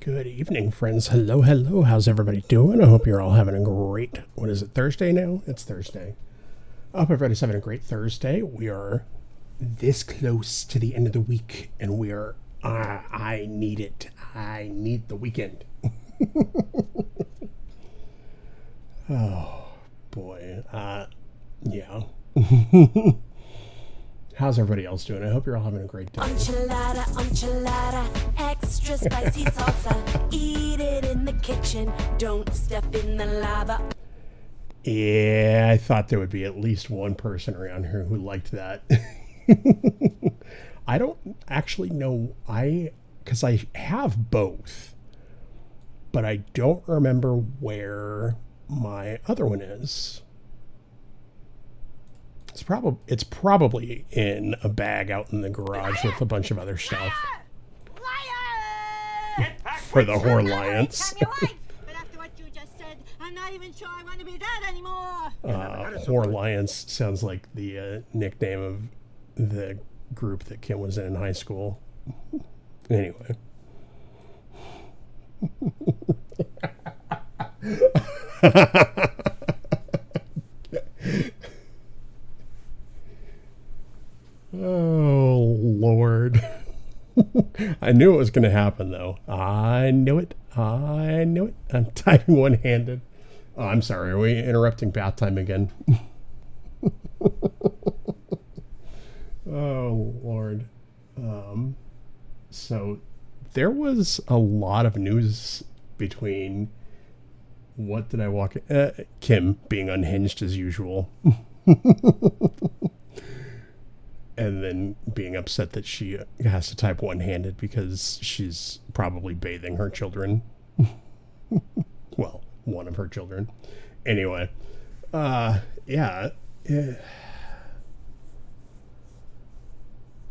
Good evening, friends. Hello, hello. How's everybody doing? I hope you're all having a great, what is it, Thursday now? It's Thursday. I hope everybody's having a great Thursday. We are this close to the end of the week, and we are, I need it. I need the weekend. Oh, boy. Yeah. How's everybody else doing? I hope you're all having a great day. Enchilada, enchilada, extra spicy salsa. Eat it in the kitchen, don't step in the lava. Yeah, I thought there would be at least one person around here who liked that. I don't actually know, because I have both, but I don't remember where my other one is. It's probably in a bag out in the garage with a bunch of other stuff. Liar! For the Horlions. Tell your wife, but after what you just said, I'm not even sure I want to be that anymore. Horlions sounds like the nickname of the group that Kim was in high school. Anyway. Oh, Lord. I knew it was going to happen, though. I knew it. I'm typing one-handed. Oh, I'm sorry. Are we interrupting bath time again? Oh, Lord. So there was a lot of news between what did I walk... Kim being unhinged as usual. And then being upset that she has to type one-handed because she's probably bathing her children. Well, one of her children. Anyway, yeah.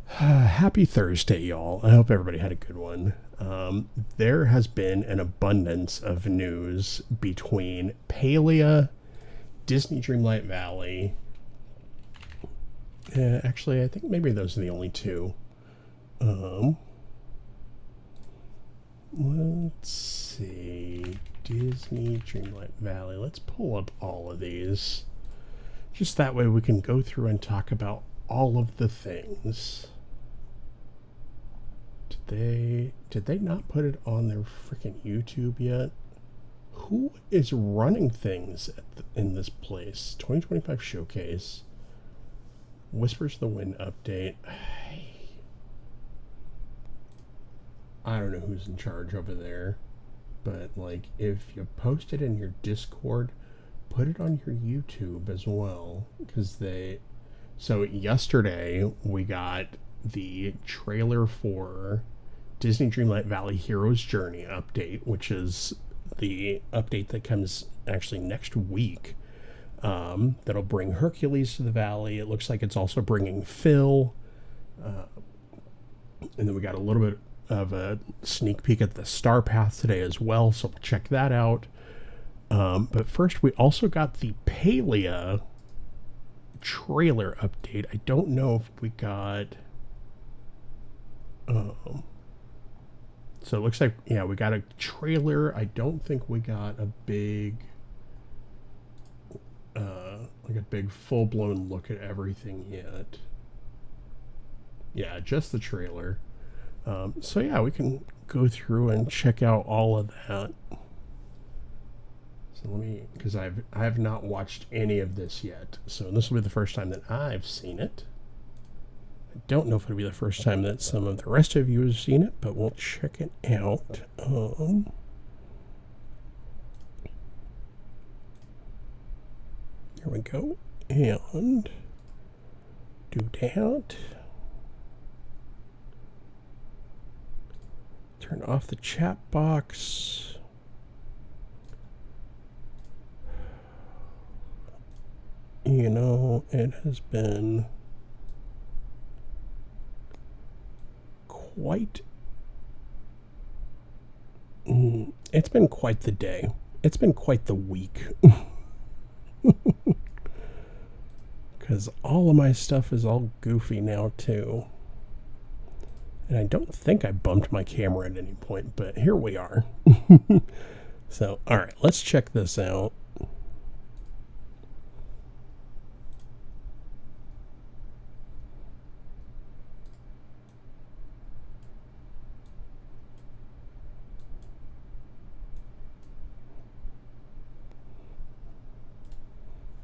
Happy Thursday, y'all. I hope everybody had a good one. There has been an abundance of news between Palia, Disney Dreamlight Valley. Actually, I think maybe those are the only two. Let's see. Disney Dreamlight Valley. Let's pull up all of these. Just that way we can go through and talk about all of the things. Did they not put it on their freaking YouTube yet? Who is running things in this place? 2025 Showcase. Whispers of the Wind update. I don't know who's in charge over there, but like if you post it in your Discord, put it on your YouTube as well, because so yesterday we got the trailer for Disney Dreamlight Valley Hero's Journey update, which is the update that comes actually next week. That'll bring Hercules to the valley. It looks like it's also bringing Phil. And then we got a little bit of a sneak peek at the Star Path today as well, so we'll check that out. But first, we also got the Palia trailer update. I don't know if we got... so it looks like, yeah, we got a trailer. I don't think we got a big... like a big full-blown look at everything yet. Yeah, just the trailer. So yeah, we can go through and check out all of that. So let me, because I have not watched any of this yet. So this will be the first time that I've seen it. I don't know if it'll be the first time that some of the rest of you have seen it, but we'll check it out. Here we go, and do that. Turn off the chat box. You know, it has been quite... it's been quite the day. It's been quite the week. Because all of my stuff is all goofy now, too. And I don't think I bumped my camera at any point, but here we are. So, all right, let's check this out.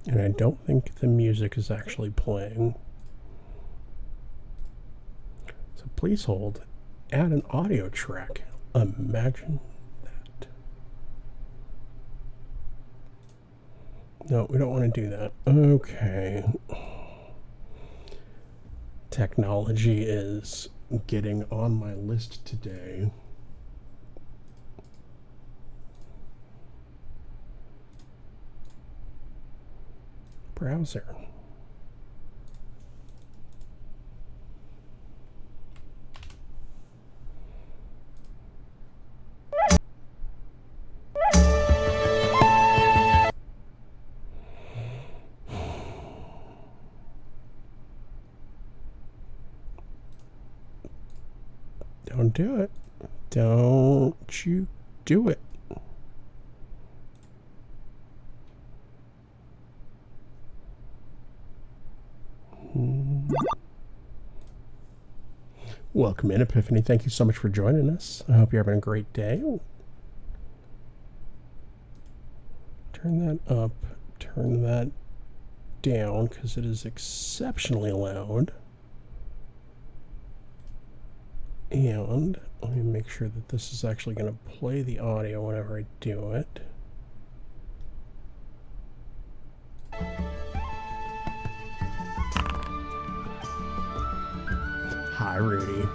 And I don't think the music is actually playing. So please hold. Add an audio track. Imagine that. No, we don't want to do that. Okay. Technology is getting on my list today. Browser. Don't do it. Don't you do it. Welcome in, Epiphany. Thank you so much for joining us. I hope you're having a great day. Turn that up. Turn that down because it is exceptionally loud. And let me make sure that this is actually going to play the audio whenever I do it. Hi, Rudy.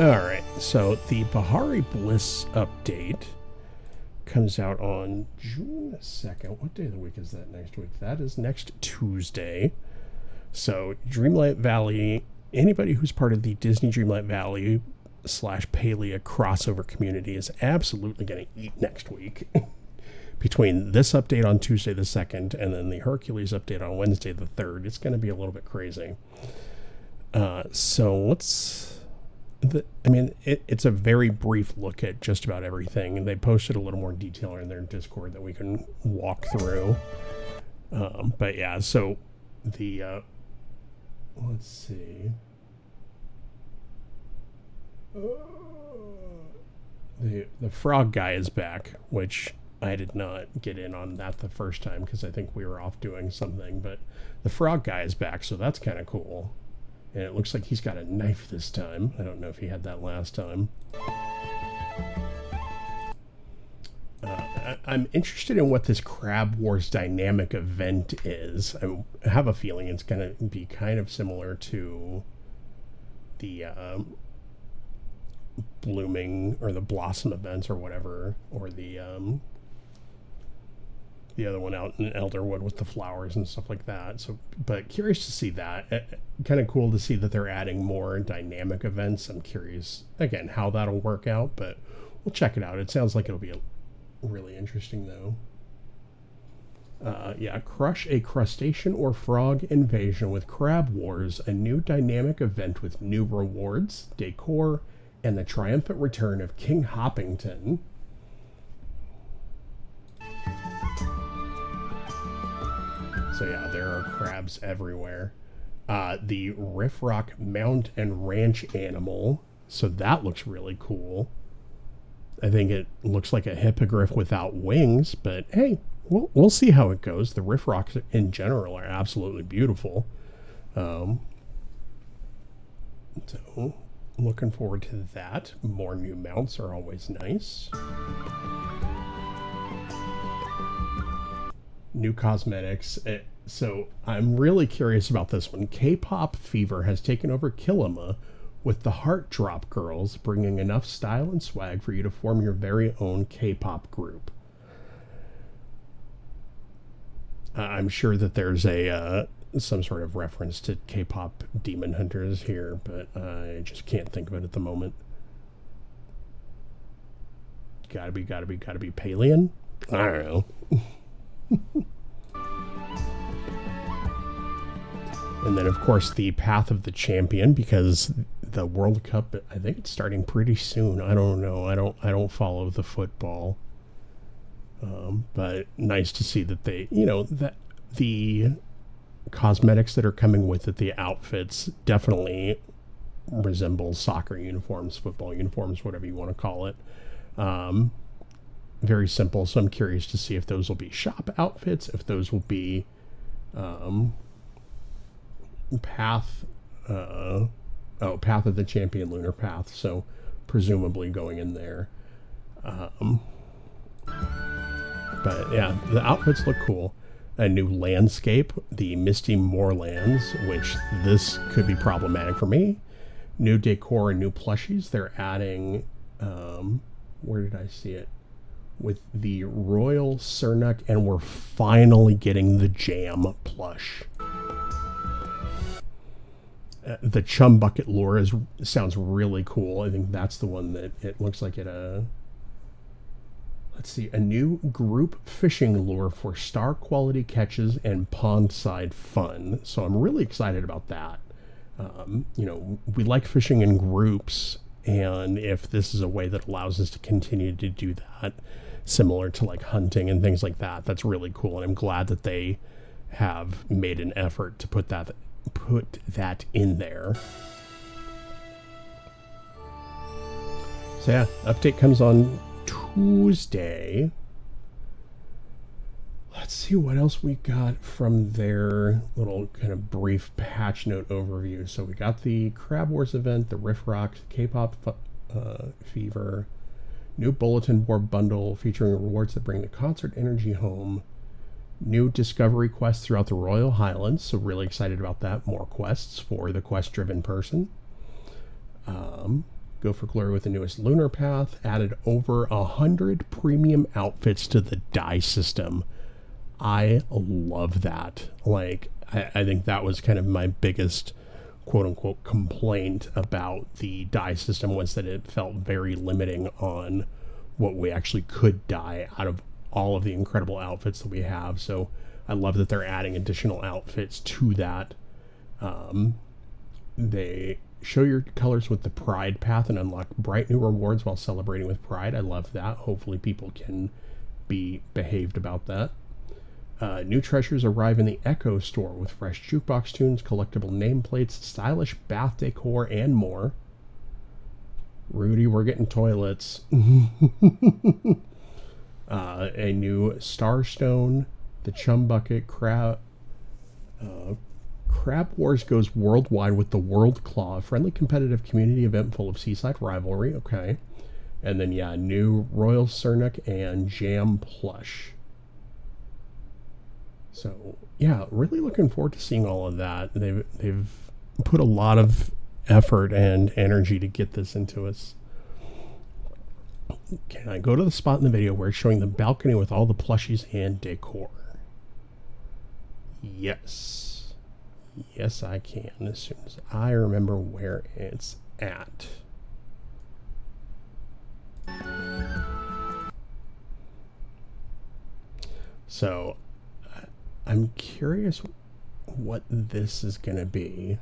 Alright, so the Bahari Bliss update comes out on June 2nd. What day of the week is that next week? That is next Tuesday. So Dreamlight Valley, anybody who's part of the Disney Dreamlight Valley / Palia crossover community is absolutely going to eat next week. Between this update on Tuesday the 2nd and then the Hercules update on Wednesday the 3rd, it's going to be a little bit crazy. So let's... it's a very brief look at just about everything, and they posted a little more detail in their Discord that we can walk through. But yeah, so the let's see, the frog guy is back, which I did not get in on that the first time because I think we were off doing something. But the frog guy is back, so that's kind of cool. And it looks like he's got a knife this time. I don't know if he had that last time. I'm interested in what this Crab Wars dynamic event is. I have a feeling it's going to be kind of similar to the blooming or the blossom events or whatever, or the other one out in Elderwood with the flowers and stuff like that. So, but curious to see that. Kind of cool to see that they're adding more dynamic events. I'm curious, again, how that'll work out, but we'll check it out. It sounds like it'll be really interesting, though. Yeah, crush a crustacean or frog invasion with Crab Wars, a new dynamic event with new rewards, decor, and the triumphant return of King Hoppington. So yeah, there are crabs everywhere. The Riff Rock Mount and Ranch animal. So that looks really cool. I think it looks like a hippogriff without wings, but hey, we'll see how it goes. The Riff Rocks in general are absolutely beautiful. So looking forward to that. More new mounts are always nice. New cosmetics. So I'm really curious about this one. K-pop fever has taken over Killama, with the Heart Drop Girls bringing enough style and swag for you to form your very own K-pop group. I'm sure that there's a some sort of reference to K-pop Demon Hunters here, but I just can't think of it at the moment. Gotta be Palian? I don't know. And then, of course, the Path of the Champion, because the World Cup, I think it's starting pretty soon. I don't know. I don't follow the football. But nice to see that they, that the cosmetics that are coming with it, the outfits, definitely resemble soccer uniforms, football uniforms, whatever you want to call it. Very simple. So I'm curious to see if those will be shop outfits, if those will be Path of the Champion Lunar Path, so presumably going in there. But yeah, the outfits look cool. A new landscape, the Misty Moorlands, which this could be problematic for me. New decor and new plushies. They're adding, where did I see it? With the Royal Cernuk, and we're finally getting the Jam plush. The Chum Bucket lure sounds really cool. I think that's the one that it looks like it. Let's see, a new group fishing lure for star quality catches and pondside fun. So I'm really excited about that. We like fishing in groups, and if this is a way that allows us to continue to do that, similar to like hunting and things like that, that's really cool. And I'm glad that they have made an effort to put that in there. So yeah, update comes on Tuesday. Let's see what else we got from their little kind of brief patch note overview. So we got the Crab Wars event, the Riff Rocks, K-pop Fever, new bulletin board bundle featuring rewards that bring the concert energy home. New discovery quests throughout the Royal Highlands, so really excited about that. More quests for the quest-driven person. Go for glory with the newest Lunar Path. Added over 100 premium outfits to the dye system. I love that. Like, I think that was kind of my biggest quote-unquote complaint about the dye system, was that it felt very limiting on what we actually could dye out of all of the incredible outfits that we have. So I love that they're adding additional outfits to that. They show your colors with the Pride Path and unlock bright new rewards while celebrating with Pride. I love that. Hopefully people can be behaved about that. New treasures arrive in the Echo store with fresh jukebox tunes, collectible nameplates, stylish bath decor, and more. Rudy, we're getting toilets. A new Starstone, the Chum Bucket, Crab Wars goes worldwide with the World Claw, a friendly competitive community event full of seaside rivalry. Okay. And then, yeah, new Royal Cernuk and Jam plush. So, yeah, really looking forward to seeing all of that. They've put a lot of effort and energy to get this into us. Can I go to the spot in the video where it's showing the balcony with all the plushies and decor? Yes. Yes, I can, as soon as I remember where it's at. So, I'm curious what this is going to be.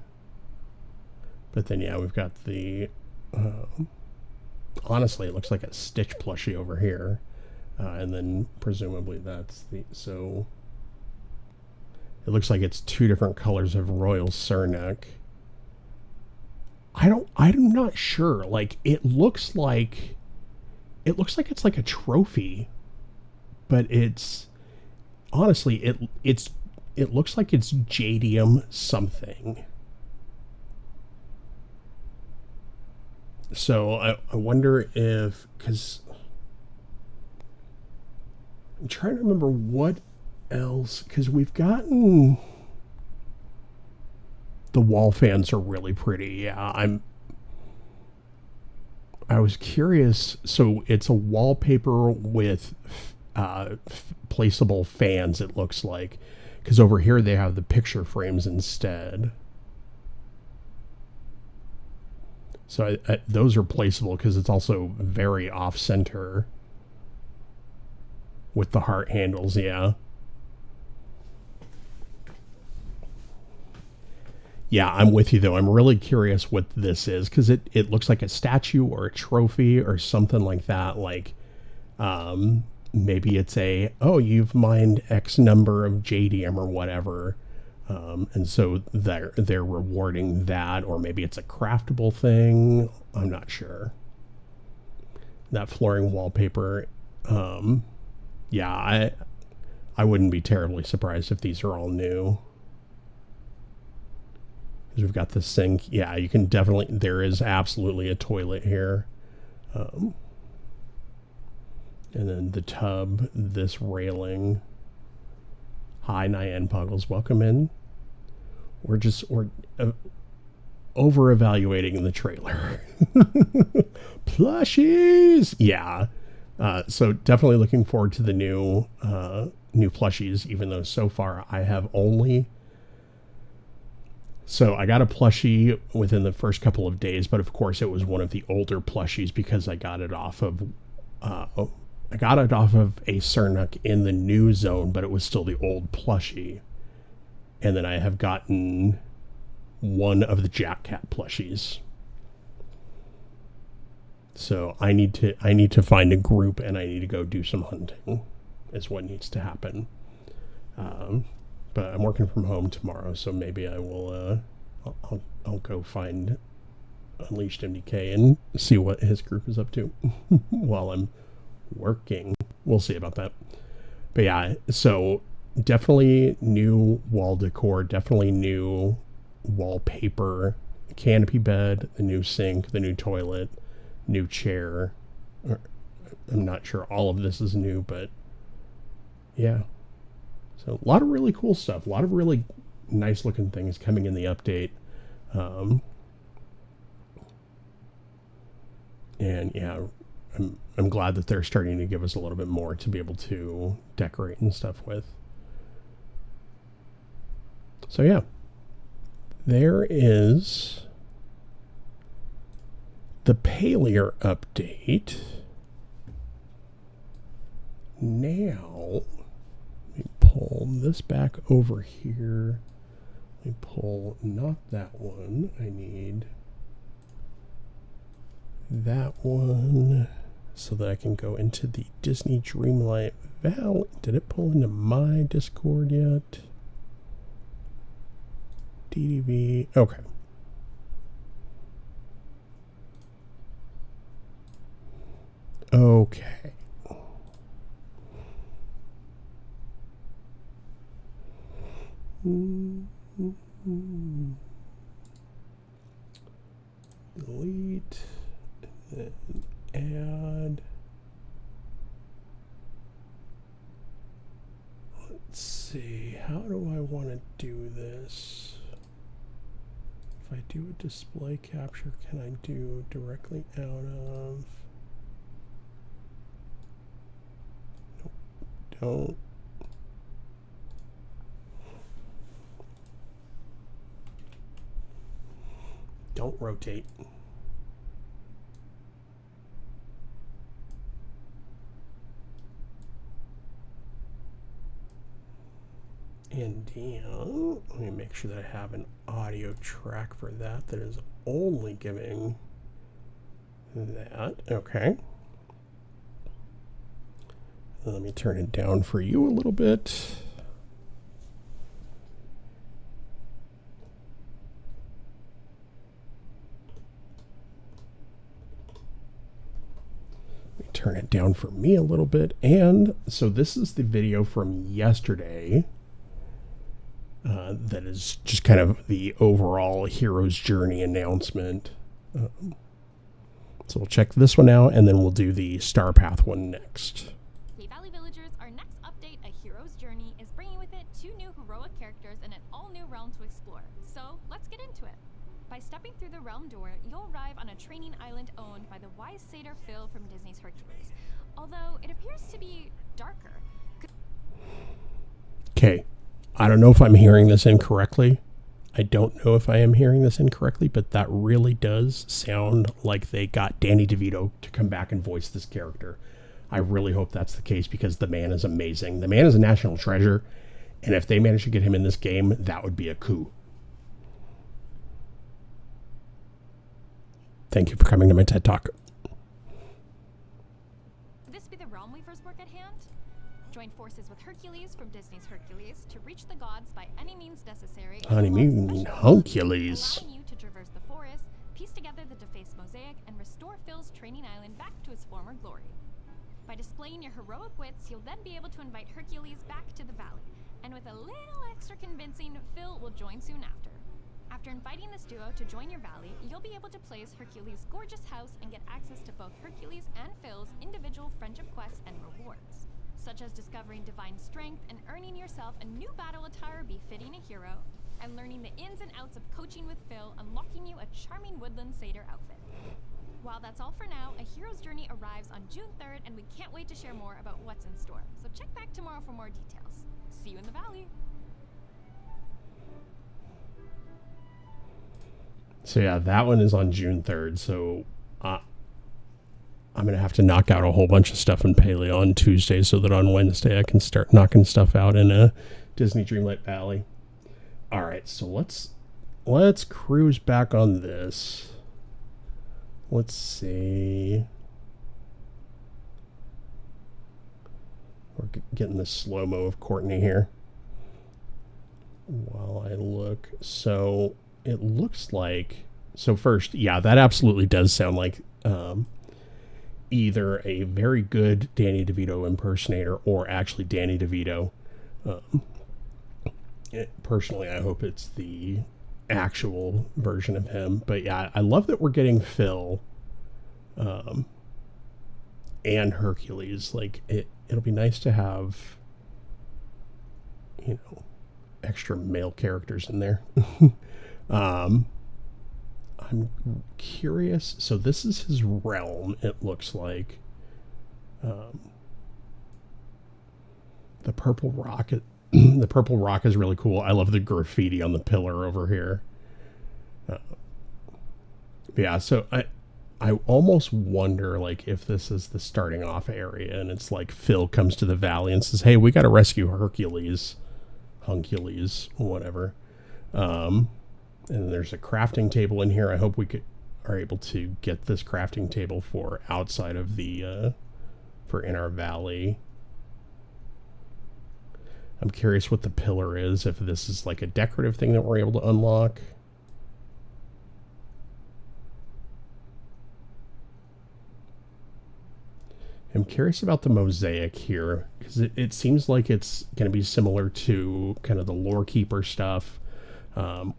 But then, yeah, we've got the... honestly, it looks like a Stitch plushie over here. And then presumably that's the... So it looks like it's two different colors of Royal Cernuk. I'm not sure. Like, it looks like it's like a trophy. But it's... Honestly, it looks like it's Jadium something. So I wonder if, because I'm trying to remember what else, because we've gotten, the wall fans are really pretty. Yeah, I was curious. So it's a wallpaper with placeable fans, it looks like. because over here they have the picture frames instead. So those are placeable because it's also very off-center with the heart handles, yeah. Yeah, I'm with you, though. I'm really curious what this is, because it looks like a statue or a trophy or something like that. Like, maybe it's you've mined X number of JDM or whatever. And so they're rewarding that, or maybe it's a craftable thing. I'm not sure. That flooring wallpaper, yeah, I wouldn't be terribly surprised if these are all new. Because we've got the sink. Yeah, you can definitely, there is absolutely a toilet here. And then the tub, this railing. Hi, Nyan Puggles, welcome in. We're over-evaluating the trailer. Plushies! Yeah. So definitely looking forward to the new plushies, even though so far I have only... So I got a plushie within the first couple of days, but of course it was one of the older plushies because I got it off of... I got it off of a Cernuk in the new zone, but it was still the old plushie. And then I have gotten one of the Jack Cat plushies. So I need to find a group and I need to go do some hunting is what needs to happen. But I'm working from home tomorrow, so maybe I will I'll go find Unleashed MDK and see what his group is up to while I'm working. We'll see about that. But yeah, so definitely new wall decor, definitely new wallpaper, canopy bed, the new sink, the new toilet, new chair. I'm not sure all of this is new, but yeah. So a lot of really cool stuff, a lot of really nice looking things coming in the update. And yeah, I'm glad that they're starting to give us a little bit more to be able to decorate and stuff with. So yeah, there is the Palier update. Now, let me pull this back over here. Let me pull not that one. I need that one so that I can go into the Disney Dreamlight Valley. Did it pull into my Discord yet? DDV. Okay. Okay. Delete and add. Let's see. How do I want to do this? If I do a display capture, can I do directly out of? Nope, don't. Don't rotate. And down, let me make sure that I have an audio track for that that is only giving that. Okay. Let me turn it down for you a little bit. Turn it down for me a little bit. And so this is the video from yesterday. That is just kind of the overall Hero's Journey announcement. So we'll check this one out, and then we'll do the Star Path one next. Hey Valley Villagers, our next update, A Hero's Journey, is bringing with it 2 new heroic characters and an all-new realm to explore. So let's get into it. By stepping through the realm door, you'll arrive on a training island owned by the wise satyr Phil from Disney's Hercules. Although it appears to be darker. Okay. I don't know if I'm hearing this incorrectly. I don't know if I am hearing this incorrectly, but that really does sound like they got Danny DeVito to come back and voice this character. I really hope that's the case because the man is amazing. The man is a national treasure, and if they manage to get him in this game, that would be a coup. Thank you for coming to my TED Talk. This be the realm weavers work at hand? Join forces with Hercules from Disney's Hercules to reach the gods by any means necessary. Honey, me mean Hercules. Allowing you to traverse the forest, piece together the defaced mosaic, and restore Phil's training island back to its former glory. By displaying your heroic wits, you'll then be able to invite Hercules back to the valley. And with a little extra convincing, Phil will join soon after. After inviting this duo to join your valley, you'll be able to play as Hercules' gorgeous house and get access to both Hercules and Phil's individual friendship quests and rewards, such as discovering divine strength and earning yourself a new battle attire befitting a hero, and learning the ins and outs of coaching with Phil, unlocking you a charming woodland satyr outfit. While that's all for now, A Hero's Journey arrives on June 3rd, and we can't wait to share more about what's in store. So check back tomorrow for more details. See you in the valley. So yeah, that one is on June 3rd. So I'm going to have to knock out a whole bunch of stuff in Paleo on Tuesday so that on Wednesday I can start knocking stuff out in Disney Dreamlight Valley. All right, so let's cruise back on this. Let's see. We're getting the slow-mo of Courtney here. While I look, so it looks like, so first, yeah, that absolutely does sound like either a very good Danny DeVito impersonator or actually Danny DeVito. Personally, I hope it's the actual version of him. But yeah, I love that we're getting Phil and Hercules. Like, it'll be nice to have, you know, extra male characters in there. I'm curious. So this is his realm, it looks like. The purple rock, the purple rock is really cool. I love the graffiti on the pillar over here. Yeah, so I almost wonder, like, if this is the starting off area and it's like Phil comes to the valley and says, hey, we got to rescue Hercules, whatever. And there's a crafting table in here. I hope we are able to get this crafting table for outside of the, for in our valley. I'm curious what the pillar is, if this is like a decorative thing that we're able to unlock. I'm curious about the mosaic here, because it seems like it's going to be similar to kind of the lore keeper stuff,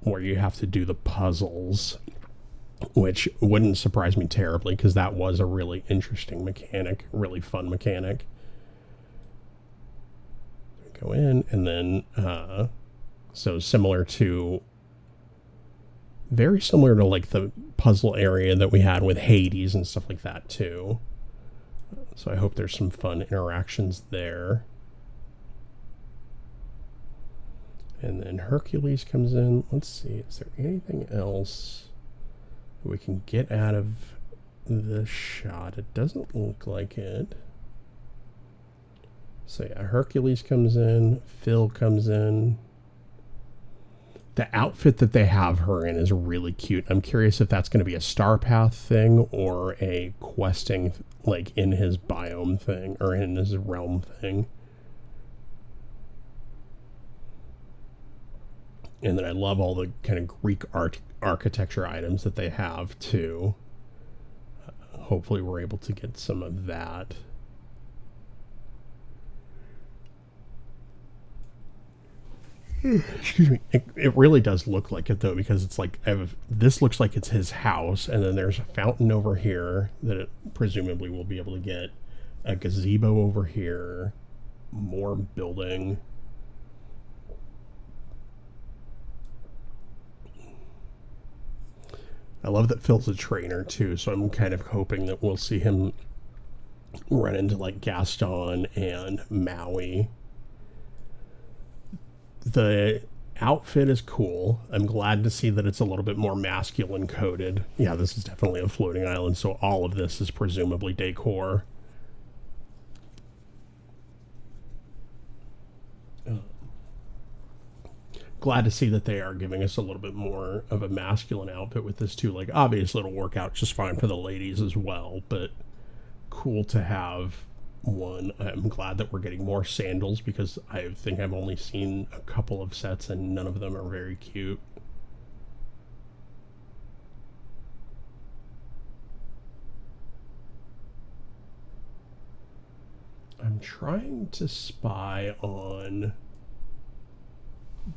where you have to do the puzzles, which wouldn't surprise me terribly, because that was a really interesting mechanic, really fun mechanic. Go in, and then, so very similar to like the puzzle area that we had with Hades and stuff like that too. So I hope there's some fun interactions there. And then Hercules comes in. Let's see, is there anything else we can get out of this shot? It doesn't look like it. So yeah, Hercules comes in, Phil comes in. The outfit that they have her in is really cute. I'm curious if that's going to be a Star Path thing or a questing, like in his biome thing or in his realm thing. And then I love all the kind of Greek architecture items that they have too. Hopefully we're able to get some of that. Excuse me. It really does look like it though, because it's like this looks like it's his house, and then there's a fountain over here that it presumably will be able to get, a gazebo over here, more building. I love that Phil's a trainer too, so I'm kind of hoping that we'll see him run into like Gaston and Maui. The outfit is cool. I'm glad to see that it's a little bit more masculine coded. Yeah, this is definitely a floating island, so all of this is presumably decor. Glad to see that they are giving us a little bit more of a masculine outfit with this too. Like, obviously it'll work out just fine for the ladies as well, but cool to have one. I'm glad that we're getting more sandals because I think I've only seen a couple of sets and none of them are very cute. I'm trying to spy on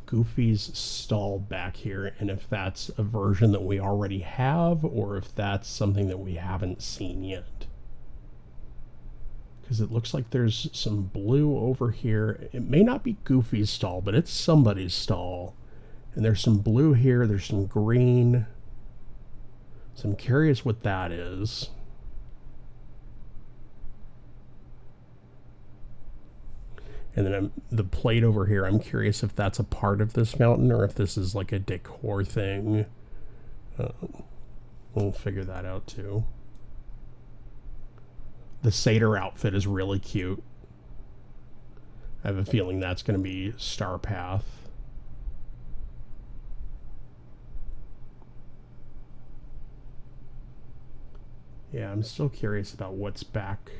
Goofy's stall back here, and if that's a version that we already have or if that's something that we haven't seen yet, because it looks like there's some blue over here. It may not be Goofy's stall, but it's somebody's stall, and there's some blue here, there's some green, so I'm curious what that is. And then the plate over here, I'm curious if that's a part of this fountain or if this is like a decor thing. We'll figure that out too. The satyr outfit is really cute. I have a feeling that's going to be Star Path. Yeah, I'm still curious about what's back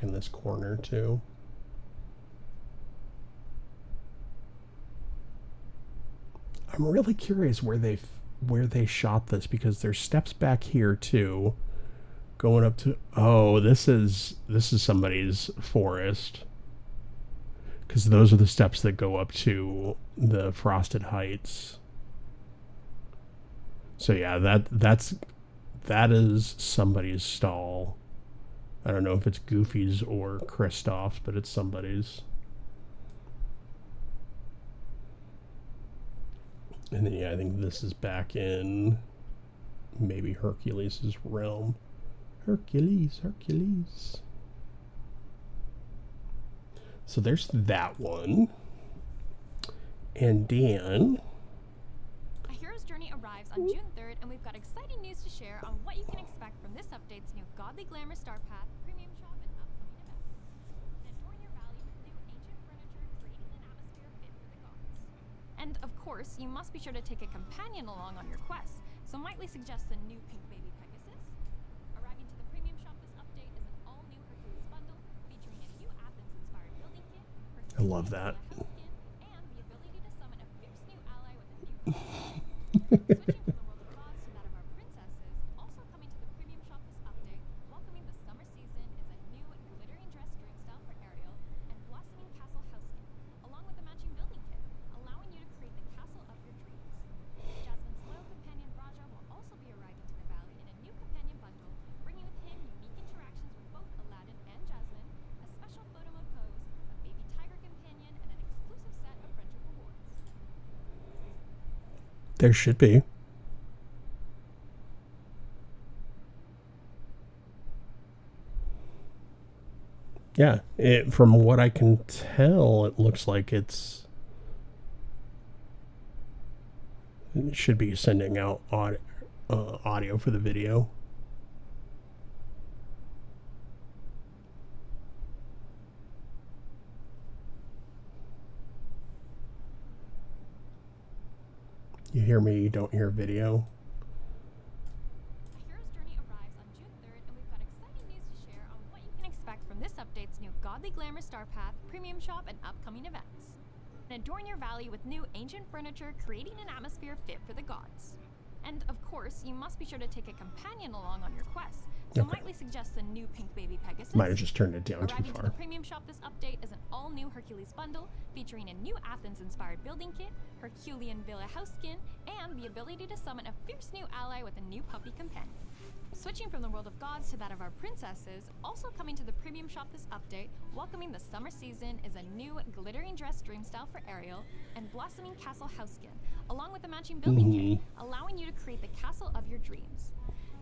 in this corner too. I'm really curious where they shot this because there's steps back here too, going up to. Oh, this is somebody's forest, because those are the steps that go up to the Frosted Heights. So yeah, that is somebody's stall. I don't know if it's Goofy's or Kristoff's, but it's somebody's. And then, yeah, I think this is back in maybe Hercules' realm. Hercules. So there's that one. And then... A Hero's Journey arrives on June 3rd, and we've got exciting news to share on what you can expect from this update's new Godly Glamour Star Path, Premium Shop, and upcoming events. And adorn your valley with new ancient furniture, creating an atmosphere fit for the gods. And of course, you must be sure to take a companion along on your quest, so mightly suggest the new pink baby Pegasus. Arriving to the Premium Shop, this update is an all-new Hercules bundle featuring a new Athens-inspired building kit, I love that. and the ability to summon a fierce new ally with a new Switching from the world of gods to that of our princesses, also coming to the Premium Shop this update, welcoming the summer season is a new glittering dress dream style for Ariel and blossoming castle house skin, along with the matching building kit, allowing you to create the castle of your dreams. Jasmine's loyal companion Raja will also be arriving to the valley in a new companion bundle, bringing with him unique interactions with both Aladdin and Jasmine, a special photo mode pose, a baby tiger companion, and an exclusive set of friendship rewards. There should be. Yeah, from what I can tell, it looks like it should be sending out audio for the video. You hear me, you don't hear video. A Hero's Journey arrives on June 3rd, and we've got exciting news to share on what you can expect from this update's new Godly Glamour Star Path, Premium Shop, and upcoming events. And adorn your valley with new ancient furniture, creating an atmosphere fit for the gods. And of course, you must be sure to take a companion along on your quest, so Okay. mightly suggest the new pink baby Pegasus. Might have just turned it down too Arriving to the far. Premium Shop, this update is an all-new Hercules bundle featuring a new Athens-inspired building kit, Herculean Villa house skin, and the ability to summon a fierce new ally with a new puppy companion. Switching from the world of gods to that of our princesses, also coming to the Premium Shop this update, welcoming the summer season is a new glittering dress dream style for Ariel and blossoming castle house skin, along with the matching building kit, allowing you to create the castle of your dreams.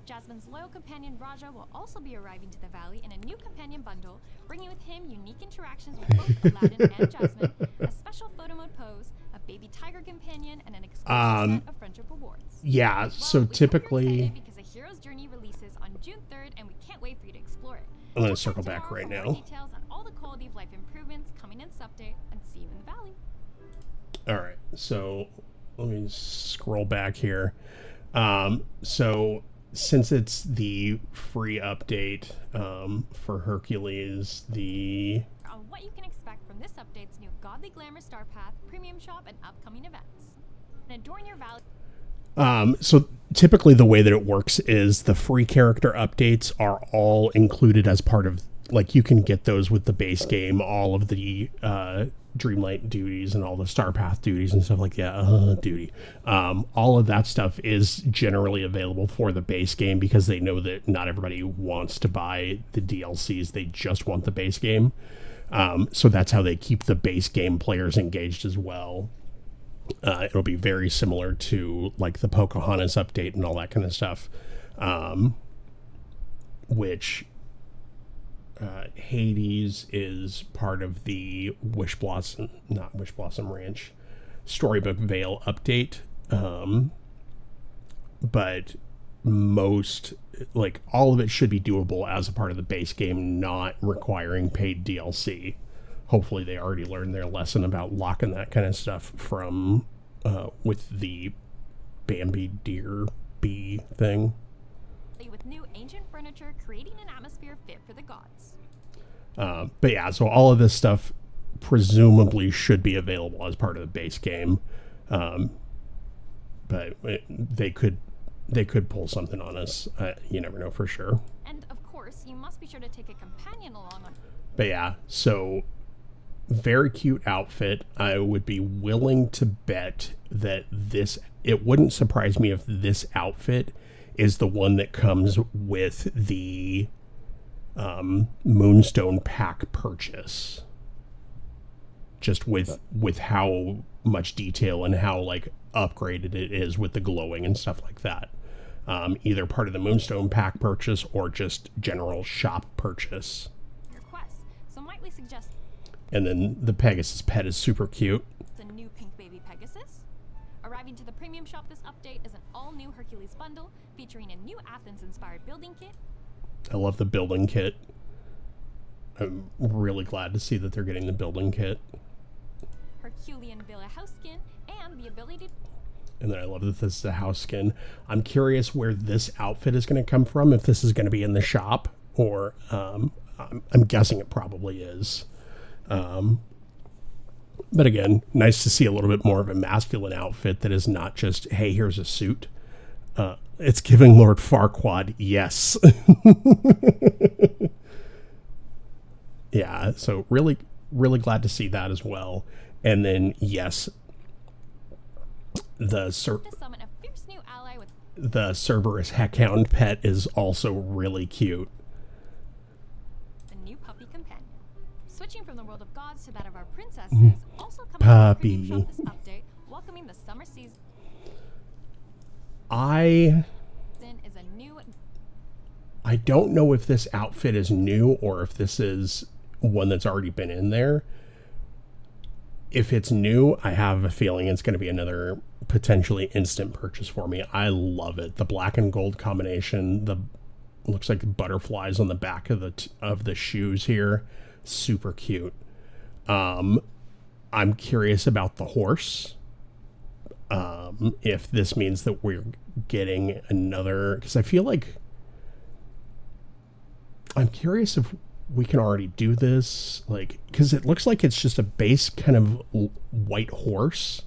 Jasmine's loyal companion Raja will also be arriving to the valley in a new companion bundle, bringing with him unique interactions with both Aladdin and Jasmine, a special photo mode pose, a baby tiger companion, and an exclusive set of friendship rewards. Yeah, so Well, we hope you're typically... excited because A Hero's Journey releases on June 3rd, and we can't wait for you to explore it. I'm going to Check circle back tomorrow right for more now. details on all the quality of life improvements coming in this update, and see you in the valley. All right, so let me scroll back here. So since it's the free update for Hercules, On what you can expect from this update's new Godly Glamour Star Path, Premium Shop, and upcoming events. And adorn your valley. So typically the way that it works is the free character updates are all included as part of, like, you can get those with the base game, all of the Dreamlight duties and all the Star Path duties and stuff like that. All of that stuff is generally available for the base game because they know that not everybody wants to buy the DLCs. They just want the base game. So that's how they keep the base game players engaged as well. It'll be very similar to like the Pocahontas update and all that kind of stuff, which Hades is part of the Wish Blossom Ranch Storybook Vale update. But most, like, all of it should be doable as a part of the base game, not requiring paid DLC. Hopefully they already learned their lesson about locking that kind of stuff from with the Bambi Deer Bee thing. With new ancient furniture, creating an atmosphere fit for the gods. But yeah, so all of this stuff presumably should be available as part of the base game. But they could pull something on us. You never know for sure. And of course, you must be sure to take a companion along on. But yeah, so very cute outfit. I would be willing to bet that it wouldn't surprise me if this outfit is the one that comes with the Moonstone pack purchase. Just with how much detail and how like upgraded it is with the glowing and stuff like that. Either part of the Moonstone pack purchase or just general shop purchase. Your quest, so might we suggest And then the Pegasus pet is super cute. the new pink baby Pegasus? Arriving to the premium shop, this update is an all-new Hercules bundle featuring a new Athens-inspired building kit. I love the building kit. I'm really glad to see that they're getting the building kit. Herculean Villa house skin, and the ability to... And then I love that this is a house skin. I'm curious where this outfit is going to come from, if this is going to be in the shop, or I'm guessing it probably is. But again, nice to see a little bit more of a masculine outfit that is not just, hey, here's a suit. It's giving Lord Farquaad, yes. Yeah, so really, really glad to see that as well. And then, yes, to summon a fierce new ally with the Cerberus Heckhound pet is also really cute. the new puppy companion. Switching from the world of gods to that of our princesses, also coming to the Puppy. premium shop this update, welcoming the summer season I is a new... don't know if this outfit is new or if this is one that's already been in there. If it's new, I have a feeling it's going to be another potentially instant purchase for me. I love it. The black and gold combination, looks like butterflies on the back of the shoes here. Super cute. I'm curious about the horse. If this means that we're getting another, because I feel like I'm curious if we can already do this, like, because it looks like it's just a base kind of white horse.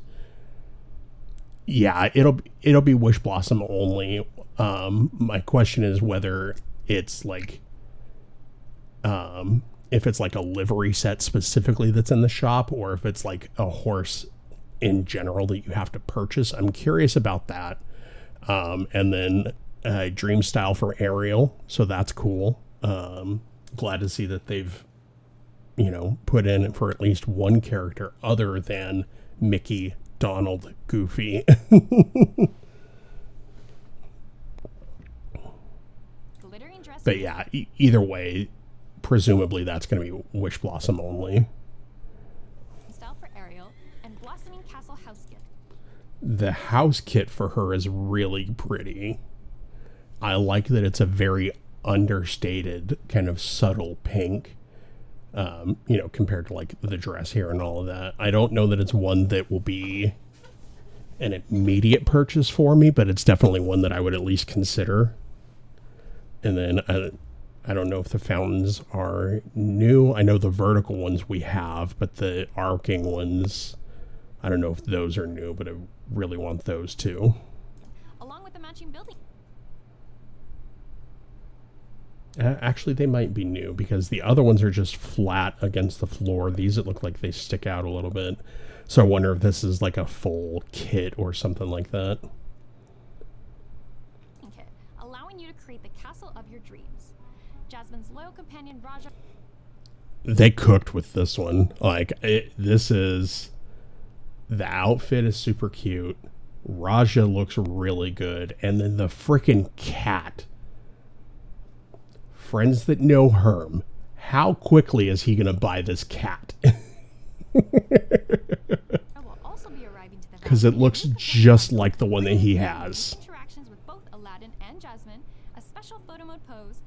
Yeah, it'll be Wish Blossom only. My question is whether it's like, if it's like a livery set specifically that's in the shop, or if it's like a horse in general that you have to purchase. I'm curious about that. And then Dream Style for Ariel, so that's cool. Glad to see that they've, put in for at least one character other than Mickey, Donald, Goofy. But yeah, either way, presumably that's going to be Wish Blossom only. Style for Ariel and Blossoming Castle house kit. The house kit for her is really pretty. I like that it's a very understated, kind of subtle pink, you know, compared to like the dress here and all of that. I don't know that it's one that will be an immediate purchase for me, but it's definitely one that I would at least consider. And then I don't know if the fountains are new. I know the vertical ones we have, but the arcing ones, I don't know if those are new, but I really want those too. Along with the matching building. Actually, they might be new because the other ones are just flat against the floor. These, it look like they stick out a little bit. So I wonder if this is like a full kit or something like that. Kit, allowing you to create the castle of your dreams. Jasmine's loyal companion Raja. They cooked with this one. Like, this is... The outfit is super cute. Raja looks really good. And then the freaking cat. Friends that know Herm, how quickly is he going to buy this cat? Because it looks just like the one that he has. Interactions with both Aladdin and Jasmine, a special photo mode pose.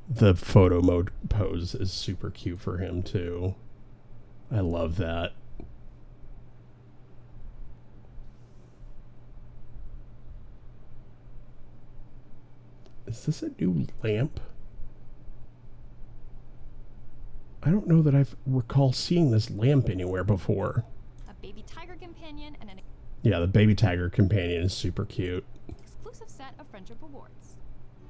The photo mode pose is super cute for him too. I love that. Is this a new lamp? I don't know that I recall seeing this lamp anywhere before. A baby tiger companion and an Yeah, the baby tiger companion is super cute. exclusive set of friendship rewards.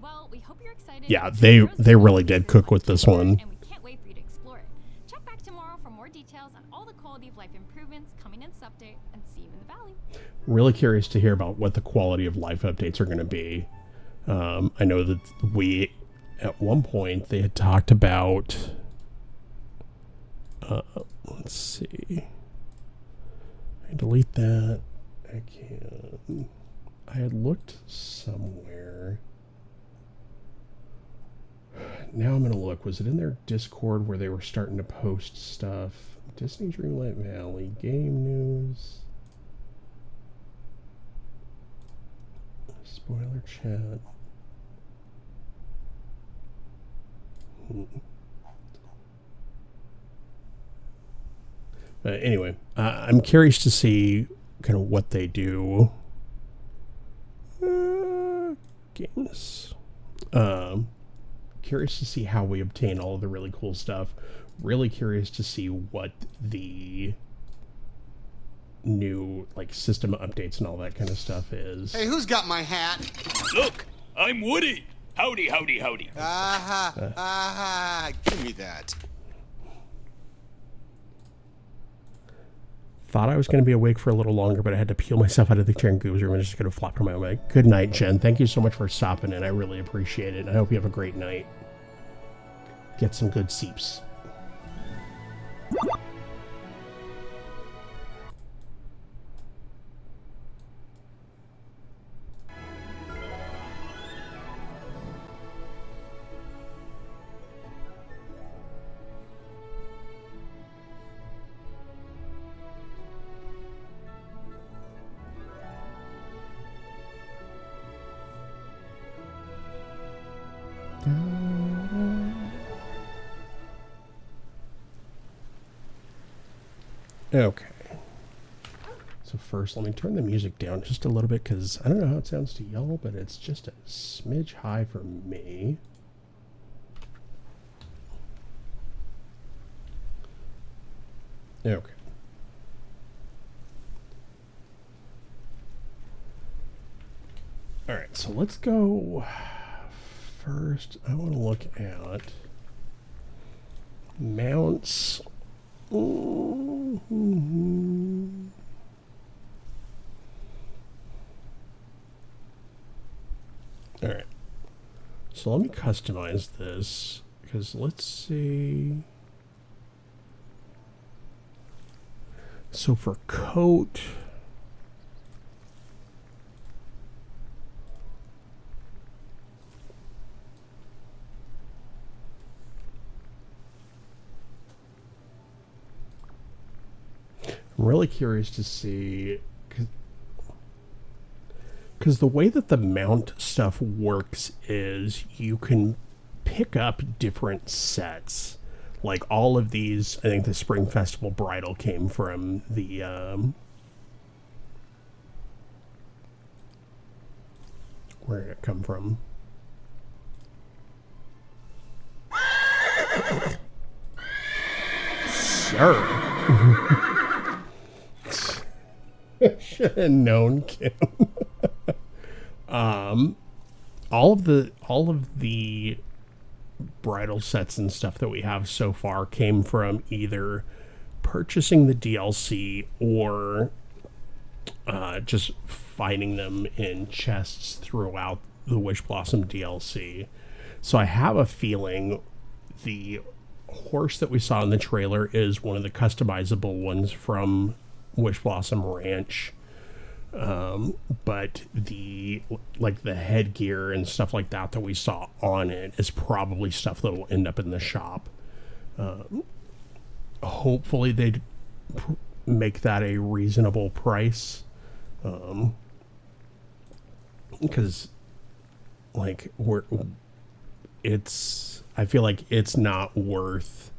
Well, we hope you're excited. Yeah, they really did cook with this one. And we can't wait for you to explore it. Check back tomorrow for more details on all the quality of life improvements coming in this update, and see you in the valley. Really curious to hear about what the quality of life updates are going to be. I know that at one point, they had talked about, let's see, I delete that, I can, I had looked somewhere, now I'm going to look, was it in their Discord where they were starting to post stuff, Disney Dreamlight Valley, game news, spoiler chat. But anyway, I'm curious to see kind of what they do. Games. Curious to see how we obtain all of the really cool stuff. Really curious to see what the new like system updates and all that kind of stuff is. Hey, who's got my hat? Look, I'm Woody. Howdy, howdy, howdy. Give me that. Thought I was going to be awake for a little longer, but I had to peel myself out of the chair and goobs room and just going to flop on my way. Good night, Jen. Thank you so much for stopping in. I really appreciate it. I hope you have a great night. Get some good seeps. Okay. So first, let me turn the music down just a little bit because I don't know how it sounds to y'all, but it's just a smidge high for me. Okay. All right, so let's go first. I want to look at mounts. Mm-hmm. All right. So let me customize this because let's see. So for coat, I'm really curious to see, because the way that the mount stuff works is you can pick up different sets. Like all of these, I think the Spring Festival Bridal came from the where did it come from? Sir. Should have known, Kim. All of the bridal sets and stuff that we have so far came from either purchasing the DLC or just finding them in chests throughout the Wish Blossom DLC. So I have a feeling the horse that we saw in the trailer is one of the customizable ones from Wish Blossom Ranch. But the headgear and stuff like that we saw on it is probably stuff that will end up in the shop. Hopefully they'd make that a reasonable price. Because like I feel like it's not worth,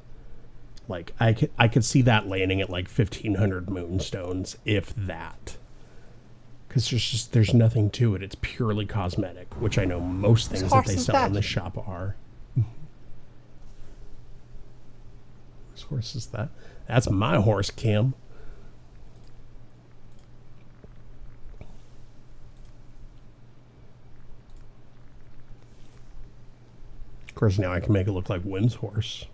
like I could see that landing at like 1,500 moonstones, if that. Because there's nothing to it. It's purely cosmetic, which I know most things that they sell in the shop are. Whose horse is that? That's my horse, Kim. Of course, now I can make it look like Wim's horse.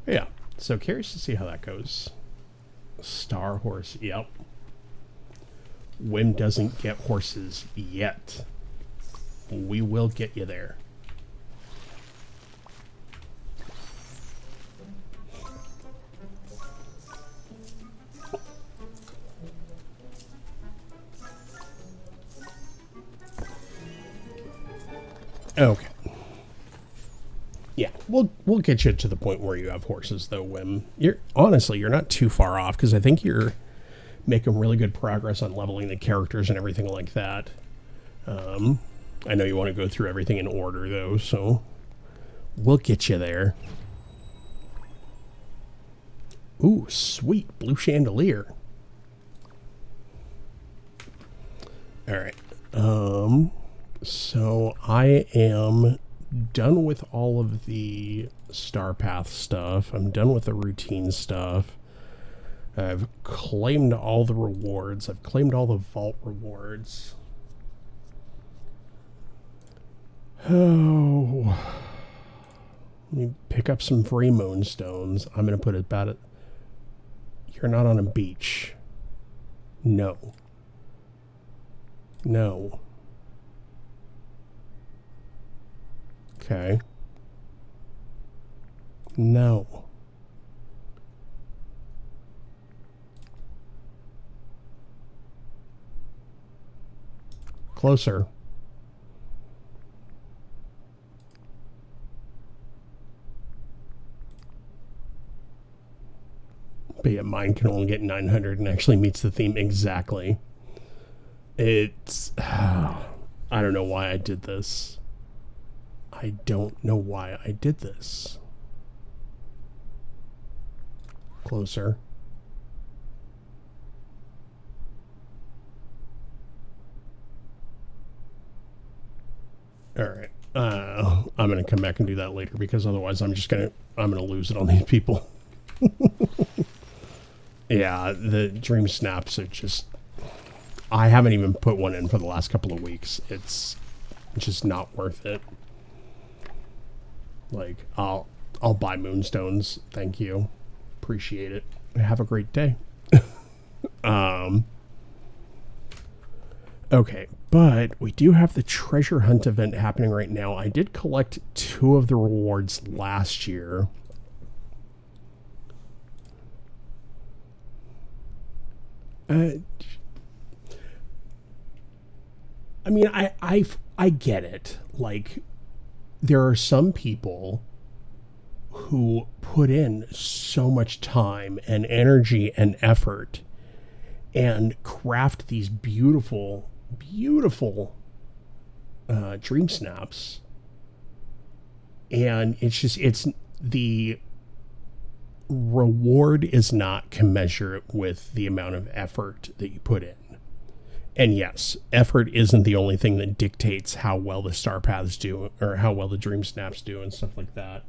Yeah, so curious to see how that goes. Star horse, yep. Wim doesn't get horses yet. We will get you there. Okay. Yeah, we'll get you to the point where you have horses, though, Wim. You're not too far off, because I think you're making really good progress on leveling the characters and everything like that. I know you want to go through everything in order, though, so we'll get you there. Ooh, sweet blue chandelier. All right. So I am done with all of the Star Path stuff. I'm done with the routine stuff. I've claimed all the rewards. I've claimed all the vault rewards. Oh. Let me pick up some free moonstones. I'm going to put it about it. You're not on a beach. No. No. Okay. No. Closer. But yeah, mine can only get 900 and actually meets the theme exactly. It's... I don't know why I did this. I don't know why I did this. Closer. All right. I'm going to come back and do that later, because otherwise I'm going to lose it on these people. Yeah, the dream snaps are just... I haven't even put one in for the last couple of weeks. It's just not worth it. Like, I'll buy moonstones. Thank you. Appreciate it. Have a great day. Okay, but we do have the treasure hunt event happening right now. I did collect 2 of the rewards last year. I mean, I get it. Like, there are some people who put in so much time and energy and effort and craft these beautiful, beautiful dream snaps. And it's the reward is not commensurate with the amount of effort that you put in. And yes, effort isn't the only thing that dictates how well the star paths do or how well the dream snaps do and stuff like that.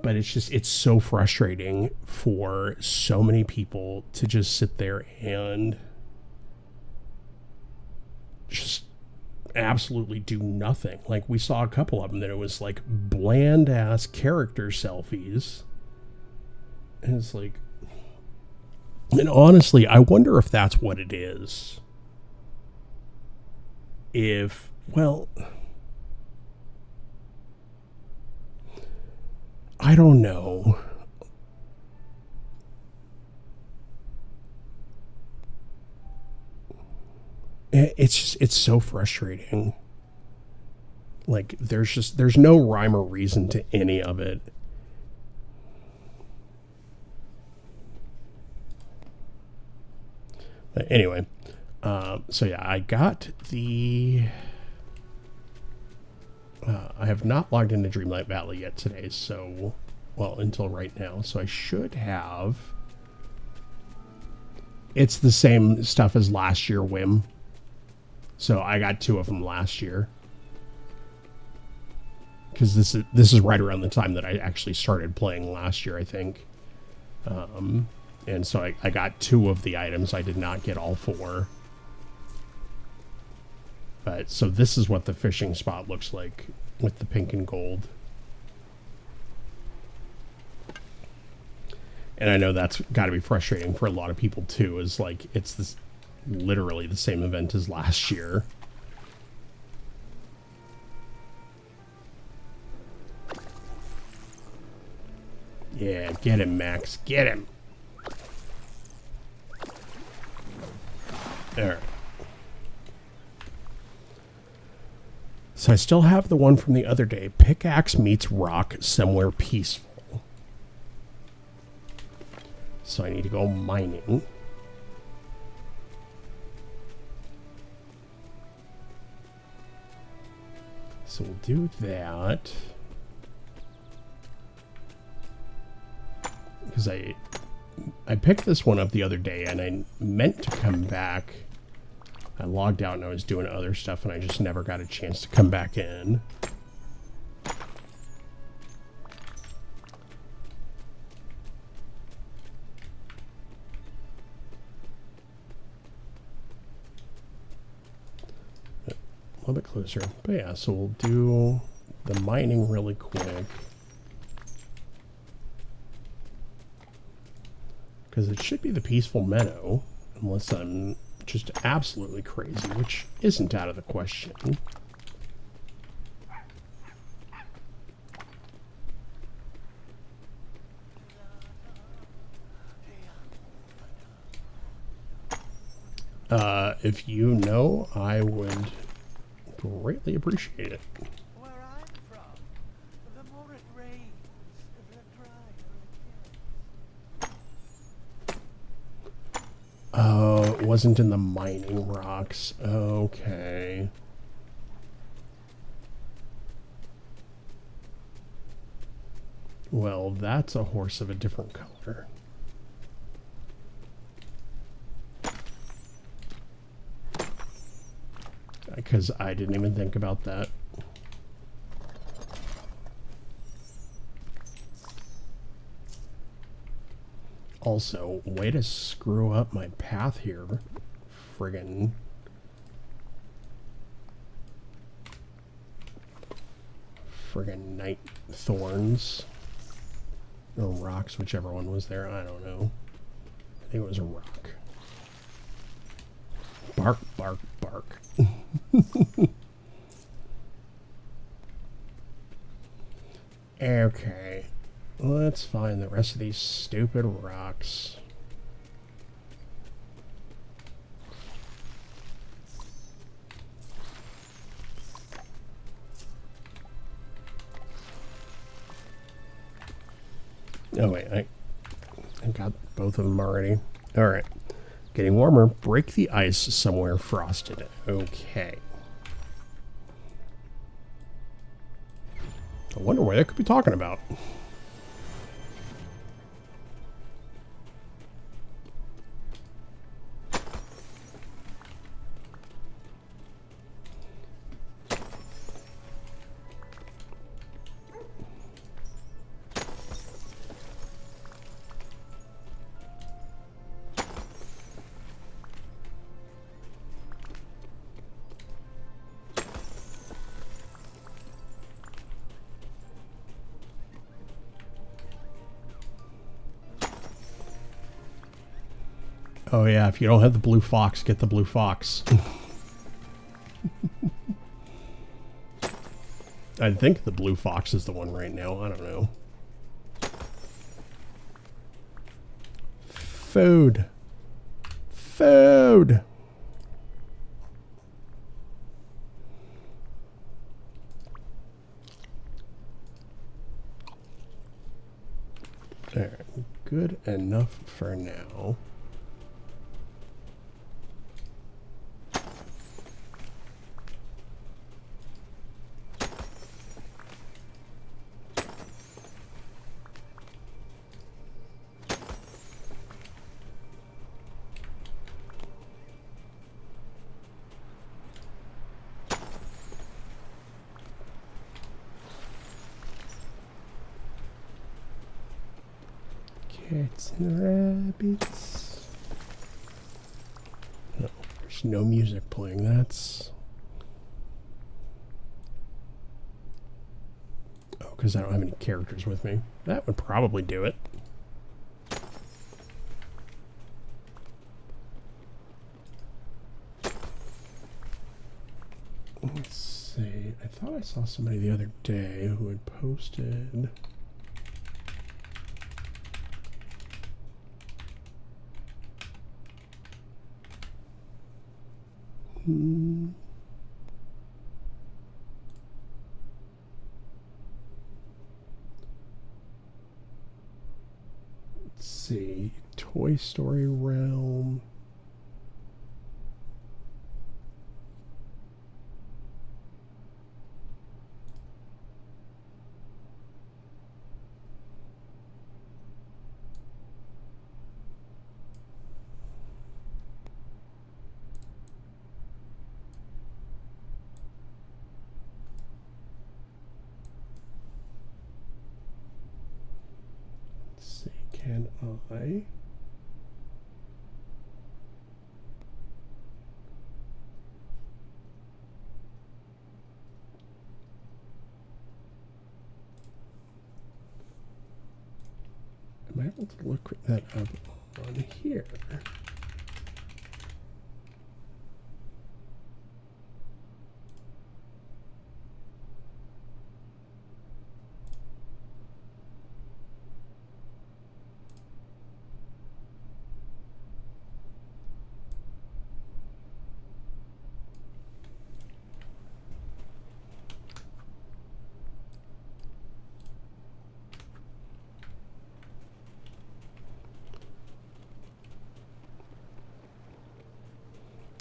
But it's so frustrating for so many people to just sit there and just absolutely do nothing. Like, we saw a couple of them that it was like bland ass character selfies. And it's like, and honestly, I wonder if that's what it is. If, well, I don't know. It's so frustrating. Like, there's no rhyme or reason to any of it. But anyway, so yeah, I got the... I have not logged into Dreamlight Valley yet today, so... Well, until right now. So I should have... It's the same stuff as last year, Whim. So I got 2 of them last year. Because this is right around the time that I actually started playing last year, I think. And so I got 2 of the items. I did not get all 4. But so this is what the fishing spot looks like with the pink and gold. And I know that's got to be frustrating for a lot of people too, is like it's this literally the same event as last year. Yeah, get him, Max. Get him. There. So I still have the one from the other day. Pickaxe meets rock somewhere peaceful. So I need to go mining. So we'll do that. Because I picked this one up the other day and I meant to come back. I logged out and I was doing other stuff and I just never got a chance to come back in. A little bit closer. But yeah, so we'll do the mining really quick. Because it should be the peaceful meadow, unless I'm just absolutely crazy, which isn't out of the question. If you know, I would greatly appreciate it. Where I'm from, the more it rains, the drier it gets. Oh, it wasn't in the mining rocks. Okay. Well, that's a horse of a different color. Because I didn't even think about that. Also, way to screw up my path here. Friggin' night thorns. Or rocks, whichever one was there. I don't know. I think it was a rock. Bark, bark, bark. Okay. Let's find the rest of these stupid rocks. Oh wait, I got both of them already. All right, getting warmer. Break the ice somewhere frosted. Okay. I wonder what they could be talking about. Oh yeah, if you don't have the blue fox, get the blue fox. I think the blue fox is the one right now. I don't know. Food. Food. There. Good enough for now. Cats and rabbits. No, there's no music playing. That's... Oh, because I don't have any characters with me. That would probably do it. Let's see. I thought I saw somebody the other day who had posted... Let's see. Toy Story Realm. Can I? Am I able to look that up on here?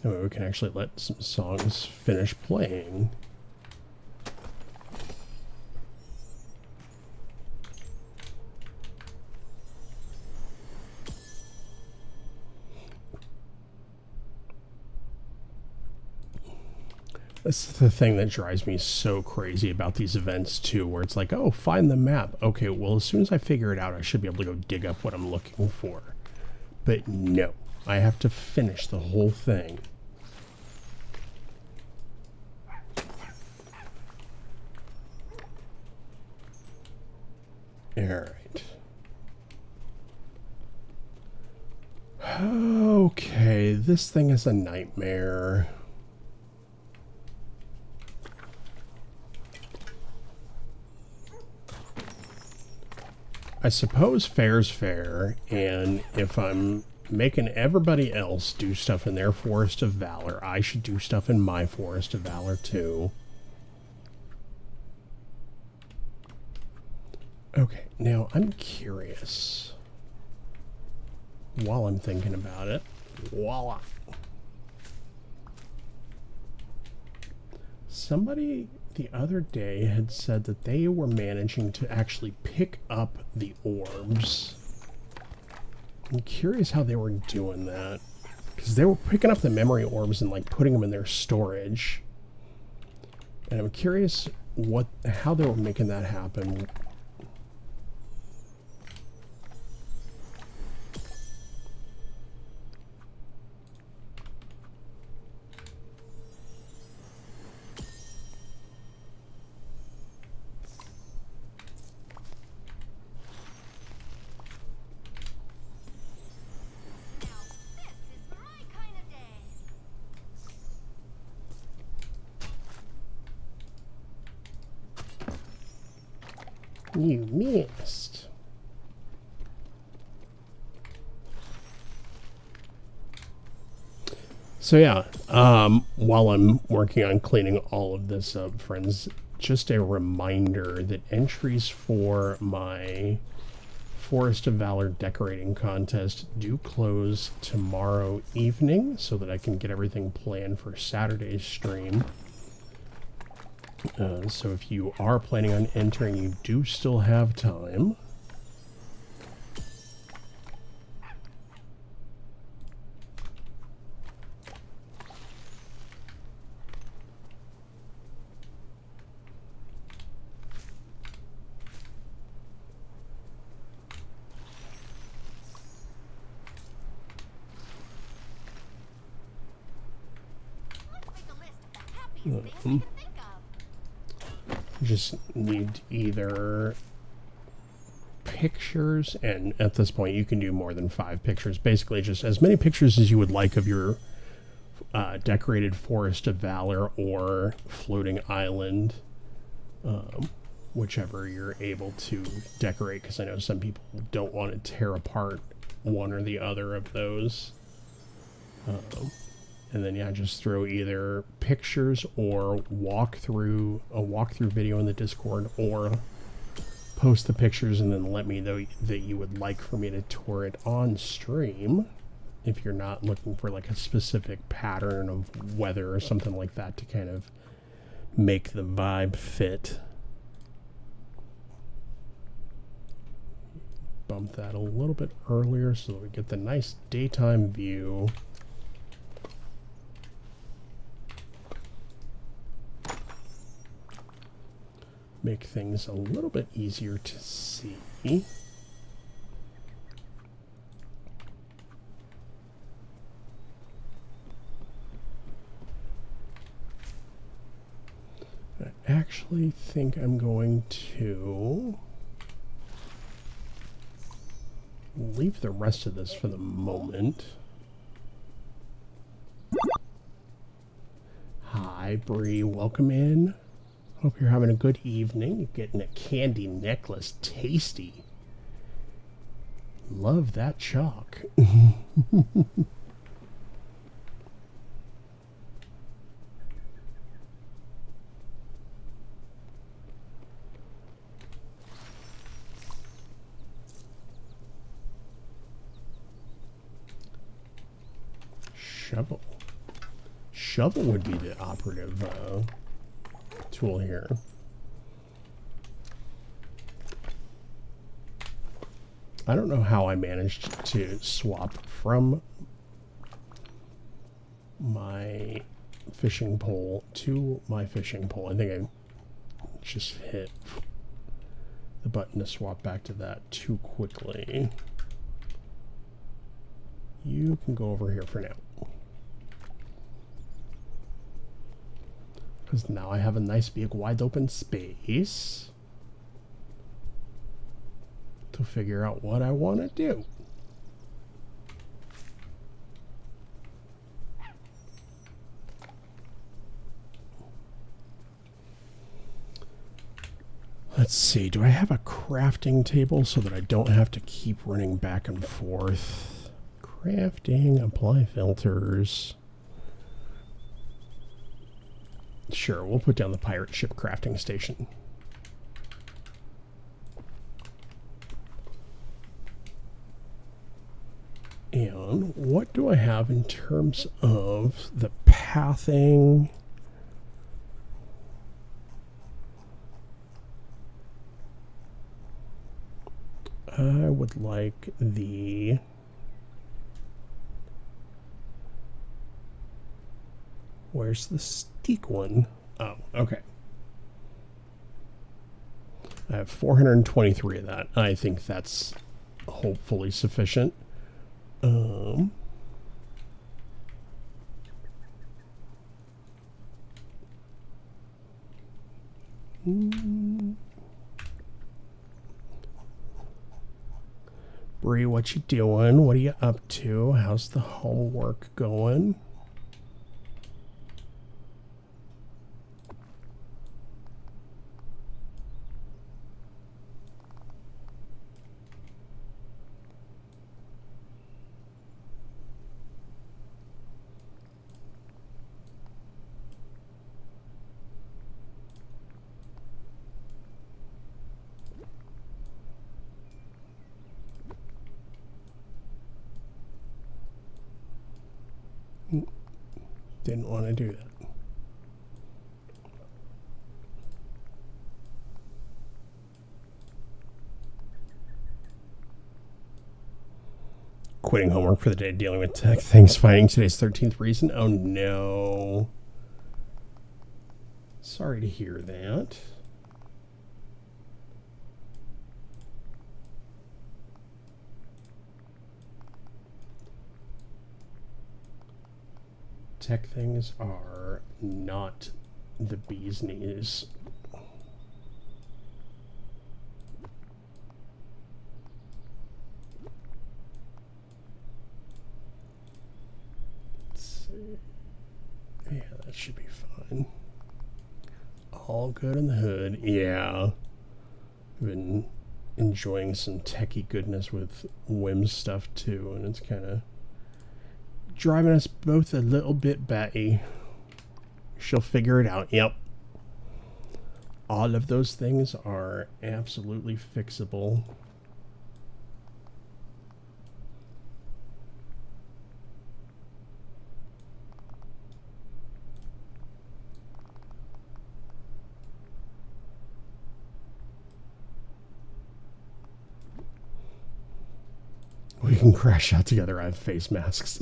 Oh, we can actually let some songs finish playing. That's the thing that drives me so crazy about these events too, where it's like, oh, find the map. Okay, well, as soon as I figure it out, I should be able to go dig up what I'm looking for. But no, I have to finish the whole thing. Alright. Okay, this thing is a nightmare. I suppose fair's fair, and if I'm making everybody else do stuff in their Forest of Valor, I should do stuff in my Forest of Valor too. Okay, now I'm curious. While I'm thinking about it, voila. Somebody the other day had said that they were managing to actually pick up the orbs. I'm curious how they were doing that. Because they were picking up the memory orbs and like putting them in their storage. And I'm curious how they were making that happen. You missed. So yeah, while I'm working on cleaning all of this up, friends, just a reminder that entries for my Forest of Valor decorating contest do close tomorrow evening so that I can get everything planned for Saturday's stream. So if you are planning on entering, you do still have time. Just need either pictures, and at this point you can do more than 5 pictures. Basically just as many pictures as you would like of your decorated Forest of Valor or floating island, whichever you're able to decorate, because I know some people don't want to tear apart one or the other of those. And then yeah, just throw either pictures or a walkthrough video in the Discord, or post the pictures and then let me know that you would like for me to tour it on stream if you're not looking for like a specific pattern of weather or something like that to kind of make the vibe fit. Bump that a little bit earlier so that we get the nice daytime view. Make things a little bit easier to see. I actually think I'm going to leave the rest of this for the moment. Hi, Bree. Welcome in. Hope you're having a good evening. You're getting a candy necklace. Tasty. Love that chalk. Shovel. Shovel would be the operative tool here. I don't know how I managed to swap from my fishing pole to my fishing pole. I think I just hit the button to swap back to that too quickly. You can go over here for now. Because now I have a nice big wide open space to figure out what I want to do. Let's see, do I have a crafting table so that I don't have to keep running back and forth? Crafting, apply filters. Sure, we'll put down the pirate ship crafting station. And what do I have in terms of the pathing? I would like the where's the steak one? Oh, okay. I have 423 of that. I think that's hopefully sufficient. Bree, what you doing? What are you up to? How's the homework going? Didn't want to do that. Quitting homework for the day, dealing with tech things, finding today's 13th reason. Oh no. Sorry to hear that. Tech things are not the bee's knees. Let's see. Yeah, that should be fine. All good in the hood. Yeah. Been enjoying some techie goodness with Whim stuff too, and it's kind of driving us both a little bit batty. She'll figure it out. Yep. All of those things are absolutely fixable. We can crash out together. I have face masks.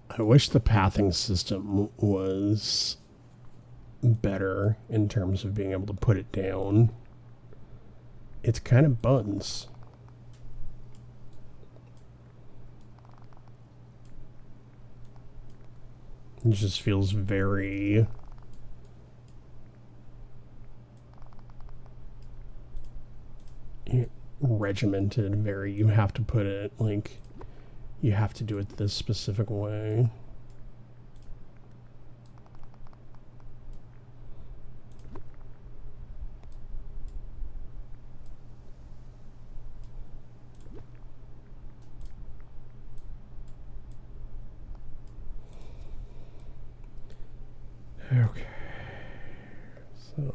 I wish the pathing system was better in terms of being able to put it down. It's kind of buns. It just feels very regimented, very, you have to put it, like, you have to do it this specific way. Okay, so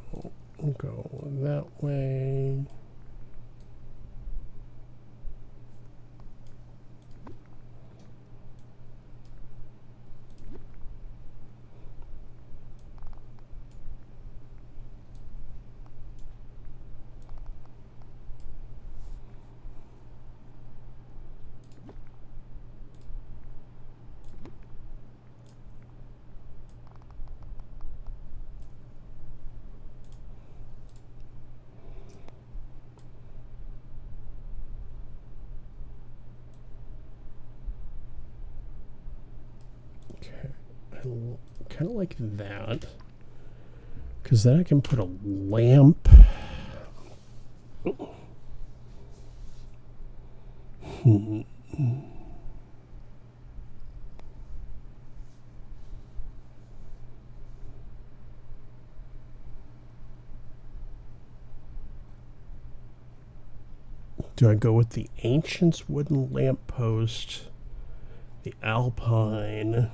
we'll go that way. kind of like that. Because then I can put a lamp. Do I go with the Ancients wooden lamppost, the Alpine?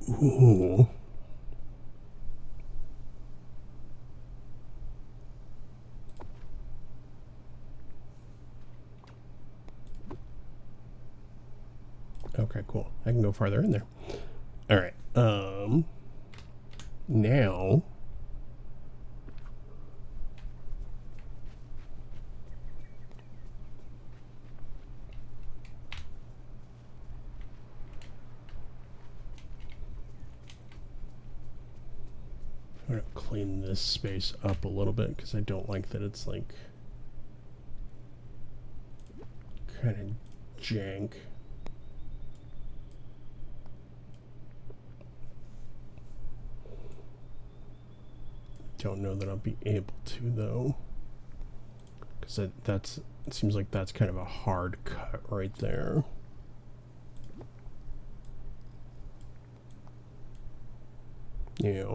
Ooh. Okay, cool. I can go farther in there. All right. Now I'm gonna clean this space up a little bit because I don't like that it's like kind of jank. Don't know that I'll be able to though, because it seems like that's kind of a hard cut right there. Yeah.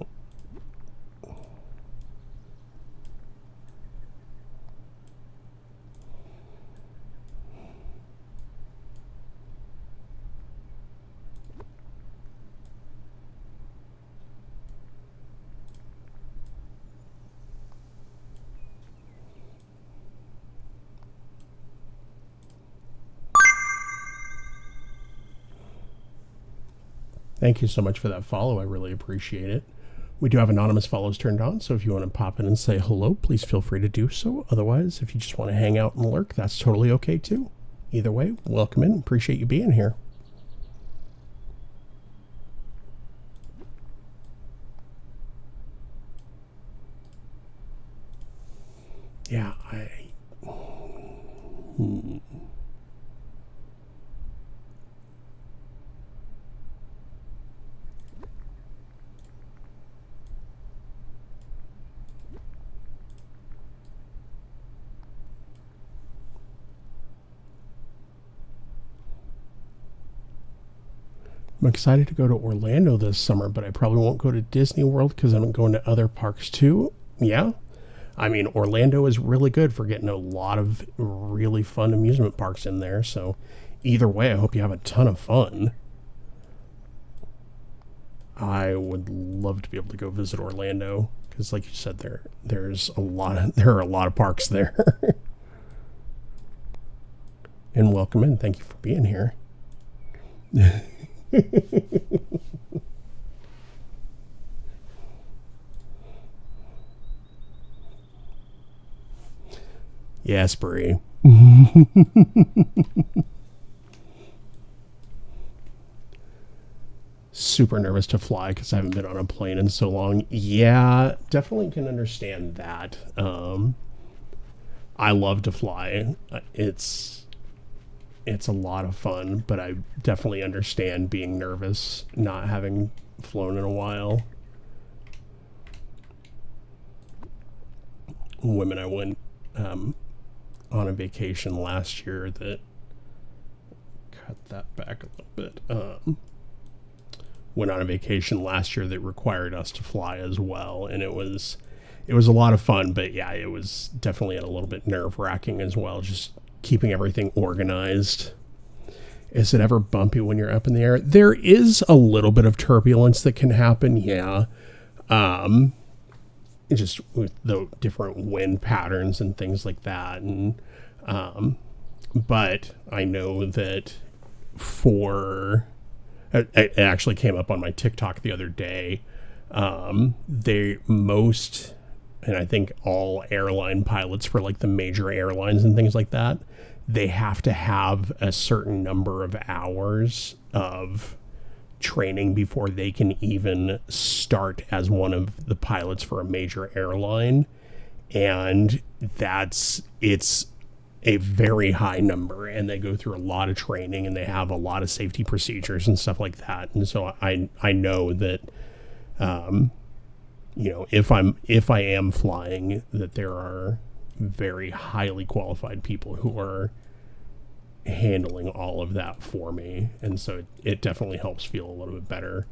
Thank you so much for that follow. I really appreciate it. We do have anonymous follows turned on, so if you want to pop in and say hello, please feel free to do so. Otherwise, if you just want to hang out and lurk, that's totally okay too. Either way, welcome in. Appreciate you being here. Yeah, I'm excited to go to Orlando this summer, but I probably won't go to Disney World because I'm going to other parks too. Yeah. I mean, Orlando is really good for getting a lot of really fun amusement parks in there. So either way, I hope you have a ton of fun. I would love to be able to go visit Orlando because, like you said, there are a lot of parks there. And welcome in. Thank you for being here. Yes, Bree. Super nervous to fly because I haven't been on a plane in so long. Yeah, definitely can understand that. I love to fly. It's a lot of fun, but I definitely understand being nervous, not having flown in a while. When I went on a vacation last year that cut that back a little bit. Went on a vacation last year that required us to fly as well, and it was a lot of fun, but yeah, it was definitely a little bit nerve-wracking as well, just keeping everything organized. Is it ever bumpy when you're up in the air? There is a little bit of turbulence that can happen, yeah. Just with the different wind patterns and things like that. And but I know that it actually came up on my TikTok the other day. And I think all airline pilots for like the major airlines and things like that, they have to have a certain number of hours of training before they can even start as one of the pilots for a major airline. And it's a very high number, and they go through a lot of training, and they have a lot of safety procedures and stuff like that. And so I know that, you know, if I am flying, that there are very highly qualified people who are handling all of that for me. And so it definitely helps feel a little bit better.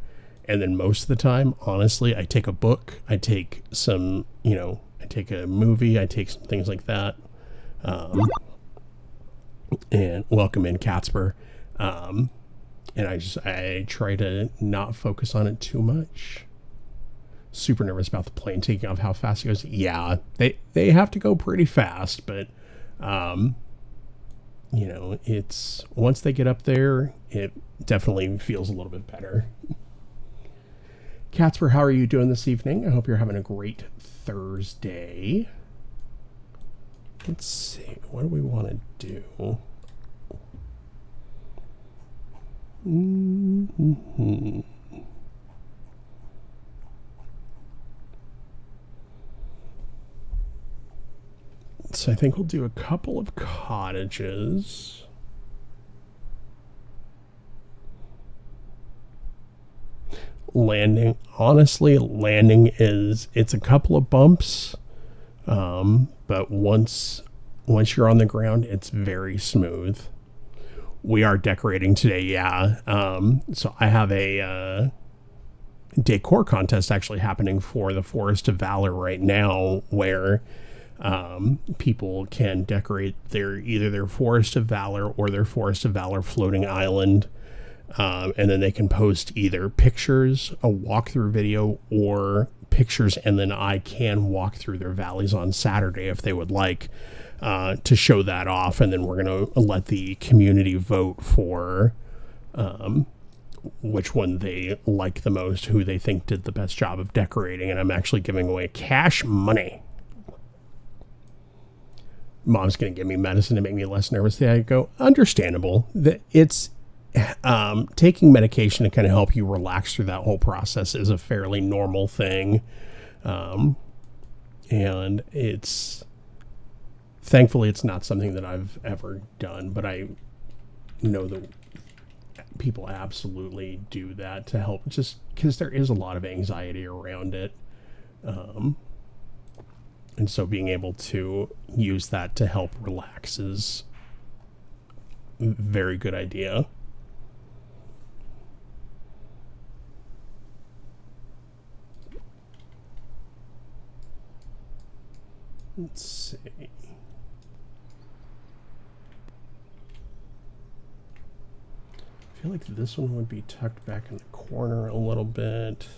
And then most of the time, honestly, I take a book, I take some, you know, I take a movie, I take some things like that. And welcome in, Catsper. And I try to not focus on it too much. Super nervous about the plane taking off, how fast it goes. Yeah, they have to go pretty fast, but you know, it's once they get up there, it definitely feels a little bit better. Catsper, how are you doing this evening? I hope you're having a great Thursday. Let's see, what do we want to do? So I think we'll do a couple of cottages. Landing, honestly, landing it's a couple of bumps, but once you're on the ground, it's very smooth. We are decorating today, yeah. So I have a decor contest actually happening for the Forest of Valor right now, where people can decorate either their Forest of Valor or their Forest of Valor floating island. And then they can post either pictures, a walkthrough video, or pictures, and then I can walk through their valleys on Saturday if they would like to show that off. And then we're going to let the community vote for which one they like the most, who they think did the best job of decorating. And I'm actually giving away cash money. Mom's going to give me medicine to make me less nervous. There I go. Understandable. It's taking medication to kind of help you relax through that whole process is a fairly normal thing. And thankfully it's not something that I've ever done, but I know that people absolutely do that to help, just because there is a lot of anxiety around it. And so being able to use that to help relax is a very good idea. Let's see. I feel like this one would be tucked back in the corner a little bit.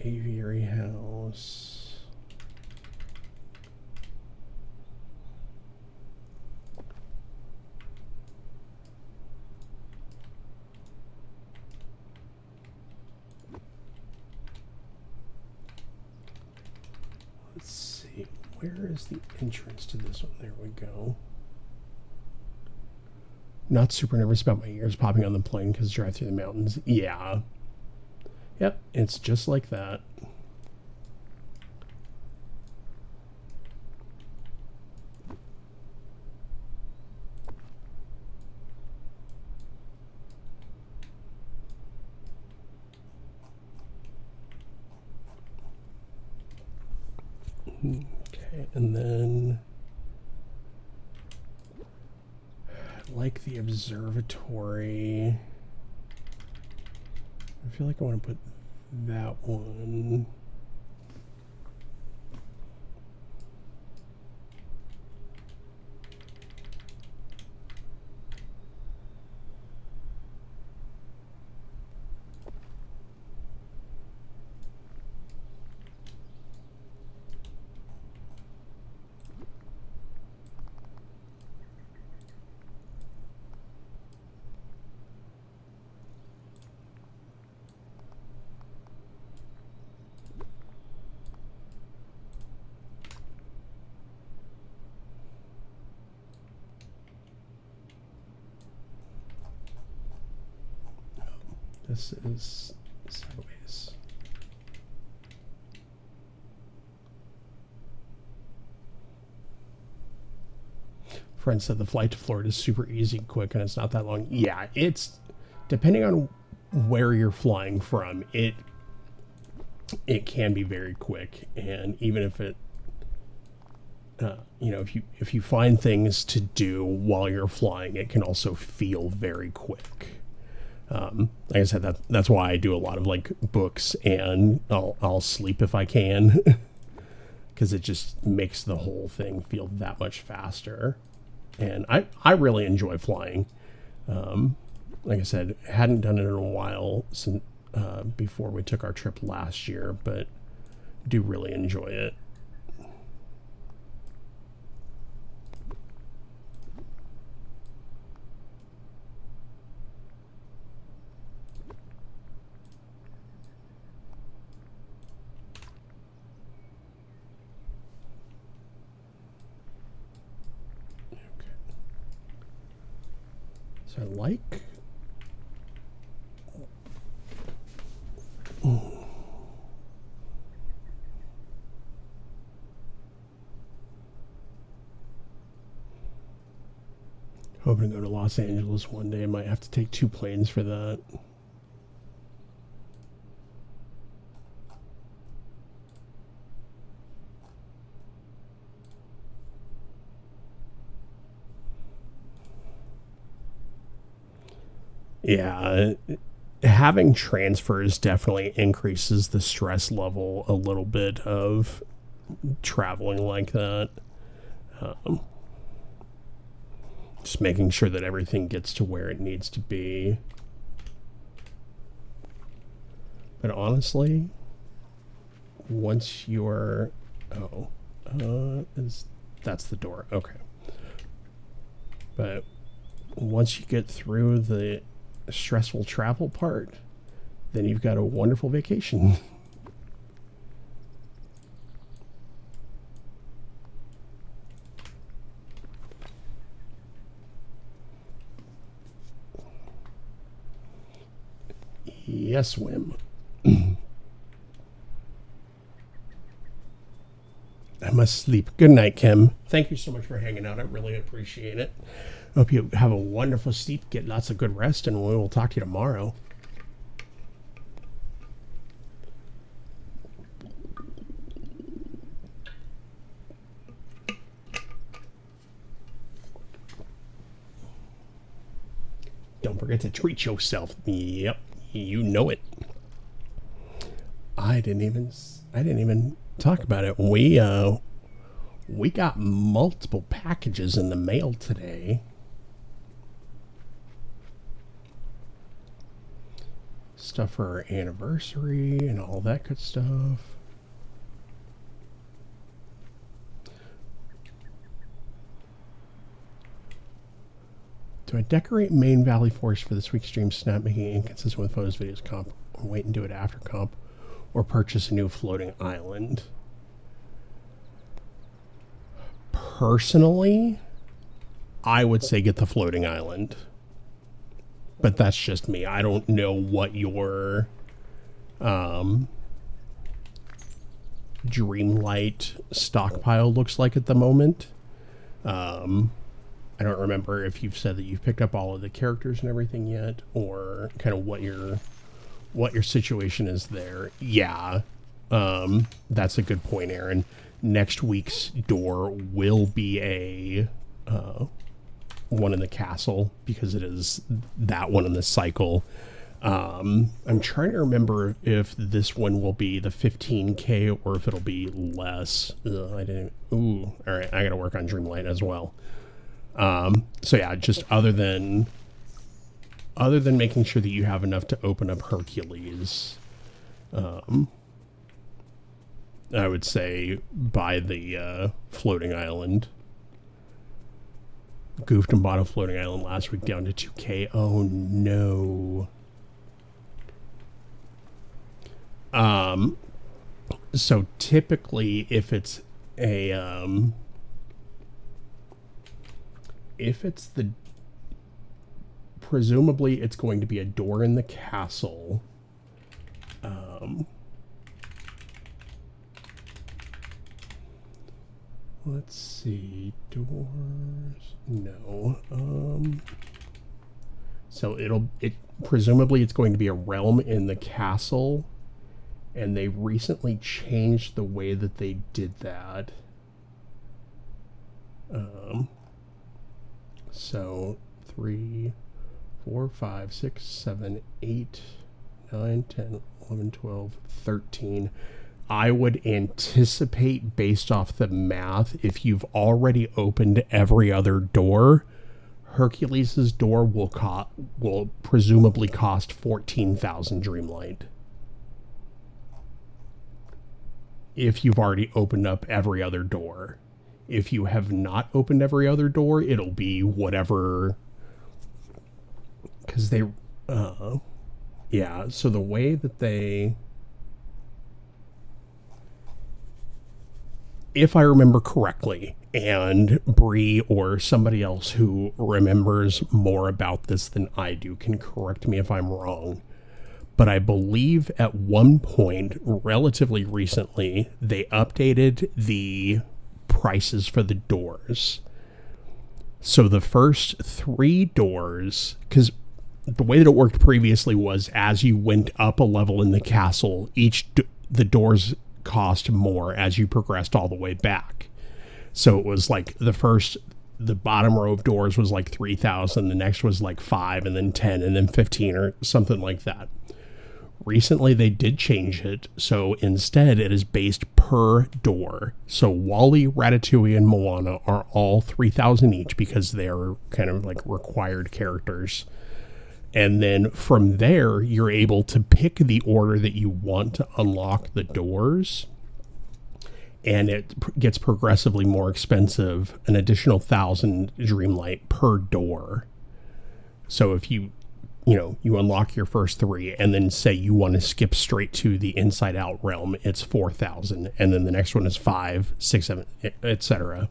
Aviary house. Let's see, where is the entrance to this one? There we go. Not super nervous about my ears popping on the plane because drive through the mountains. Yeah. Yep, it's just like that. Okay, and then like the observatory. I feel like I want to put that one. This is sideways. Friend said the flight to Florida is super easy, quick, and it's not that long. Yeah, it's depending on where you're flying from. It can be very quick, and even if it, you know, if you find things to do while you're flying, it can also feel very quick. Like I said, that's why I do a lot of like books, and I'll sleep if I can, because it just makes the whole thing feel that much faster. And I really enjoy flying. Like I said, hadn't done it in a while since before we took our trip last year, but do really enjoy it. I like. Hoping to go to Los Angeles one day. I might have to take 2 planes for that. Yeah, having transfers definitely increases the stress level a little bit of traveling like that. Just making sure that everything gets to where it needs to be. But honestly, once you're... that's the door. Okay. But once you get through the stressful travel part, then you've got a wonderful vacation. Yes, Wim. I must sleep. Good night, Kim. Thank you so much for hanging out. I really appreciate it. Hope you have a wonderful sleep, get lots of good rest, and we will talk to you tomorrow. Don't forget to treat yourself. Yep, you know it. I didn't even talk about it. We got multiple packages in the mail today. Stuff for our anniversary and all that good stuff. Do I decorate Main Valley Forest for this week's stream snap, making it inconsistent with photos, videos, comp, or wait and do it after comp, or purchase a new floating island? Personally, I would say get the floating island. But that's just me. I don't know what your Dreamlight stockpile looks like at the moment. I don't remember if you've said that you've picked up all of the characters and everything yet, or kind of what your situation is there. Yeah, that's a good point, Aaron. Next week's door will be a one in the castle, because it is that one in the cycle. I'm trying to remember if this one will be the 15K or if it'll be less. All right, I gotta work on Dreamlight as well. So yeah, just other than making sure that you have enough to open up Hercules, I would say buy the floating island. Goofed and bought a floating island last week down to 2K. Oh no. So typically if it's the presumably it's going to be a door in the castle. Let's see, doors, no. So presumably it's going to be a realm in the castle, and they recently changed the way that they did that. So 3, 4, 5, 6, 7, 8, 9, 10, 11, 12, 13. I would anticipate, based off the math, if you've already opened every other door, Hercules' door will presumably cost 14,000 Dreamlight. If you've already opened up every other door. If you have not opened every other door, it'll be whatever. Because they, yeah, so the way that they, if I remember correctly, and Bree or somebody else who remembers more about this than I do can correct me if I'm wrong, but I believe at one point, relatively recently, they updated the prices for the doors. So the first 3 doors, because the way that it worked previously was as you went up a level in the castle, the doors cost more as you progressed all the way back. So it was like the bottom row of doors was like 3,000, the next was like 5, and then 10, and then 15, or something like that. Recently, they did change it, so instead it is based per door. So WALL-E, Ratatouille, and Moana are all 3,000 each because they're kind of like required characters. And then from there, you're able to pick the order that you want to unlock the doors. And it gets progressively more expensive, an additional 1,000 Dreamlight per door. So if you unlock your first 3 and then say you want to skip straight to the Inside Out realm, it's 4,000. And then the next one is 5, 6, 7, etc.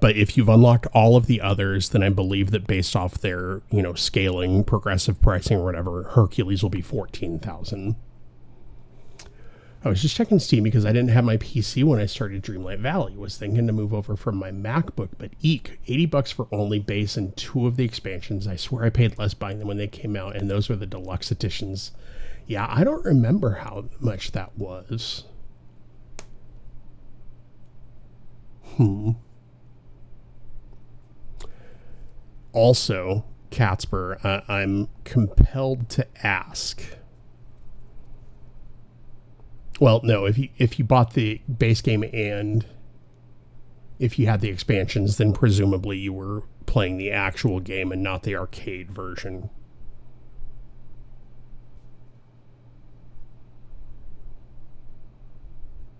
But if you've unlocked all of the others, then I believe that based off their, scaling, progressive pricing or whatever, Hercules will be 14,000. I was just checking Steam because I didn't have my PC when I started Dreamlight Valley. Was thinking to move over from my MacBook, but eek, $80 for only base and 2 of the expansions. I swear I paid less buying them when they came out, and those were the deluxe editions. Yeah, I don't remember how much that was. Also, Catspur, I'm compelled to ask. Well, no, if you bought the base game and if you had the expansions, then presumably you were playing the actual game and not the arcade version.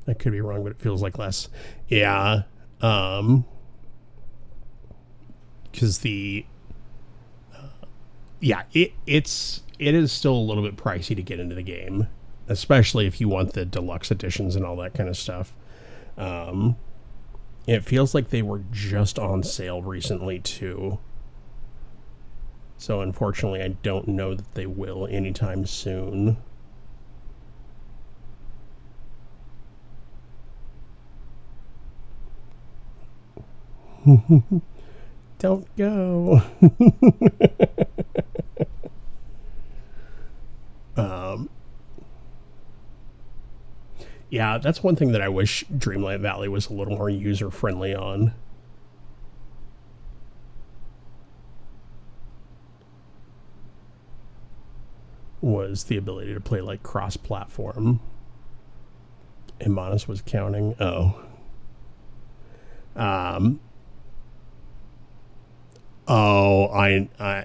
I could be wrong, but it feels like less. Yeah. Because it is still a little bit pricey to get into the game, especially if you want the deluxe editions and all that kind of stuff. It feels like they were just on sale recently too. So unfortunately, I don't know that they will anytime soon. Don't go. Yeah, that's one thing that I wish Dreamlight Valley was a little more user-friendly on. Was the ability to play like cross-platform. Imanis was counting. Oh.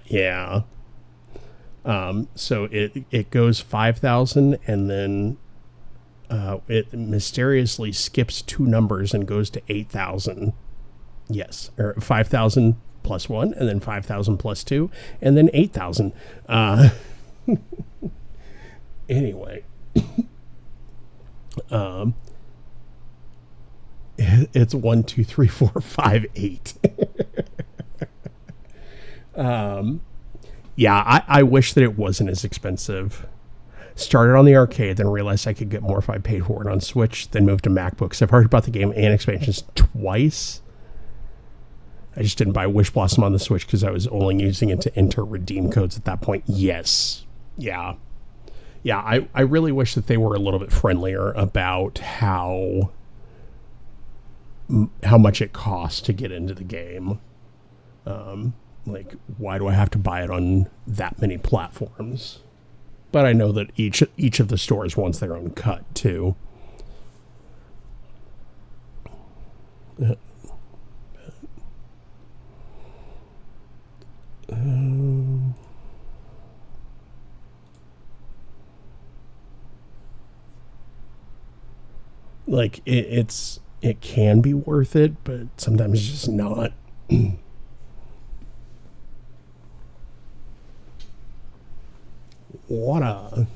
Yeah. So it goes 5,000 and then it mysteriously skips 2 numbers and goes to 8,000. Yes, or 5,000 plus 1, and then 5,000 plus 2, and then 8,000. Anyway. It's 1, 2, 3, 4, 5, 8. Yeah, I wish that it wasn't as expensive. Started on the arcade, then realized I could get more if I paid for it on Switch, then moved to MacBooks. I've already bought the game and expansions twice. I just didn't buy Wish Blossom on the Switch because I was only using it to enter redeem codes at that point. Yes. Yeah. Yeah, I really wish that they were a little bit friendlier about how much it costs to get into the game. Like, why do I have to buy it on that many platforms? But I know that each of the stores wants their own cut, too. Like, it can be worth it, but sometimes it's just not. What a...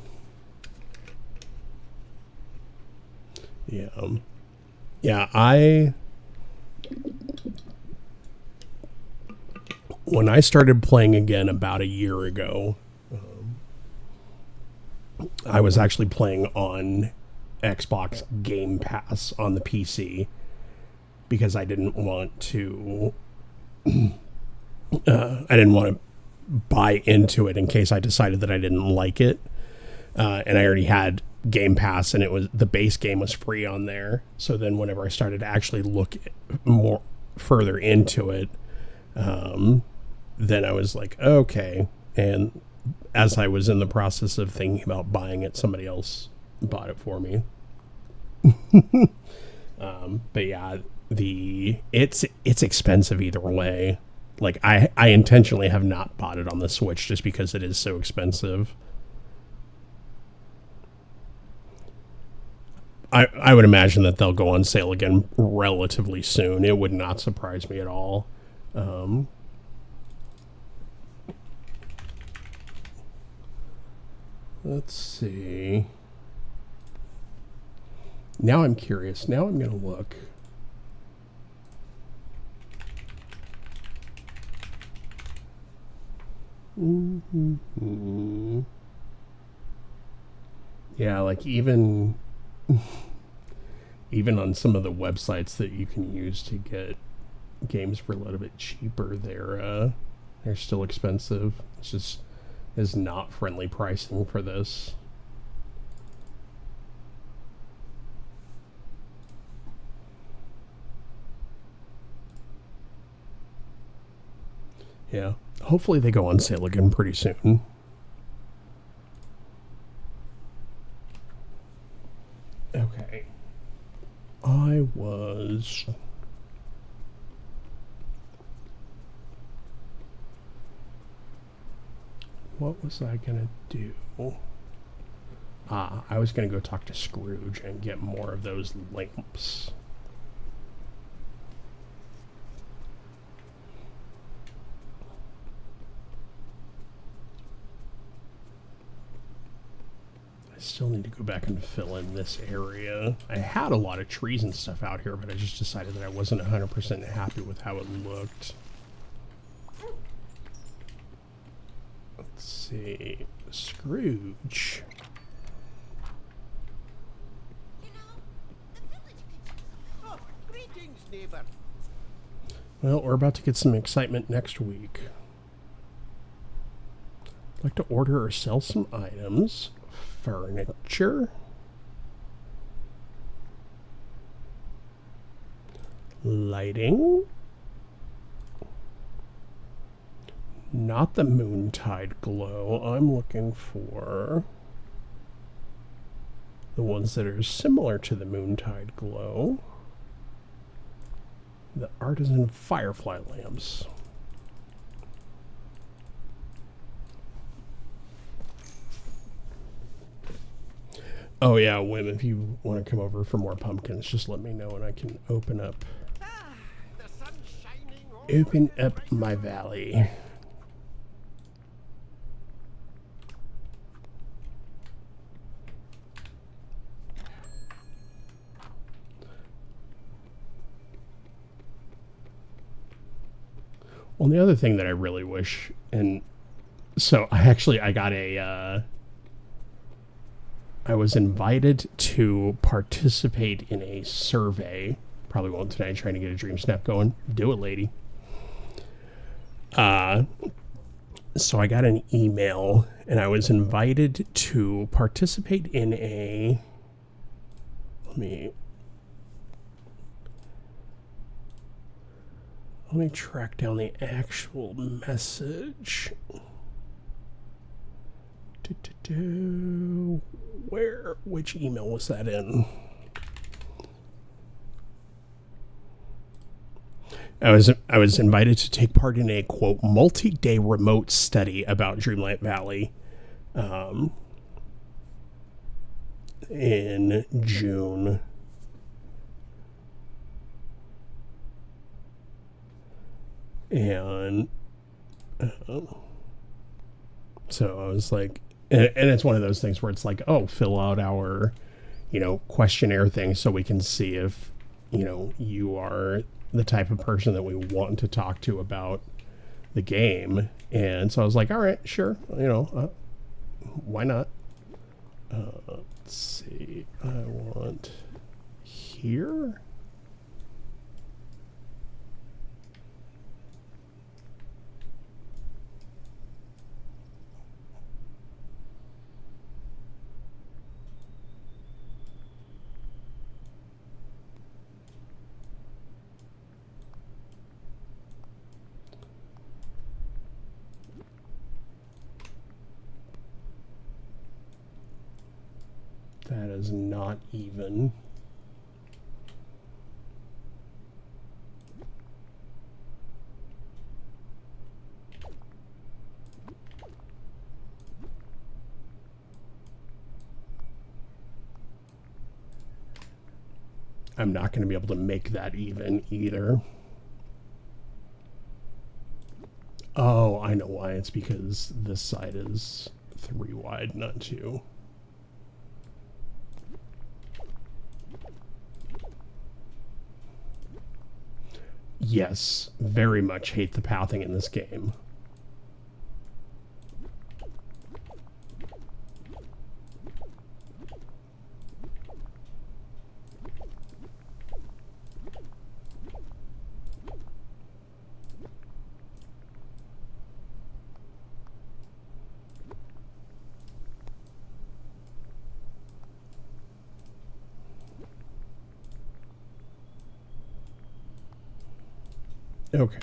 Yeah. Yeah, when I started playing again about a year ago, I was actually playing on Xbox Game Pass on the PC because I didn't want to buy into it in case I decided that I didn't like it. And I already had Game Pass, and it was the base game was free on there. So then whenever I started to actually look more further into it, then I was like, okay. And as I was in the process of thinking about buying it, somebody else bought it for me. But yeah, it's expensive either way. Like, I intentionally have not bought it on the Switch just because it is so expensive. I would imagine that they'll go on sale again relatively soon. It would not surprise me at all. Let's see. Now I'm curious. Now I'm going to look. Mm-hmm. Yeah, like even on some of the websites that you can use to get games for a little bit cheaper, they're still expensive. It's just is not friendly pricing for this. Yeah. Hopefully they go on sale again pretty soon. Okay. What was I gonna do? I was gonna go talk to Scrooge and get more of those lamps. I still need to go back and fill in this area. I had a lot of trees and stuff out here, but I just decided that I wasn't 100% happy with how it looked. Let's see. Scrooge. Oh, greetings, neighbor. Well, we're about to get some excitement next week. I'd like to order or sell some items. Furniture. Lighting. Not the Moontide Glow. I'm looking for the ones that are similar to the Moontide Glow. The Artisan Firefly lamps. Oh yeah, Wim, if you want to come over for more pumpkins, just let me know and I can open up The sun's shining all my valley. Well, the other thing that I really wish, and so I got a, I was invited to participate in a survey. Probably won't tonight, trying to get a Dream Snap going. Do it, lady. So I got an email, and I was invited to participate in a, let me track down the actual message. Which email was that in? I was invited to take part in a, quote, multi-day remote study about Dreamlight Valley in June. And so I was like, and it's one of those things where it's like, oh, fill out our, questionnaire thing so we can see if, you are the type of person that we want to talk to about the game. And so I was like, all right, sure, why not? Let's see, I want here. That is not even. I'm not going to be able to make that even either. Oh, I know why. It's because this side is 3 wide, not 2. Yes, very much hate the pathing in this game. Okay.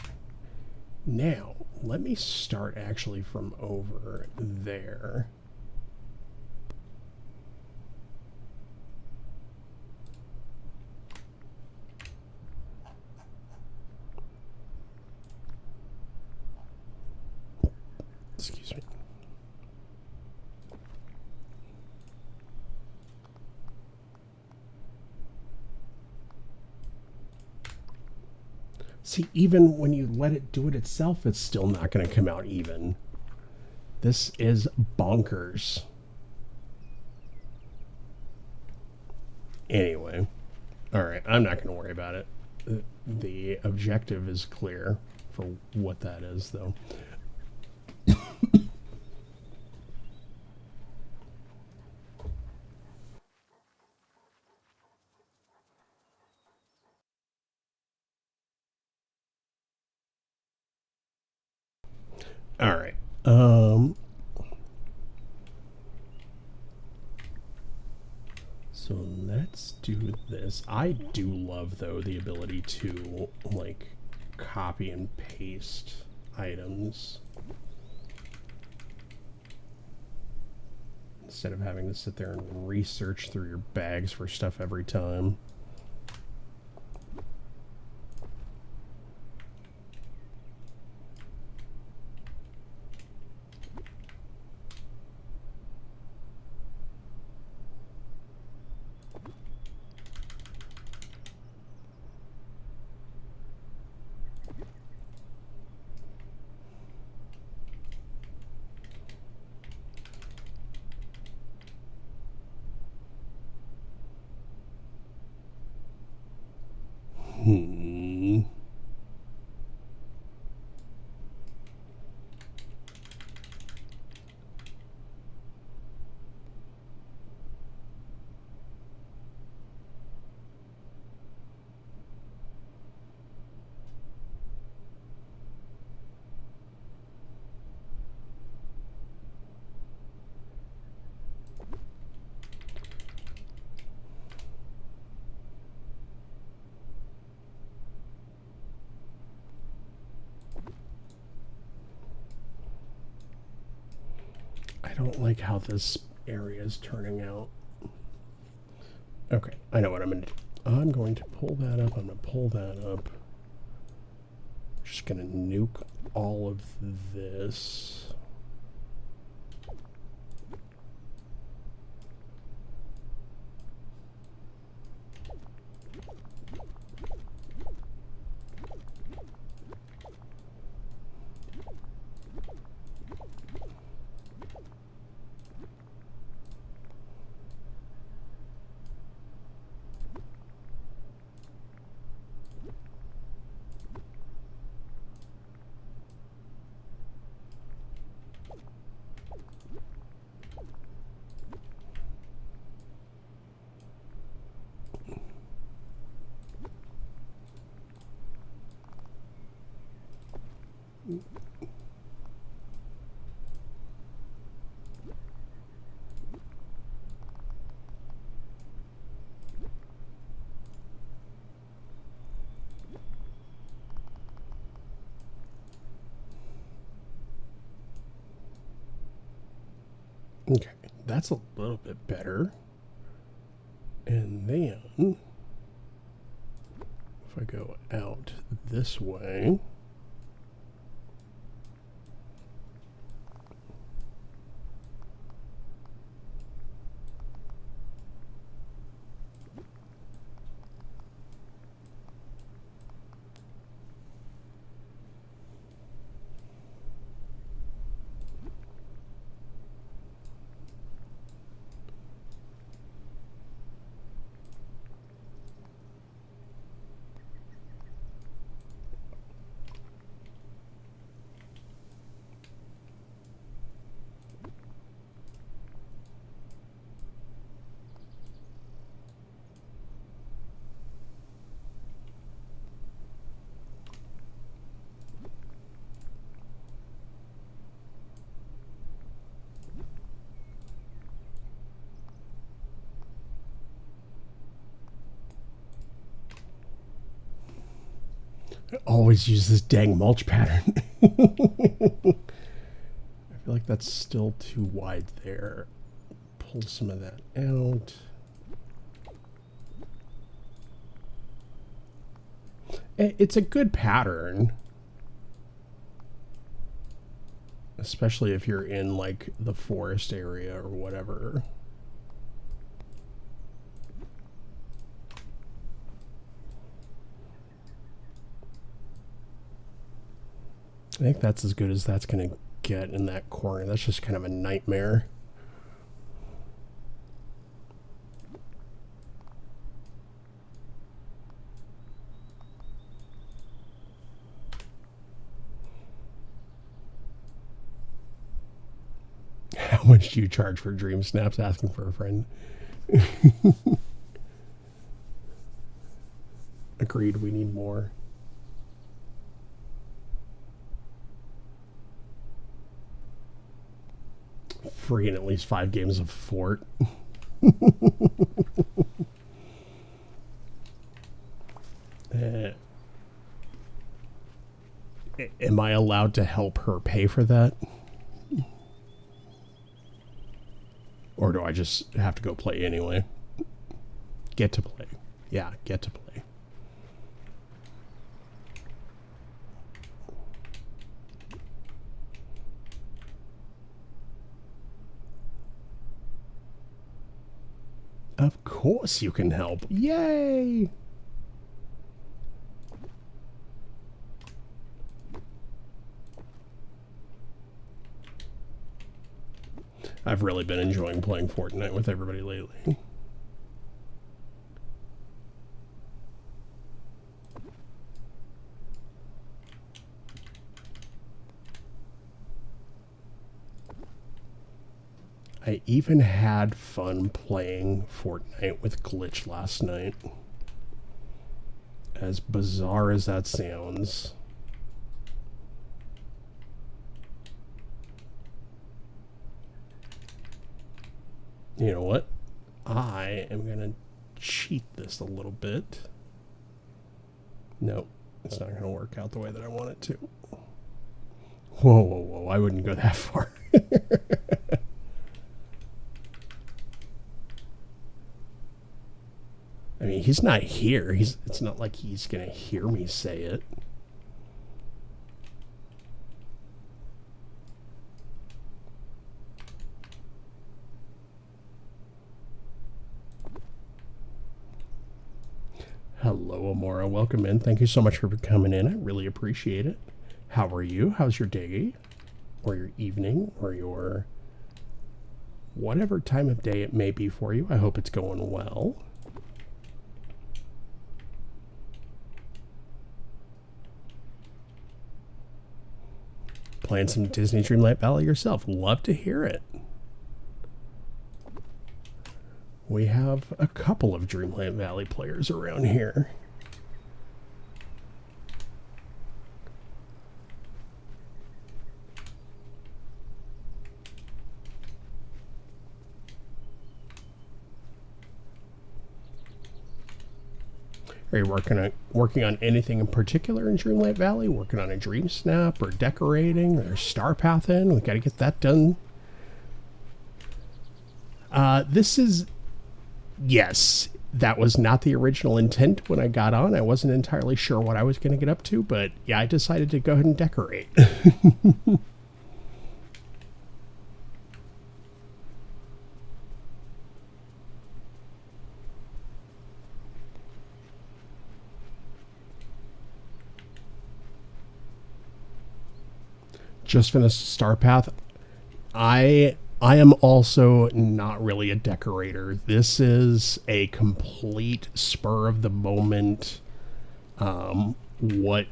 Now, let me start actually from over there. Excuse me. See, even when you let it do it itself, it's still not going to come out even. This is bonkers. Anyway, all right, I'm not going to worry about it. The objective is clear for what that is, though. All right. So let's do this. I do love, though, the ability to, like, copy and paste items instead of having to sit there and research through your bags for stuff every time. I don't like how this area is turning out. Okay, I know what I'm going to do. I'm going to pull that up. I'm going to pull that up. Just going to nuke all of this. Okay, that's a little bit better. And then, if I go out this way, I always use this dang mulch pattern. I feel like that's still too wide there. Pull some of that out. It's a good pattern. Especially if you're in like the forest area or whatever. I think that's as good as that's going to get in that corner. That's just kind of a nightmare. How much do you charge for Dream Snaps? Asking for a friend. Agreed, we need more. Free in at least 5 games of Fort. Am I allowed to help her pay for that? Or do I just have to go play anyway? Get to play. Yeah, get to play. Of course you can help. Yay! I've really been enjoying playing Fortnite with everybody lately. I even had fun playing Fortnite with Glitch last night. As bizarre as that sounds. You know what? I am going to cheat this a little bit. Nope, it's not going to work out the way that I want it to. Whoa, whoa, whoa, I wouldn't go that far. he's not here. It's not like he's gonna hear me say it. Hello, Amora. Welcome in. Thank you so much for coming in. I really appreciate it. How are you? How's your day? Or your evening? Or your whatever time of day it may be for you. I hope it's going well. Playing some Disney Dreamlight Valley yourself. Love to hear it. We have a couple of Dreamlight Valley players around here. Are you working on anything in particular in Dreamlight Valley? Working on a Dream Snap or decorating or Star Pathin'? We got to get that done. This is... Yes, that was not the original intent when I got on. I wasn't entirely sure what I was going to get up to, but yeah, I decided to go ahead and decorate. Just finished Star Path. I am also not really a decorator. This is a complete spur of the moment. What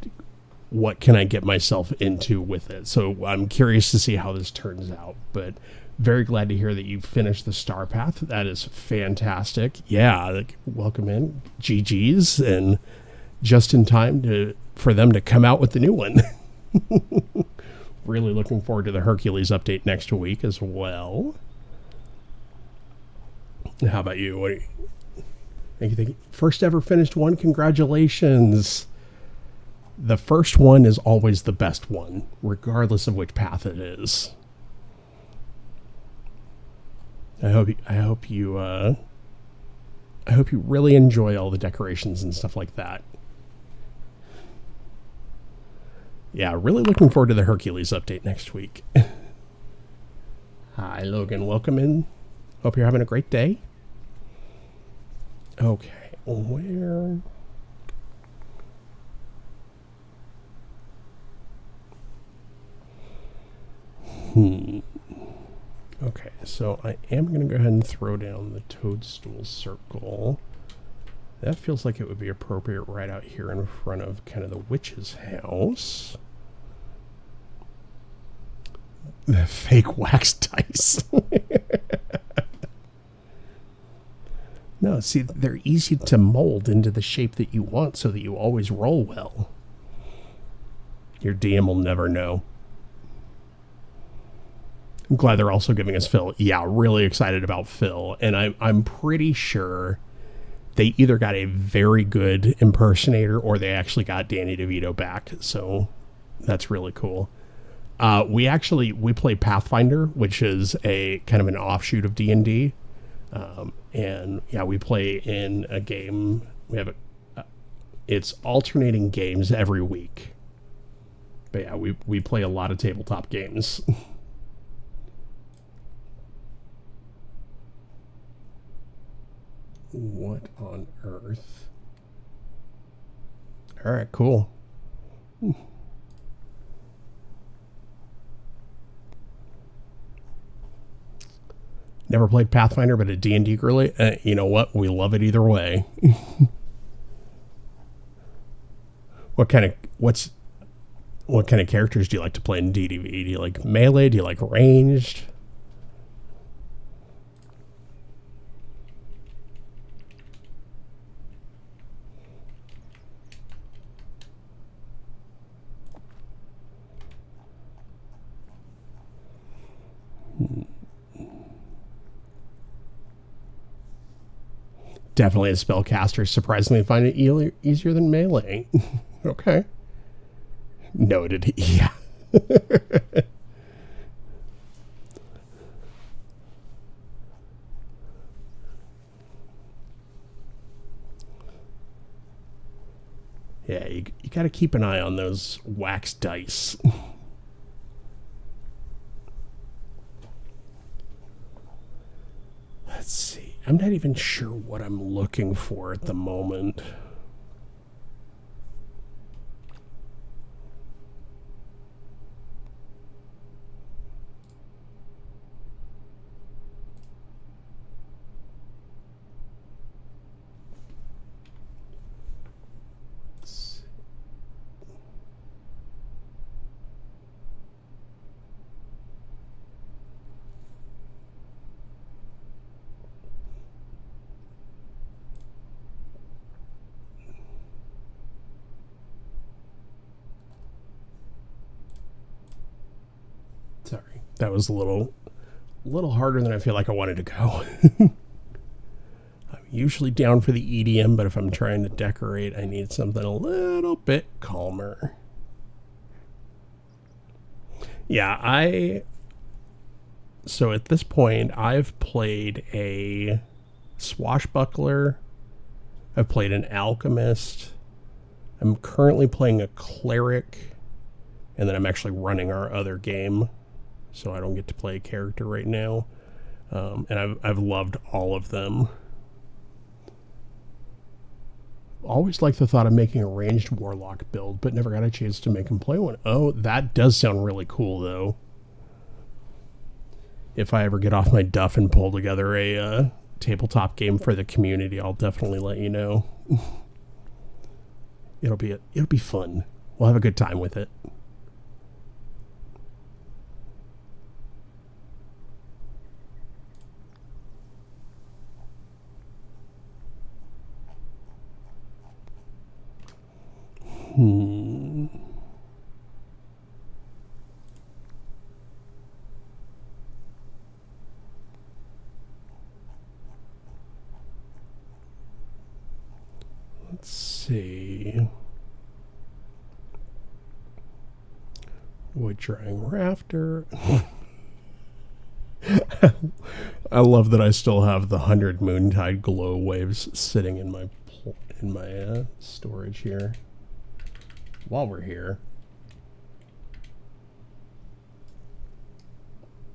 can I get myself into with it? So I'm curious to see how this turns out, but very glad to hear that you finished the Star Path. That is fantastic. Yeah, welcome in, GG's, and just in time for them to come out with the new one. Really looking forward to the Hercules update next week as well. How about you? What do you think? First ever finished one. Congratulations. The first one is always the best one, regardless of which path it is. I hope you really enjoy all the decorations and stuff like that. Yeah, really looking forward to the Hercules update next week. Hi, Logan. Welcome in. Hope you're having a great day. Okay, where... Okay, so I am going to go ahead and throw down the toadstool circle. That feels like it would be appropriate right out here in front of kind of the witch's house. The fake wax dice. No, see, they're easy to mold into the shape that you want so that you always roll well. Your DM will never know. I'm glad they're also giving us Phil. Yeah, really excited about Phil. And I'm pretty sure they either got a very good impersonator or they actually got Danny DeVito back. So that's really cool. We play Pathfinder, which is a kind of an offshoot of D&D. And yeah, we play in a game. We have it's alternating games every week. But yeah, we play a lot of tabletop games. What on earth? All right, cool. Never played Pathfinder, but a D&D girly. You know what? We love it either way. What kind of characters do you like to play in DDV? Do you like melee? Do you like ranged? Definitely a spellcaster. Surprisingly, find it easier than melee. Okay. Noted. Yeah. Yeah, you got to keep an eye on those wax dice. Let's see. I'm not even sure what I'm looking for at the moment. Sorry, that was a little harder than I feel like I wanted to go. I'm usually down for the EDM, but if I'm trying to decorate, I need something a little bit calmer. Yeah, so at this point, I've played a swashbuckler, I've played an alchemist, I'm currently playing a cleric, and then I'm actually running our other game, so I don't get to play a character right now. And I've loved all of them. Always liked the thought of making a ranged warlock build, but never got a chance to make him play one. Oh, that does sound really cool, though. If I ever get off my duff and pull together a tabletop game for the community, I'll definitely let you know. It'll be fun. We'll have a good time with it. Let's see. Wood drying rafter. I love that I still have the 100 Moontide glow waves sitting in my storage here. While we're here,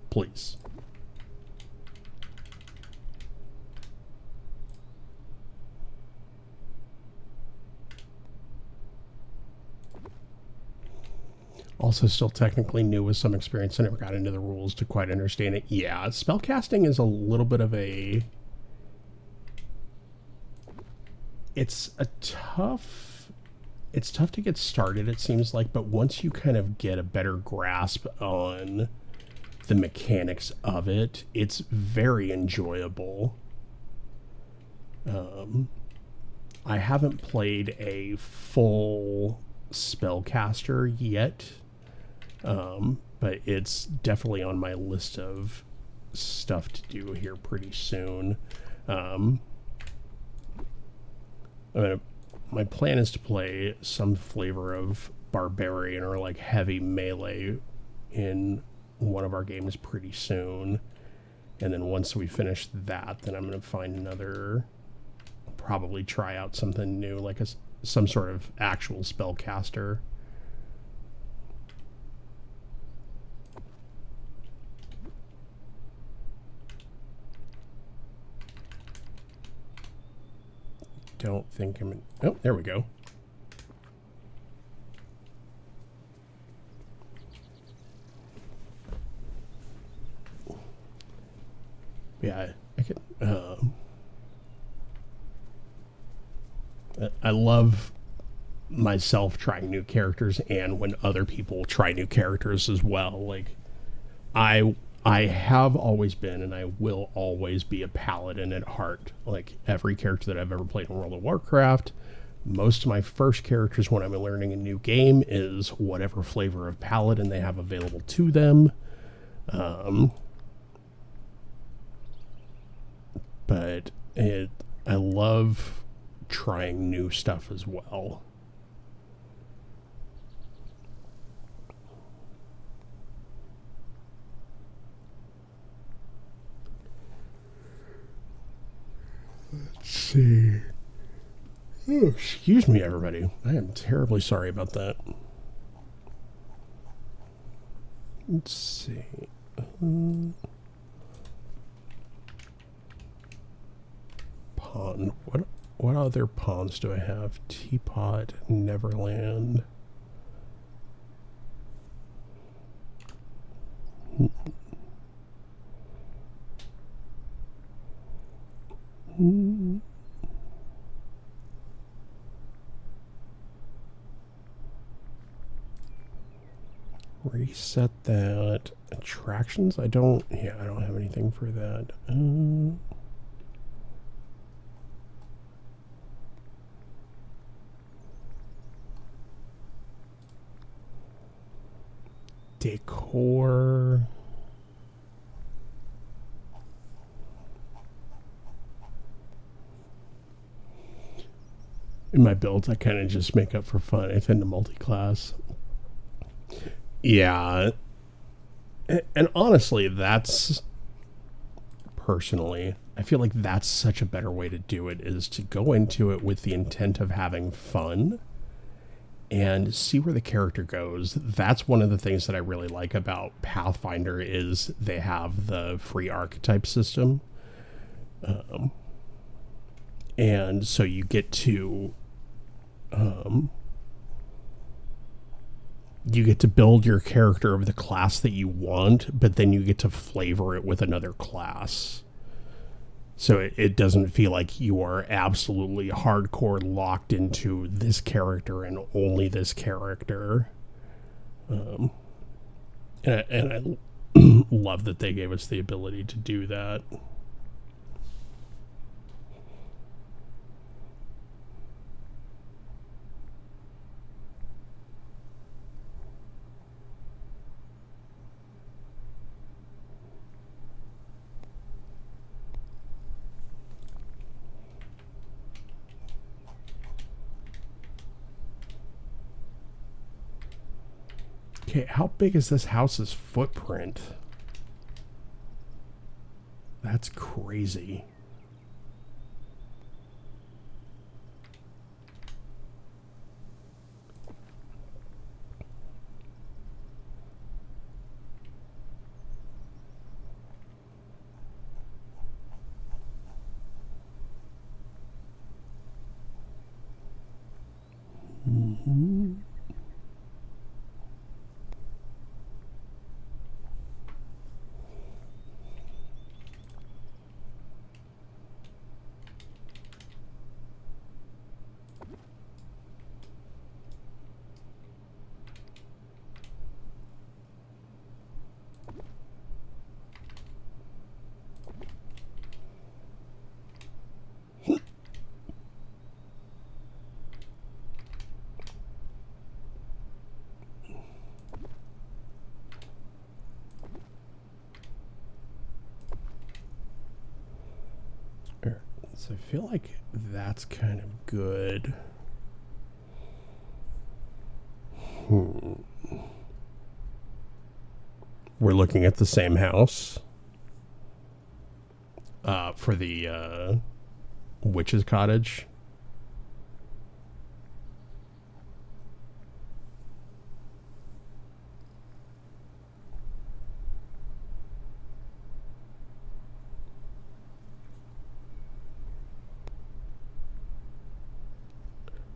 please. Also still technically new with some experience. I never got into the rules to quite understand it. Yeah, spellcasting is a little bit of a... It's tough to get started, it seems like, but once you kind of get a better grasp on the mechanics of it, it's very enjoyable. I haven't played a full spellcaster yet, but it's definitely on my list of stuff to do here pretty soon. My plan is to play some flavor of barbarian or like heavy melee in one of our games pretty soon, and then once we finish that, then I'm going to find another, probably try out something new, like some sort of actual spellcaster. Don't think I'm in... Oh, there we go. Yeah, I could... I love myself trying new characters, and when other people try new characters as well. Like, I have always been, and I will always be, a paladin at heart. Like, every character that I've ever played in World of Warcraft, most of my first characters when I'm learning a new game is whatever flavor of paladin they have available to them. But I love trying new stuff as well. Let's see. Oh, excuse me, everybody. I am terribly sorry about that. Let's see. Pond. What other ponds do I have? Teapot, Neverland. Reset that. Attractions? I don't have anything for that. Decor. In my builds, I kind of just make up for fun. I tend to multi-class. Yeah. And honestly, that's... Personally, I feel like that's such a better way to do it, is to go into it with the intent of having fun and see where the character goes. That's one of the things that I really like about Pathfinder, is they have the free archetype system. And so you get to build your character of the class that you want, but then you get to flavor it with another class. So it doesn't feel like you are absolutely hardcore locked into this character and only this character. And I love that they gave us the ability to do that. Okay, how big is this house's footprint? That's crazy. So I feel like that's kind of good. We're looking at the same house for the witch's cottage.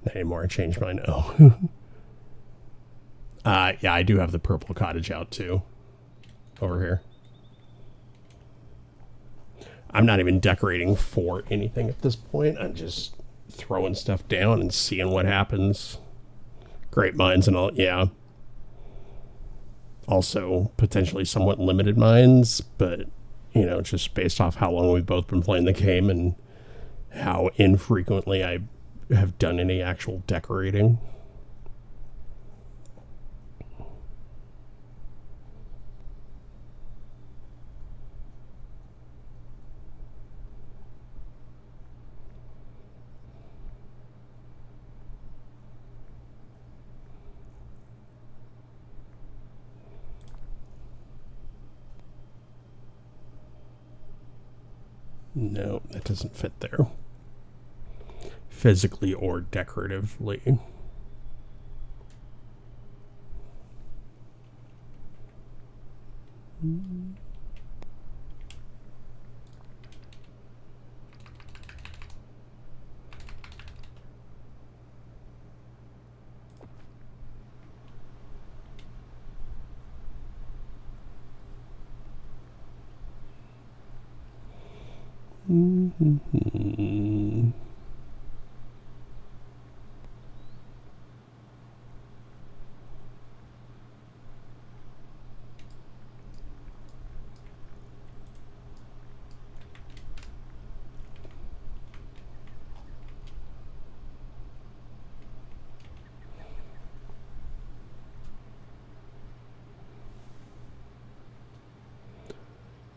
Not anymore. I changed mine. Oh. Yeah, I do have the purple cottage out too. Over here. I'm not even decorating for anything at this point. I'm just throwing stuff down and seeing what happens. Great minds and all. Yeah. Also, potentially somewhat limited minds, but, you know, just based off how long we've both been playing the game and how infrequently I have done any actual decorating. No, that doesn't fit there. physically or decoratively.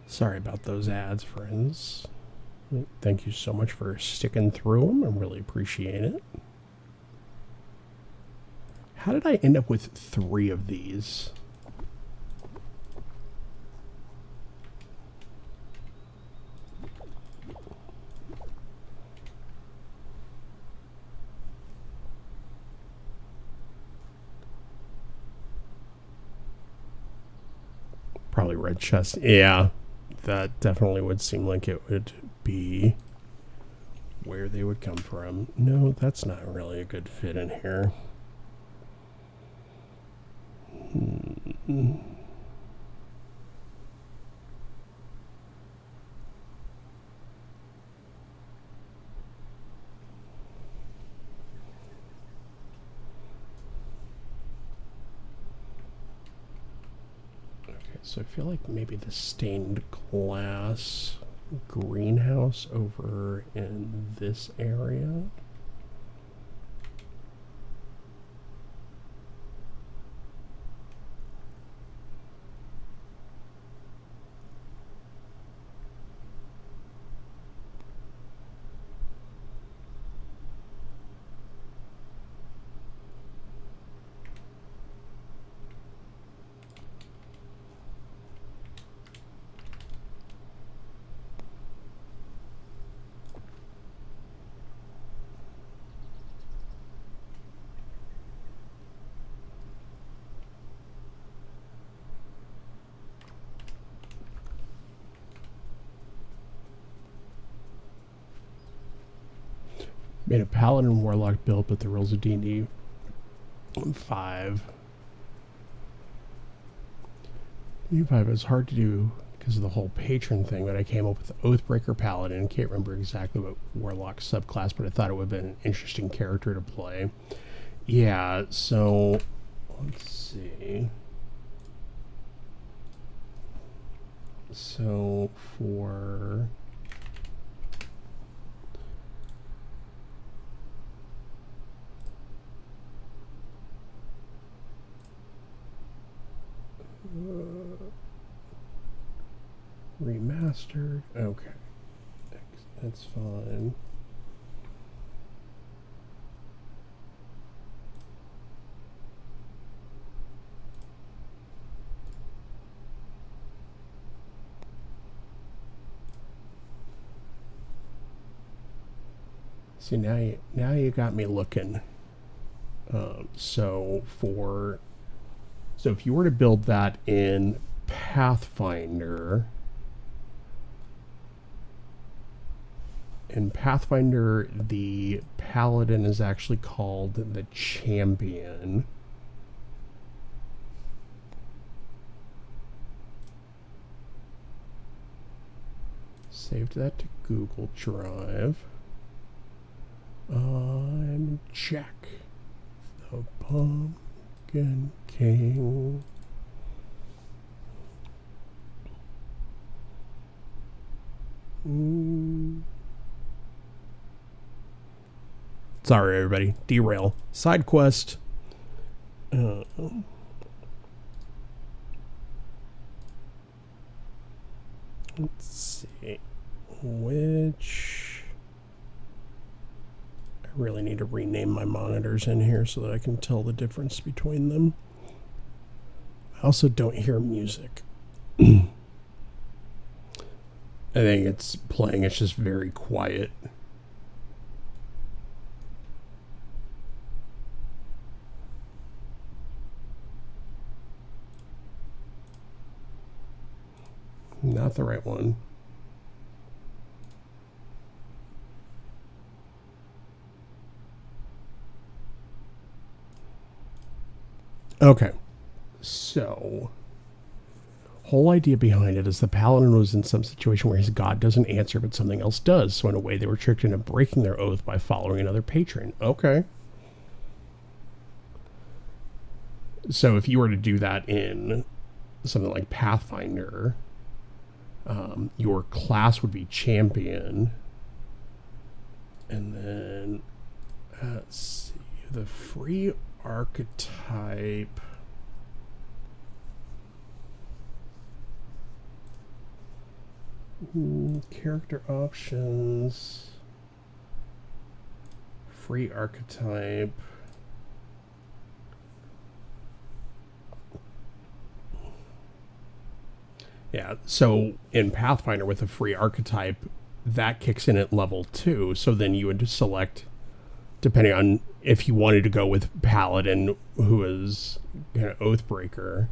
Sorry about those ads, friends. Thank you so much for sticking through them. I really appreciate it. How did I end up with 3 of these? Probably red chest. Yeah, that definitely would seem like it would be where they would come from. No, that's not really a good fit in here. So I feel like maybe the stained glass greenhouse over in this area. Made a Paladin Warlock build, but the rules of D&D 5. D5 is hard to do because of the whole patron thing, but I came up with Oathbreaker Paladin. Can't remember exactly what Warlock subclass, but I thought it would have been an interesting character to play. Yeah, so let's see. So for remastered. Okay, that's fine. See, now you got me looking. So if you were to build that in Pathfinder, the Paladin is actually called the Champion. Saved that to Google Drive. I'm Jack, the Pumpkin King. Sorry, everybody. Derail. Side quest. Let's see. Which... I really need to rename my monitors in here so that I can tell the difference between them. I also don't hear music. I think it's playing. It's just very quiet. not the right one. Okay, so whole idea behind it is the paladin was in some situation where his god doesn't answer, but something else does. So in a way, they were tricked into breaking their oath by following another patron. Okay. So if you were to do that in something like Pathfinder, your class would be champion, and then let's see, the free archetype. Character options, free archetype. Yeah, so in Pathfinder with a free archetype, that kicks in at level 2. So then you would select, depending on if you wanted to go with Paladin, who is kind of Oathbreaker.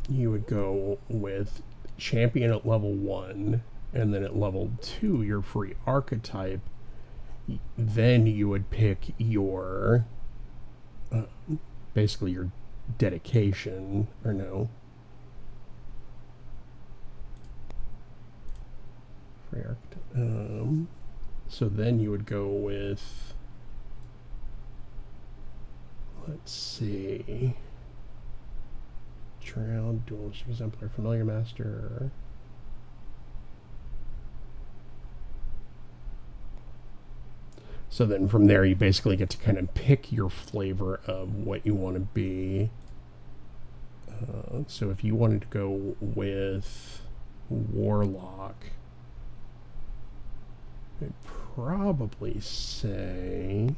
You would go with Champion at level 1. And then at level 2, your free archetype. Then you would pick your, basically your dedication, or no. Free archetype. So then you would go with, let's see, Trail, Duelist, Exemplar, Familiar Master. So then from there, you basically get to kind of pick your flavor of what you want to be. So if you wanted to go with Warlock, I'd probably say...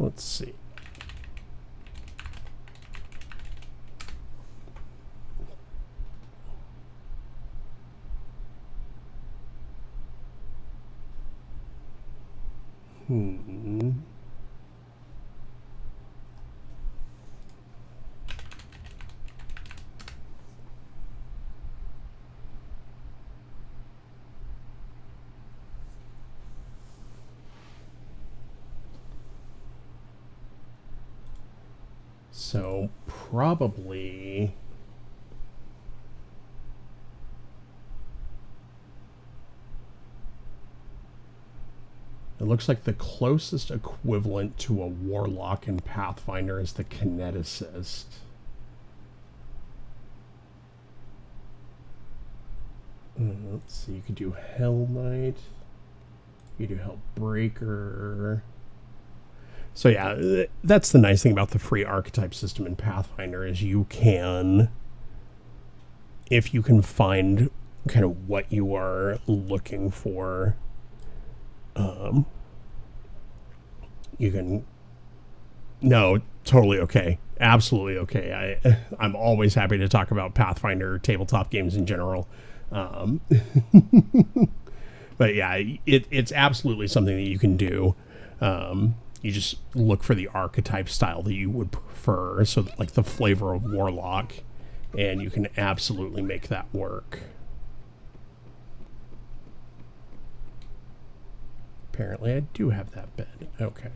Let's see. So probably it looks like the closest equivalent to a Warlock in Pathfinder is the Kineticist. Let's see, you could do Hell Knight. You could do Hellbreaker. So yeah, that's the nice thing about the free archetype system in Pathfinder is you can, if you can find kind of what you are looking for, you can, no, totally okay. Absolutely okay. I'm always happy to talk about Pathfinder tabletop games in general. But yeah, it's absolutely something that you can do. You just look for the archetype style that you would prefer, so like the flavor of Warlock, and you can absolutely make that work. Apparently I do have that bed. Okay.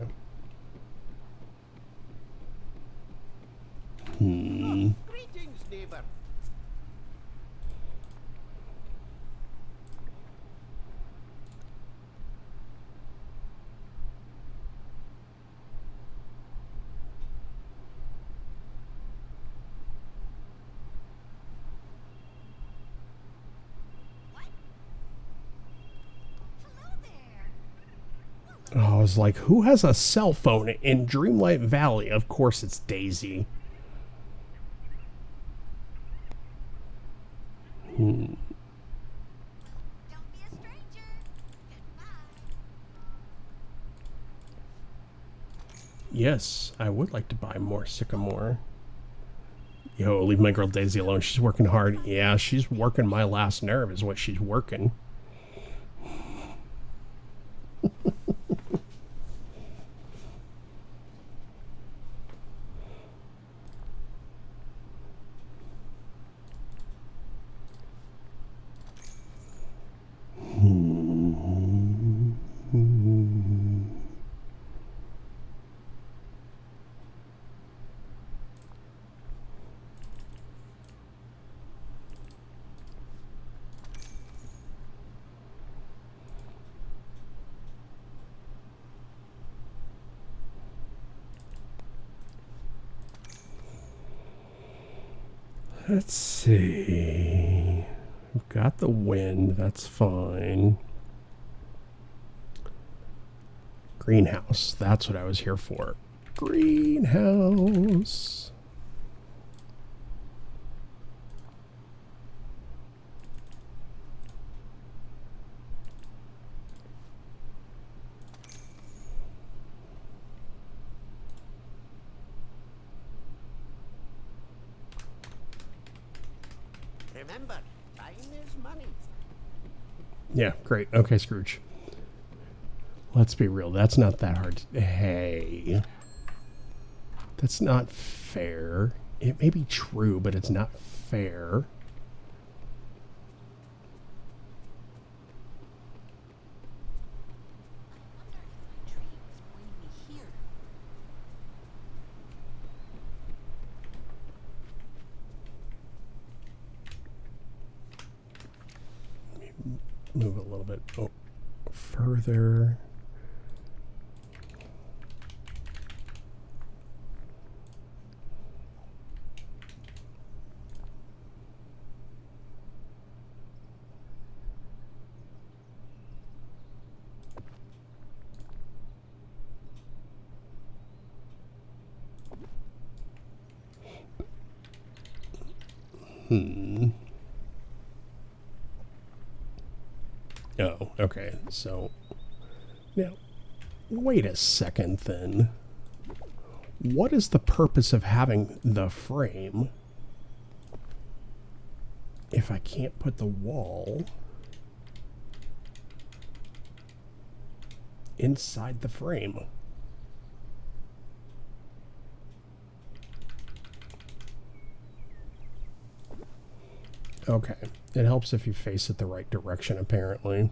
Greetings, neighbor. I was like, who has a cell phone in Dreamlight Valley? Of course it's Daisy. Don't be a stranger. Goodbye. Yes, I would like to buy more Sycamore. Yo, leave my girl Daisy alone. She's working hard. Yeah, she's working my last nerve is what she's working. Let's see. We've got the wind. That's fine. Greenhouse. That's what I was here for. Greenhouse. Remember, time is money. Yeah, great. Okay, Scrooge. Let's be real. That's not that hard. Hey. That's not fair. It may be true, but it's not fair. Move a little bit further. Oh, okay. So, now, wait a second then. What is the purpose of having the frame if I can't put the wall inside the frame? Okay. It helps if you face it the right direction, apparently.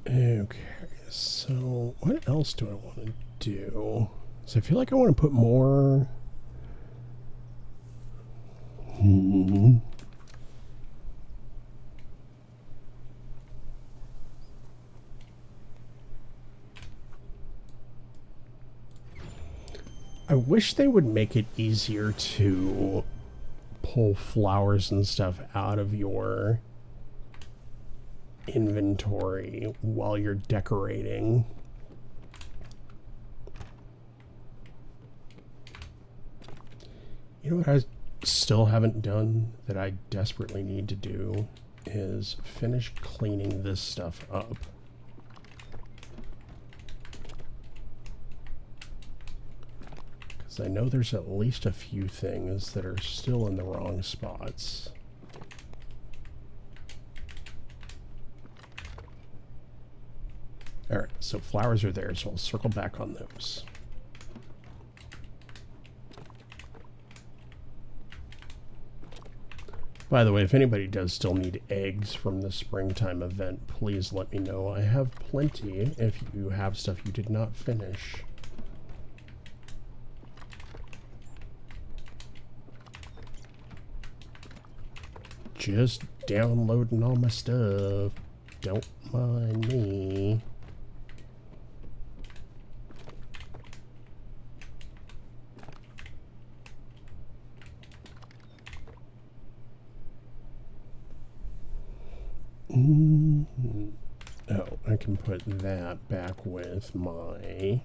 Okay, so what else do I want to do? So I feel like I want to put more... I wish they would make it easier to pull flowers and stuff out of your inventory while you're decorating. You know what I still haven't done that I desperately need to do is finish cleaning this stuff up. Because I know there's at least a few things that are still in the wrong spots. Alright, So flowers are there, so I'll circle back on those. By the way, if anybody does still need eggs from the springtime event, please let me know. I have plenty if you have stuff you did not finish. Just downloading all my stuff. Don't mind me. Oh, I can put that back with my...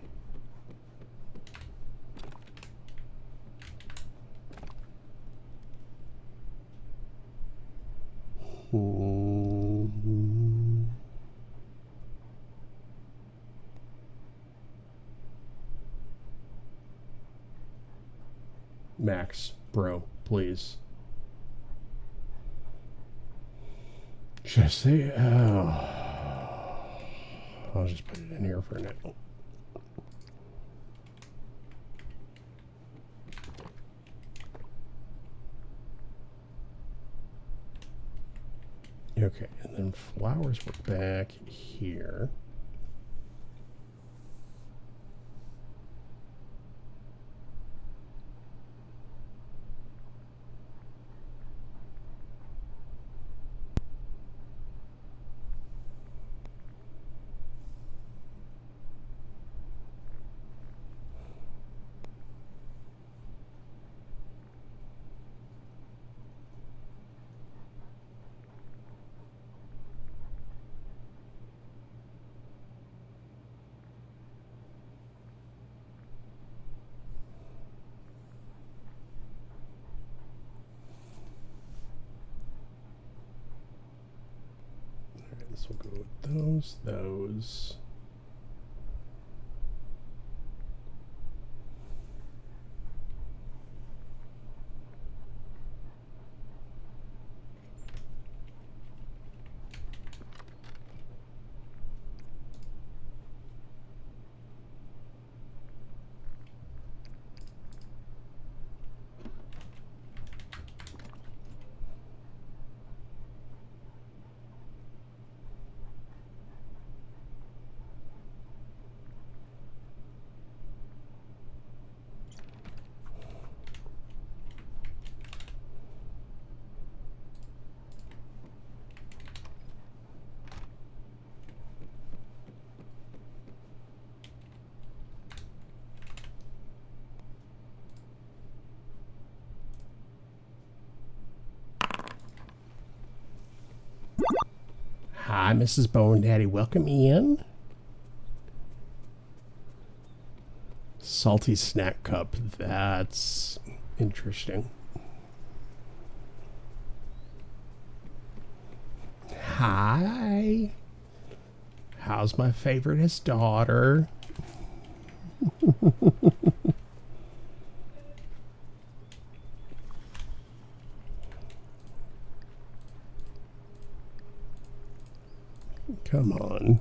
Max, bro, please. Should I say? Oh, I'll just put it in here for now. Okay, and then flowers were back here. This will go with those. Hi, Mrs. Bone Daddy. Welcome in. Salty snack cup. That's interesting. Hi. How's my favoriteest daughter? Come on.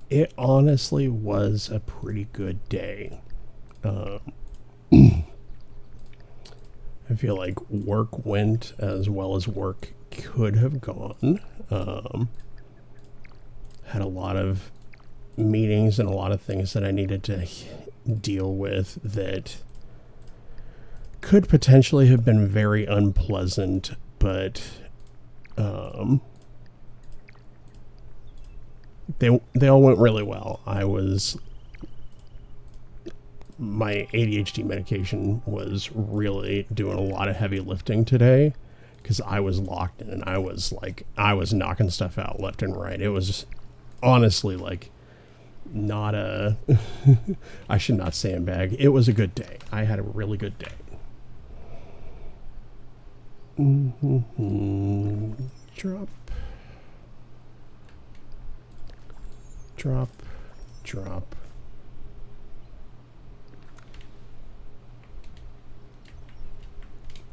It honestly was a pretty good day. I feel like work went as well as work could have gone. Had a lot of meetings and a lot of things that I needed to deal with that could potentially have been very unpleasant, but they all went really well. My ADHD medication was really doing a lot of heavy lifting today because I was locked in and I was knocking stuff out left and right. It was honestly like not a I should not sandbag. It was a good day. I had a really good day. Drop. Drop. Drop.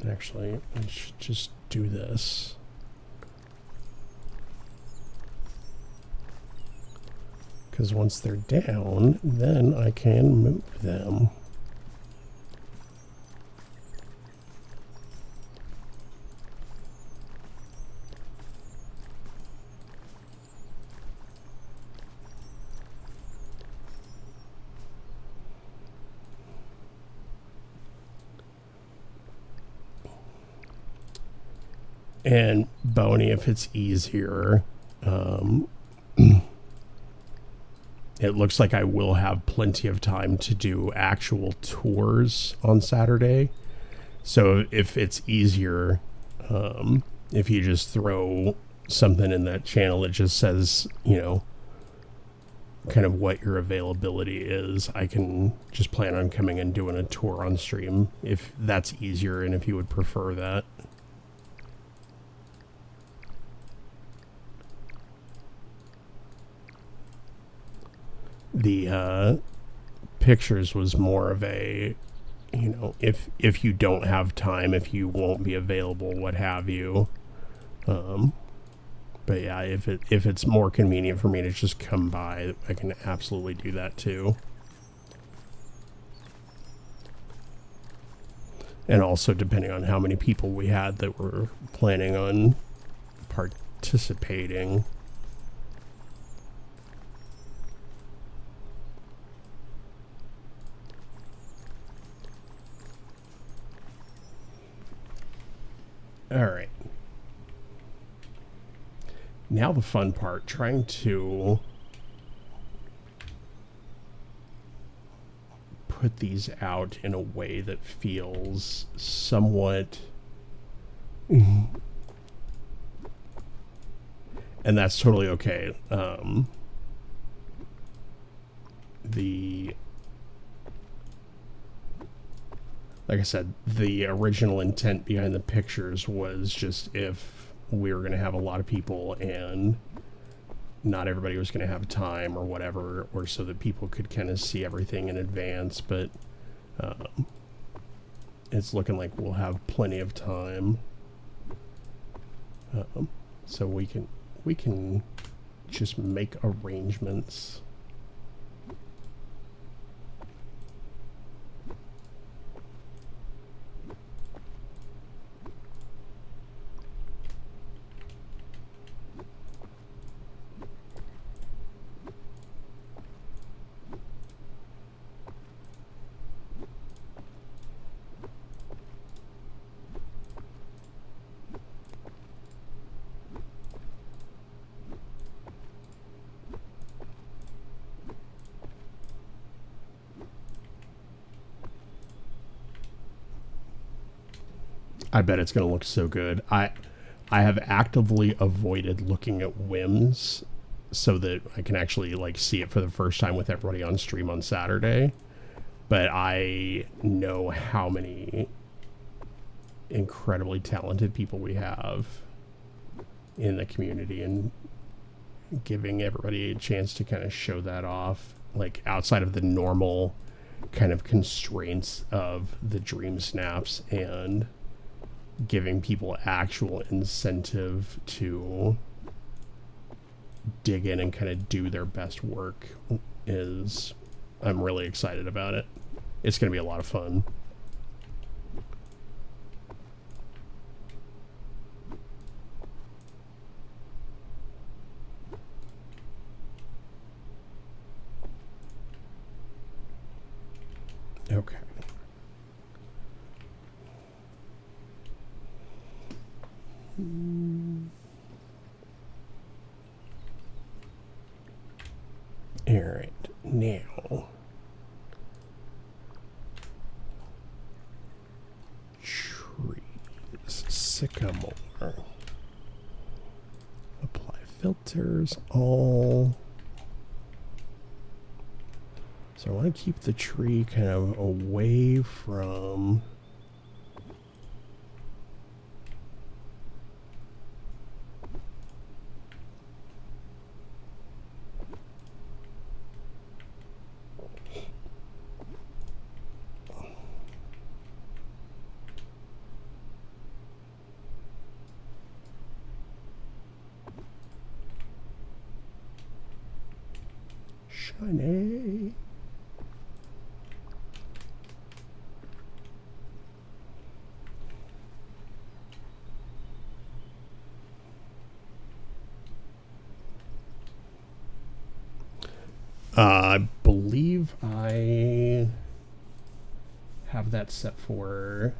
Actually, I should just do this. Because once they're down, then I can move them. And Boney, if it's easier, it looks like I will have plenty of time to do actual tours on Saturday. So if it's easier, if you just throw something in that channel that just says, you know, kind of what your availability is, I can just plan on coming and doing a tour on stream if that's easier and if you would prefer that. The pictures was more of a, you know, if you don't have time, if you won't be available, what have you. But yeah, if it's more convenient for me to just come by, I can absolutely do that too. And also depending on how many people we had that were planning on participating. All right. Now the fun part, trying to put these out in a way that feels somewhat... and that's totally okay. Like I said, the original intent behind the pictures was just if we were going to have a lot of people and not everybody was going to have time or whatever, or so that people could kind of see everything in advance. But it's looking like we'll have plenty of time. So we can just make arrangements. I bet it's going to look so good. I have actively avoided looking at whims so that I can actually like see it for the first time with everybody on stream on Saturday. But I know how many incredibly talented people we have in the community, and giving everybody a chance to kind of show that off, like outside of the normal kind of constraints of the dream snaps, and giving people actual incentive to dig in and kind of do their best work is, I'm really excited about it. It's going to be a lot of fun. Okay. All right, now trees, sycamore, apply filters, all. So I want to keep the tree kind of away from funny. I believe I have that set for,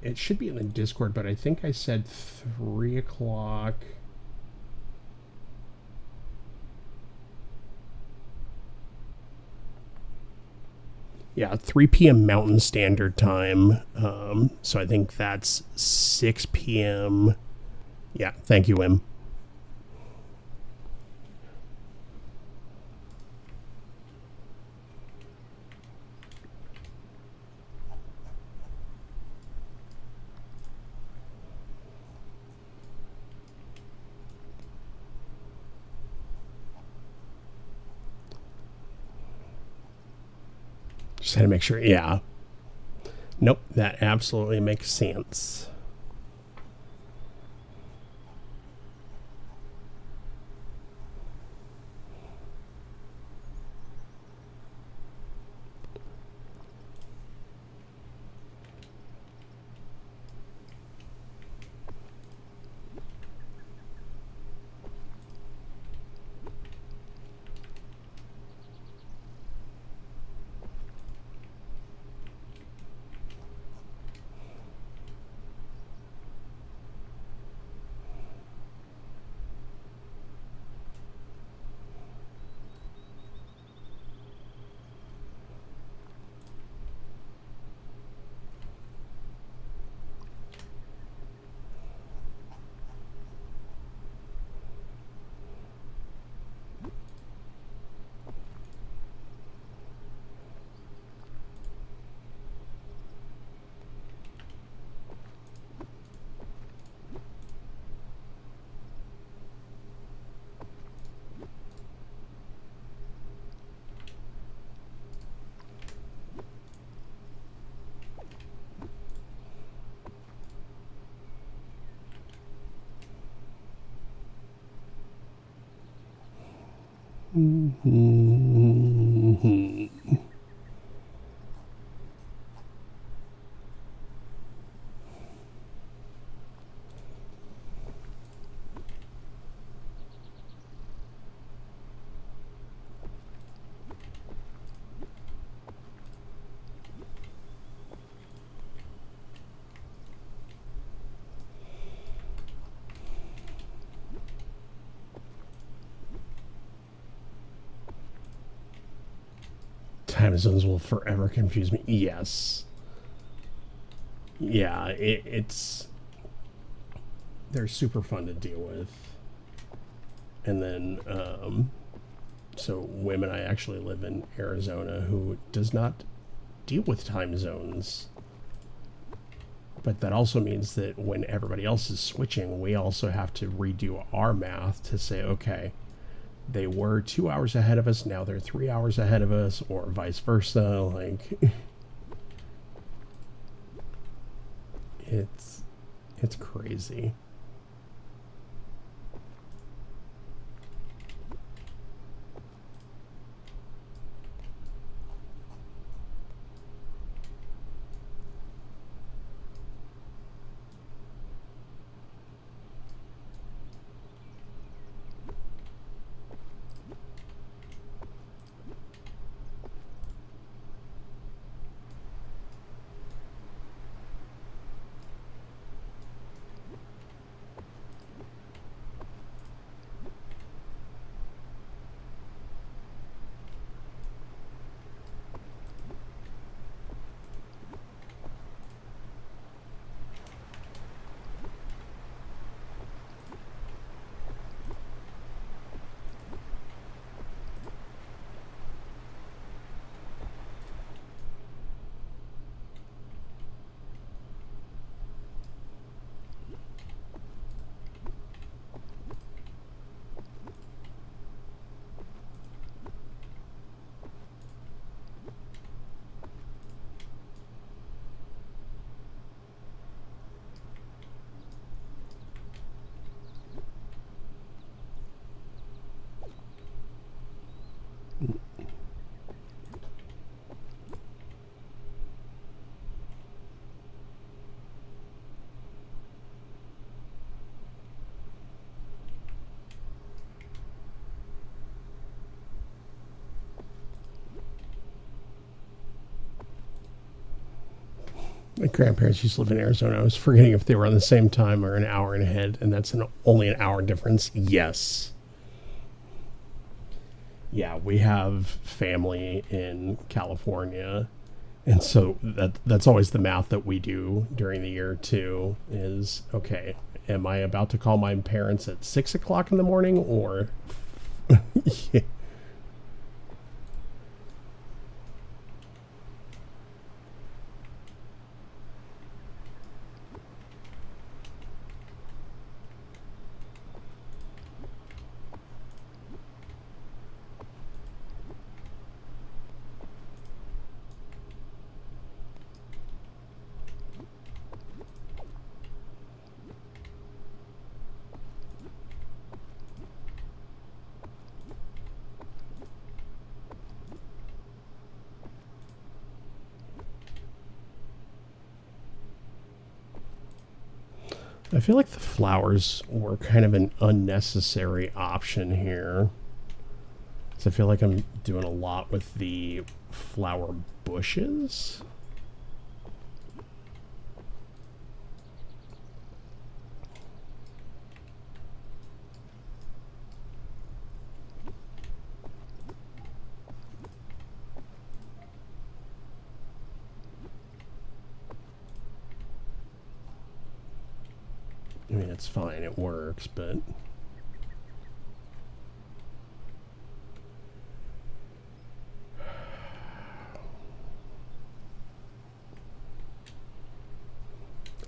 it should be in the Discord, but I think I said 3 o'clock. Yeah, 3 p.m. Mountain Standard Time. So I think that's 6 p.m. Yeah, thank you, Em. Just had to make sure. Yeah. Nope, that absolutely makes sense. Time zones will forever confuse me. Yes. Yeah, it's... They're super fun to deal with. And then, so Wim and I actually live in Arizona, who does not deal with time zones. But that also means that when everybody else is switching, we also have to redo our math to say, okay, they were 2 hours ahead of us, now they're 3 hours ahead of us, or vice versa. Like, it's crazy. My grandparents used to live in Arizona. I was forgetting if they were on the same time or an hour and ahead, and that's only an hour difference. Yes. Yeah, we have family in California, and so that's always the math that we do during the year too. Is okay. Am I about to call my parents at 6 o'clock in the morning or? Yeah. I feel like the flowers were kind of an unnecessary option here. So I feel like I'm doing a lot with the flower bushes. I mean, it's fine, it works, but...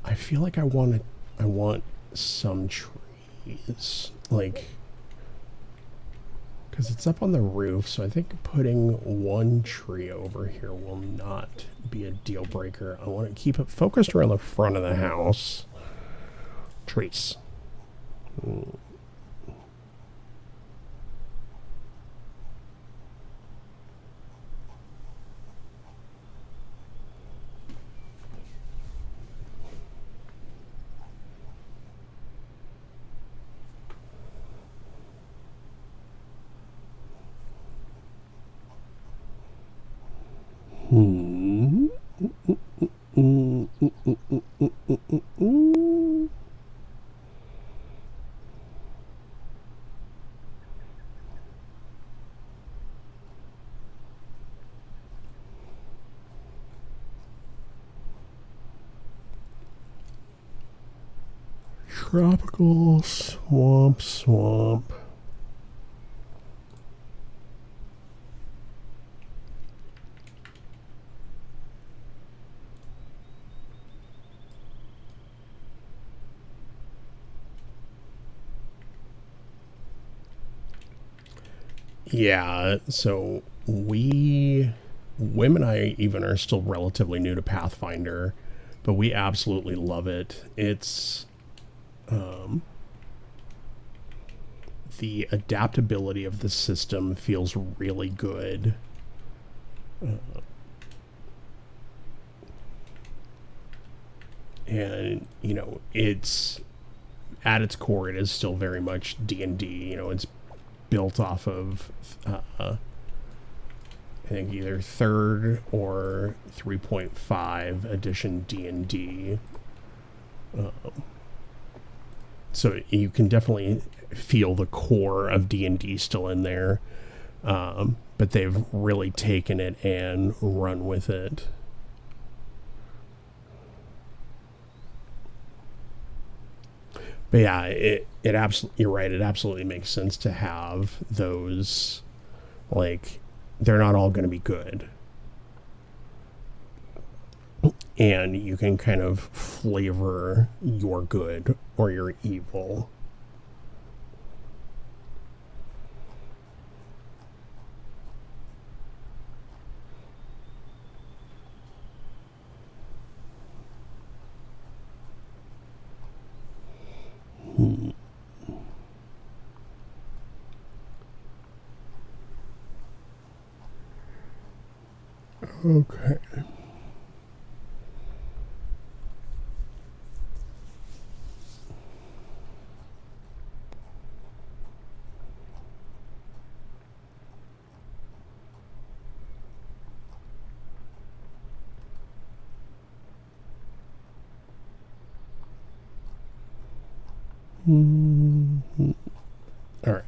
I feel like I want some trees, like... Because it's up on the roof, so I think putting one tree over here will not be a deal breaker. I want to keep it focused around the front of the house. Trees. Tropical swamp. Yeah, so Wim and I even are still relatively new to Pathfinder, but we absolutely love it. It's the adaptability of the system feels really good. And, you know, it's at its core, it is still very much D&D. You know, it's built off of, I think either 3rd or 3.5 edition D&D. So you can definitely feel the core of D&D still in there, but they've really taken it and run with it. But yeah, it absolutely, you're right. It absolutely makes sense to have those, like, they're not all going to be good. And you can kind of flavor your good or your evil. Okay. All right.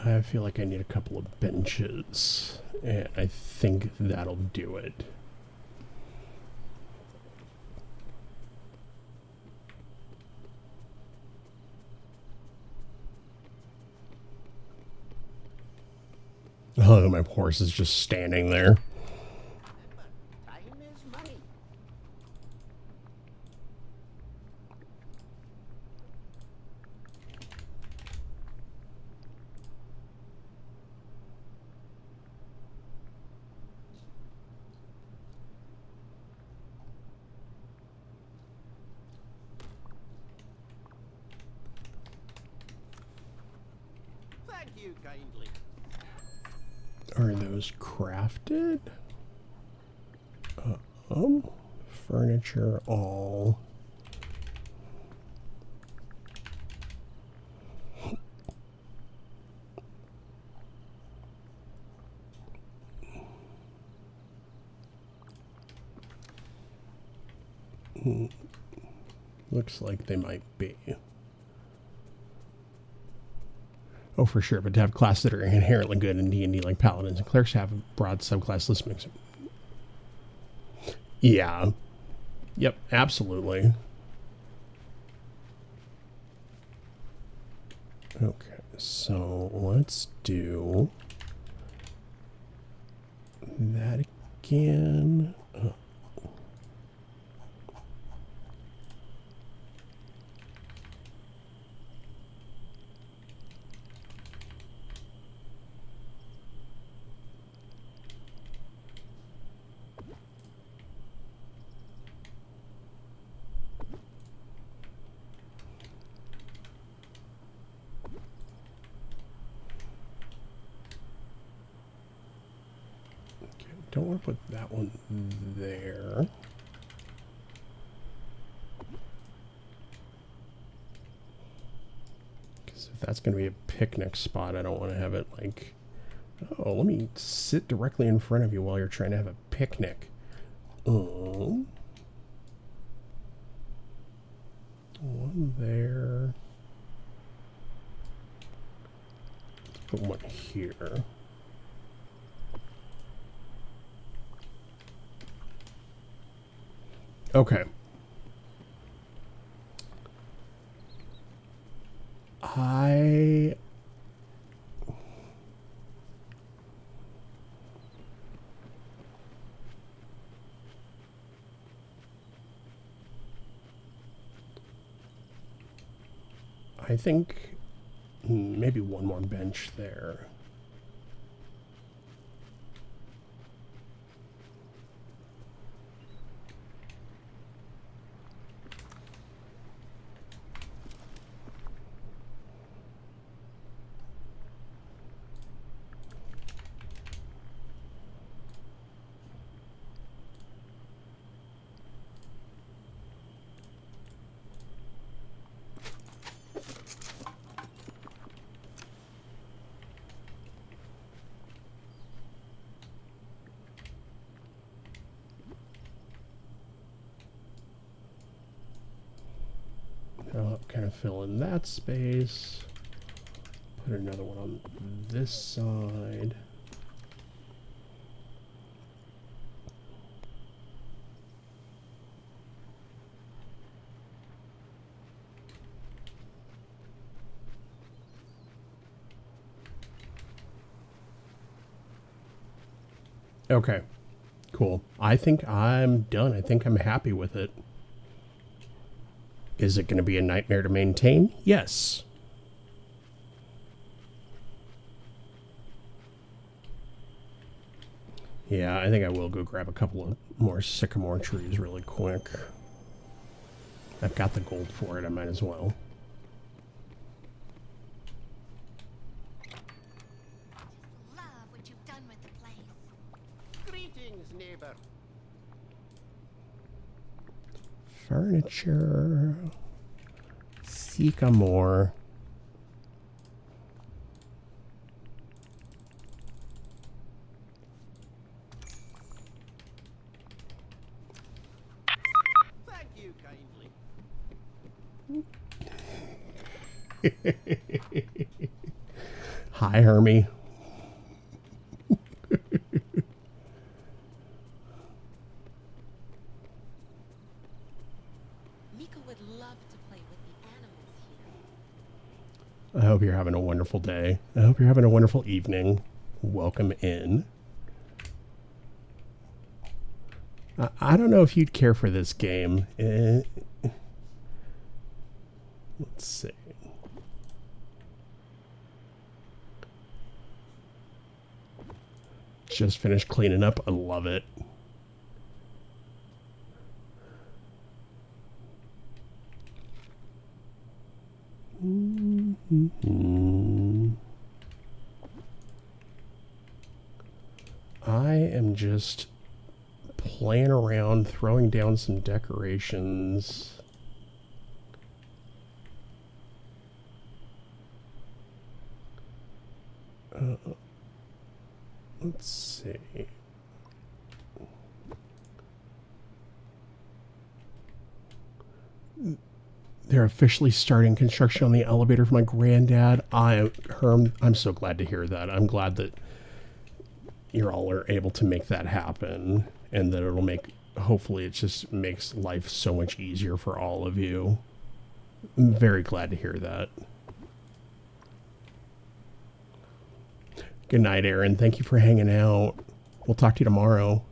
I feel like I need a couple of benches, and I think that'll do it. Oh, my horse is just standing there. Remember, time is money. Thank you kindly. Are those crafted? Furniture all. Looks like they might be. Oh, for sure, but to have classes that are inherently good in D&D like Paladins and Clerics have a broad subclass list mix. Yeah. Yep, absolutely. Okay, so let's do that again. Don't want to put that one there. Because if that's going to be a picnic spot, I don't want to have it like, oh, let me sit directly in front of you while you're trying to have a picnic. One there. Put one here. Okay. I think maybe one more bench there. I'll kind of fill in that space. Put another one on this side. Okay, cool. I think I'm done. I think I'm happy with it. Is it going to be a nightmare to maintain? Yes. Yeah, I think I will go grab a couple of more sycamore trees really quick. I've got the gold for it. I might as well. Love what you've done with the place. Greetings, neighbor. Furniture. Sycamore. Thank you kindly. Hi, Hermie. Miko would love to play with the animals here. I hope you're having a wonderful day. I hope you're having a wonderful evening. Welcome in. I don't know if you'd care for this game. Let's see. Just finished cleaning up. I love it. I am just playing around, throwing down some decorations. Let's see. They're officially starting construction on the elevator for my granddad. Herm, I'm so glad to hear that. I'm glad that you all are able to make that happen, and that it'll make, hopefully it just makes life so much easier for all of you. I'm very glad to hear that. Good night, Aaron. Thank you for hanging out. We'll talk to you tomorrow.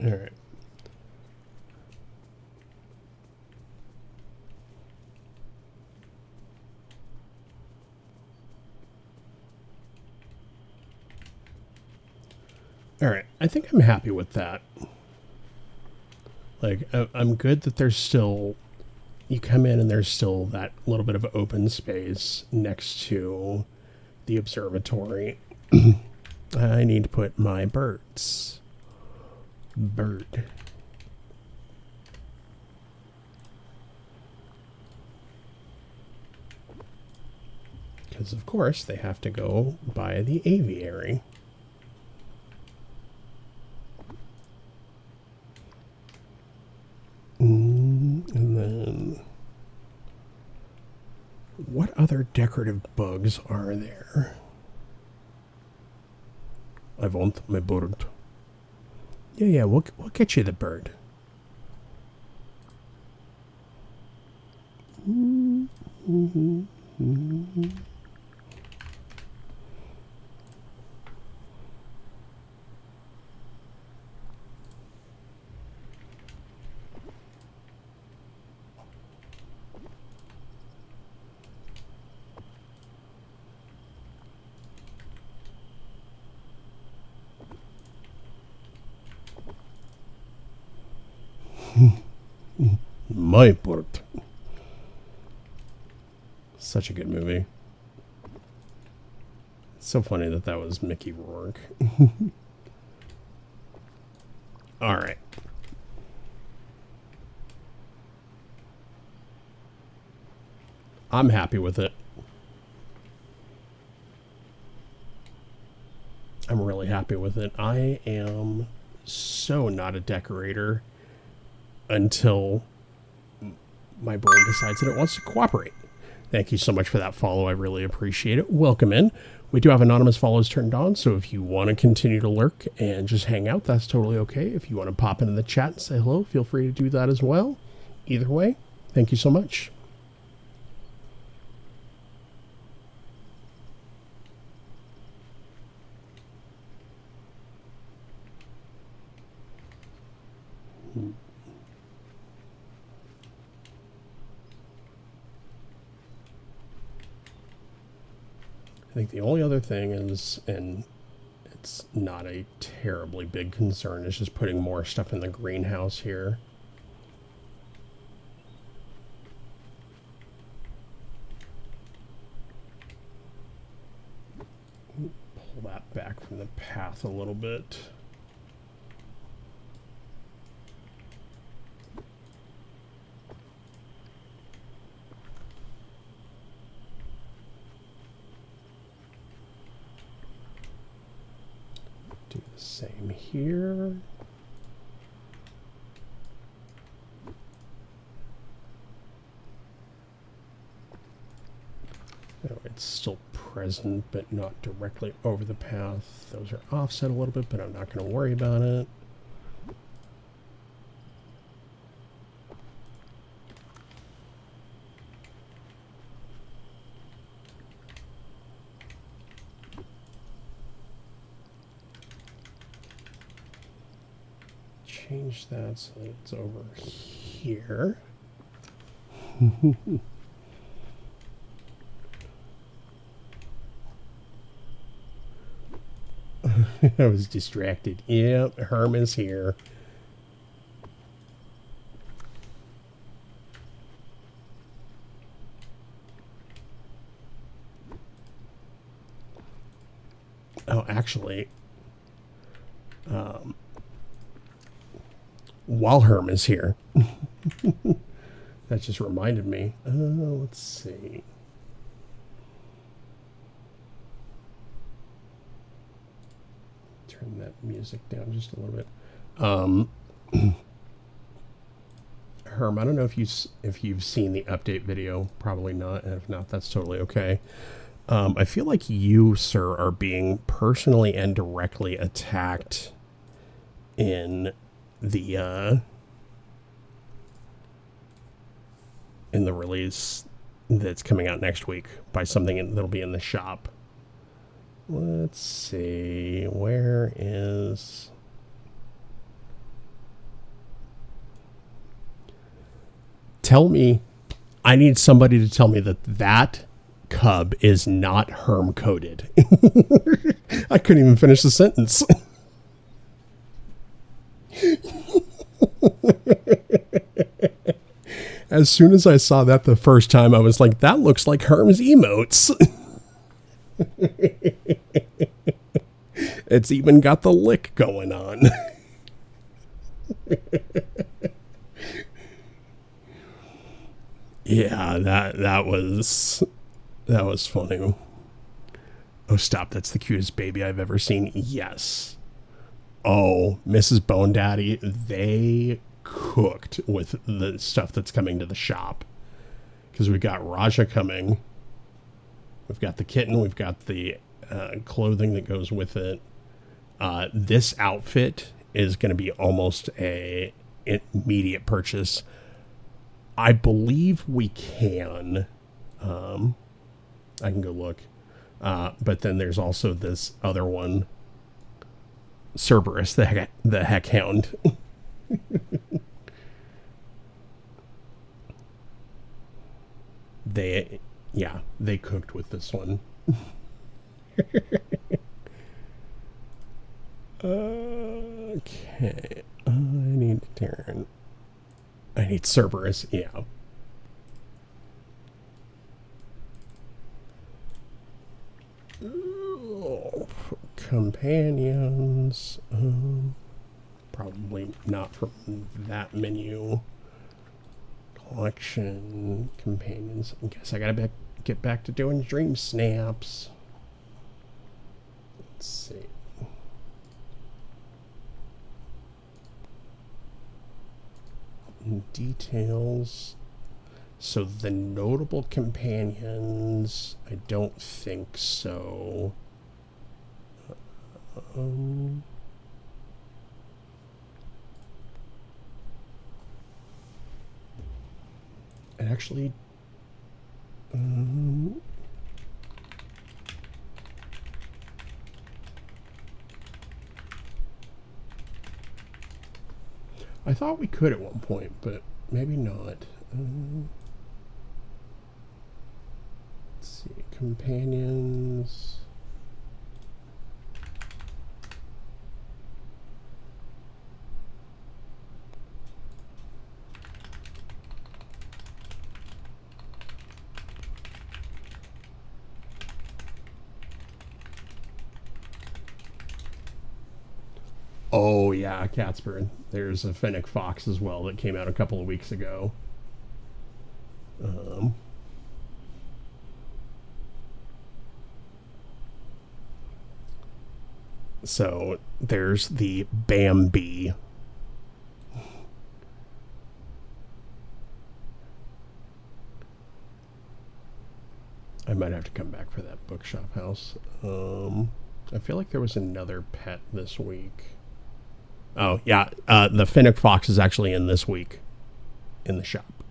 All right. All right. I think I'm happy with that. Like, I'm good that there's still, you come in and there's still that little bit of open space next to the observatory. I need to put my birds. Bird. Because, of course, they have to go by the aviary. And then, what other decorative bugs are there? I want my bird. Yeah, we'll get you the bird. My bird. Such a good movie. It's so funny that that was Mickey Rourke. All right. I'm happy with it. I'm really happy with it. I am so not a decorator until my brain decides that it wants to cooperate. Thank you so much for that follow. I really appreciate it. Welcome in. We do have anonymous follows turned on, so if you want to continue to lurk and just hang out, that's totally okay. If you want to pop into the chat and say hello, feel free to do that as well. Either way, thank you so much. I think the only other thing is, and it's not a terribly big concern, is just putting more stuff in the greenhouse here. Pull that back from the path a little bit. Do the same here. Oh, it's still present, but not directly over the path. Those are offset a little bit, but I'm not going to worry about it. Change that so that it's over here. I was distracted. Yep, Herm is here. Oh, actually, while Herm is here, that just reminded me. Let's see. Turn that music down just a little bit. Herm, I don't know if you've seen the update video. Probably not. And if not, that's totally okay. I feel like you, sir, are being personally and directly attacked in the release that's coming out next week by something that'll be in the shop. Let's see, where is... Tell me, I need somebody to tell me that cub is not Herm coded. I couldn't even finish the sentence. As soon as I saw that the first time, I was like, that looks like Herm's emotes. It's even got the lick going on. Yeah, that was funny. Oh, stop. That's the cutest baby I've ever seen. Yes. Oh, Mrs. Bone Daddy, they cooked with the stuff that's coming to the shop. Because we've got Raja coming. We've got the kitten. We've got the clothing that goes with it. This outfit is going to be almost an immediate purchase. I believe we can. I can go look. But then there's also this other one. Cerberus, the heck hound. They cooked with this one. Okay, I need Cerberus, yeah. Ooh, companions, probably not from that menu. Collection, companions. I guess I gotta get back to doing dream snaps. Let's see. Details. So the notable companions, I don't think so. Actually, I thought we could at one point, but maybe not. Let's see, companions. Oh yeah, Catsburn. There's a Fennec Fox as well that came out a couple of weeks ago. So there's the Bambi. I might have to come back for that bookshop house. I feel like there was another pet this week. Oh yeah, the Fennec Fox is actually in this week in the shop.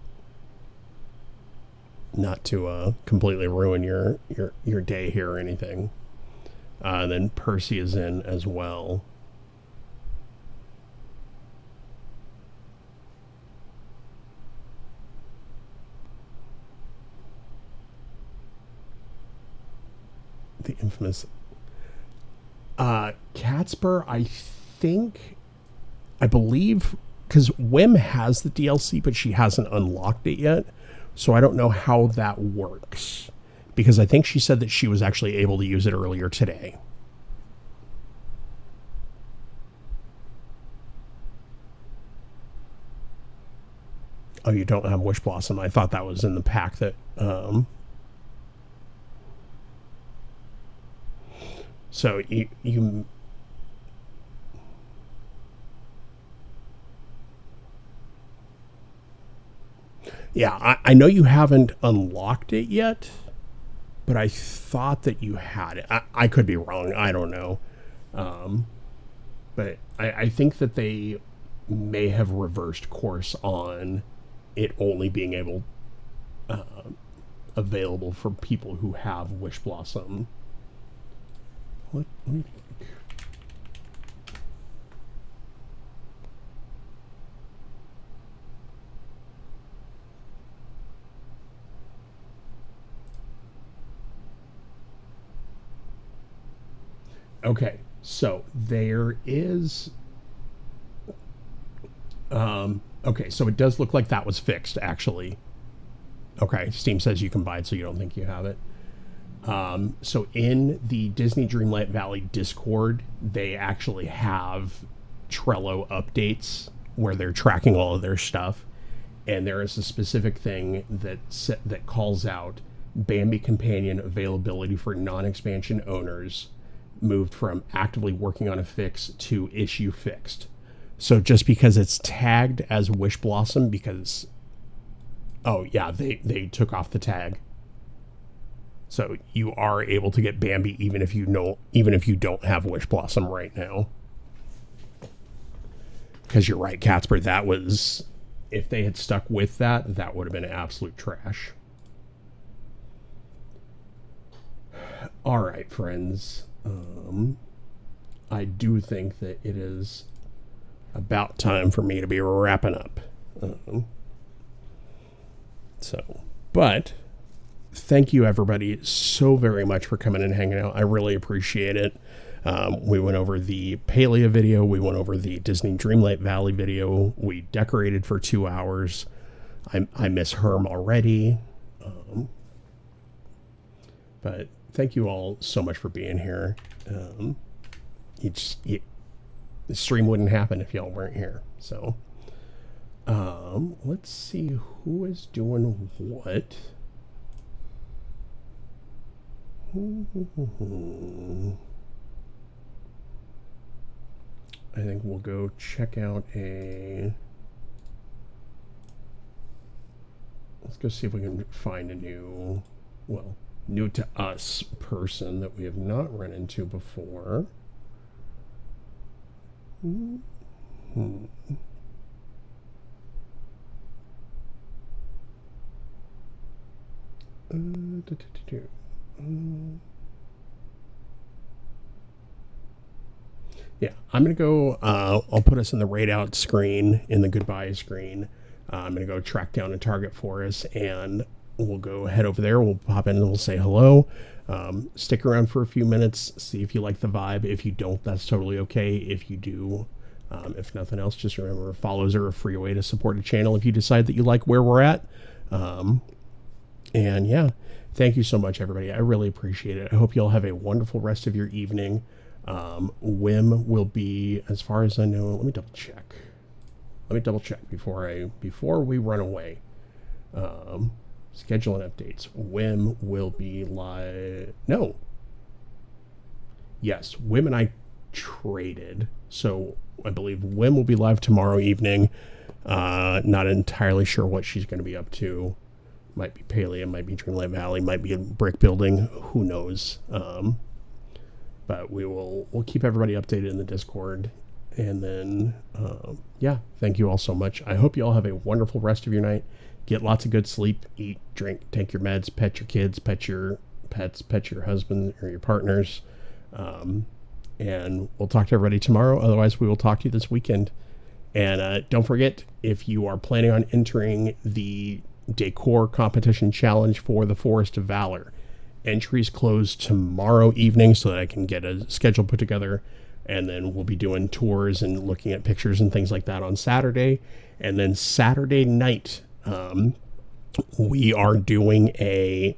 Not to completely ruin your day here or anything. Then Percy is in as well. The infamous Catspur, I believe, because Wim has the DLC, but she hasn't unlocked it yet. So I don't know how that works. Because I think she said that she was actually able to use it earlier today. Oh, you don't have Wish Blossom. I thought that was in the pack that... So you yeah, I know you haven't unlocked it yet, but I thought that you had it. I could be wrong. I don't know. But I think that they may have reversed course on it only being available for people who have Wish Blossom. Let me think. Okay, so there is... okay, so it does look like that was fixed, actually. Okay, Steam says you can buy it, so you don't think you have it. So in the Disney Dreamlight Valley Discord, they actually have Trello updates where they're tracking all of their stuff. And there is a specific thing that calls out Bambi Companion availability for non-expansion owners moved from actively working on a fix to issue fixed. So just because it's tagged as Wish Blossom, because... Oh, yeah, they took off the tag. So you are able to get Bambi even if you don't have Wish Blossom right now. Because you're right, Catsper, that was... If they had stuck with that, that would have been absolute trash. All right, friends. I do think that it is about time for me to be wrapping up. But thank you, everybody, so very much for coming and hanging out. I really appreciate it. We went over the Palia video. We went over the Disney Dreamlight Valley video. We decorated for 2 hours. I miss Herm already. But thank you all so much for being here. The stream wouldn't happen if y'all weren't here. So, let's see who is doing what. I think we'll go check out let's go see if we can find a new to us person that we have not run into before. Yeah, I'm going to go, I'll put us in the raid out screen, in the goodbye screen. I'm going to go track down a target for us, and we'll go head over there. We'll pop in and we'll say hello. Stick around for a few minutes, see if you like the vibe. If you don't, that's totally okay. If you do, if nothing else, just remember follows are a free way to support a channel if you decide that you like where we're at. And yeah, thank you so much, everybody. I really appreciate it. I hope you all have a wonderful rest of your evening. Wim will be, as far as I know, let me double check. Before we run away. Schedule and updates. Wim will be live. No. Yes, Wim and I traded. So I believe Wim will be live tomorrow evening. Not entirely sure what she's going to be up to. Might be Palea, might be Dreamlight Valley, might be a brick building. Who knows? But we'll keep everybody updated in the Discord. And then, yeah, thank you all so much. I hope you all have a wonderful rest of your night. Get lots of good sleep, eat, drink, take your meds, pet your kids, pet your pets, pet your husband or your partners. And we'll talk to everybody tomorrow. Otherwise, we will talk to you this weekend. And don't forget, if you are planning on entering the decor competition challenge for the Forest of Valor, entries close tomorrow evening so that I can get a schedule put together. And then we'll be doing tours and looking at pictures and things like that on Saturday. And then Saturday night, we are doing a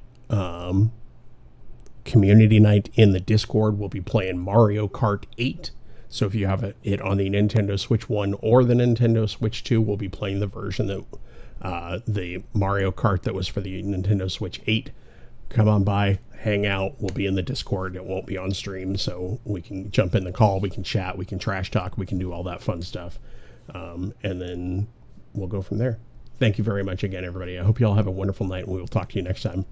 community night in the Discord. We'll be playing Mario Kart 8. So if you have it on the Nintendo Switch 1 or the Nintendo Switch 2, we'll be playing the version that the Mario Kart that was for the Nintendo Switch 8. Come on by, hang out. We'll be in the Discord. It won't be on stream, so we can jump in the call. We can chat. We can trash talk. We can do all that fun stuff. And then we'll go from there. Thank you very much again, everybody. I hope you all have a wonderful night, and we will talk to you next time.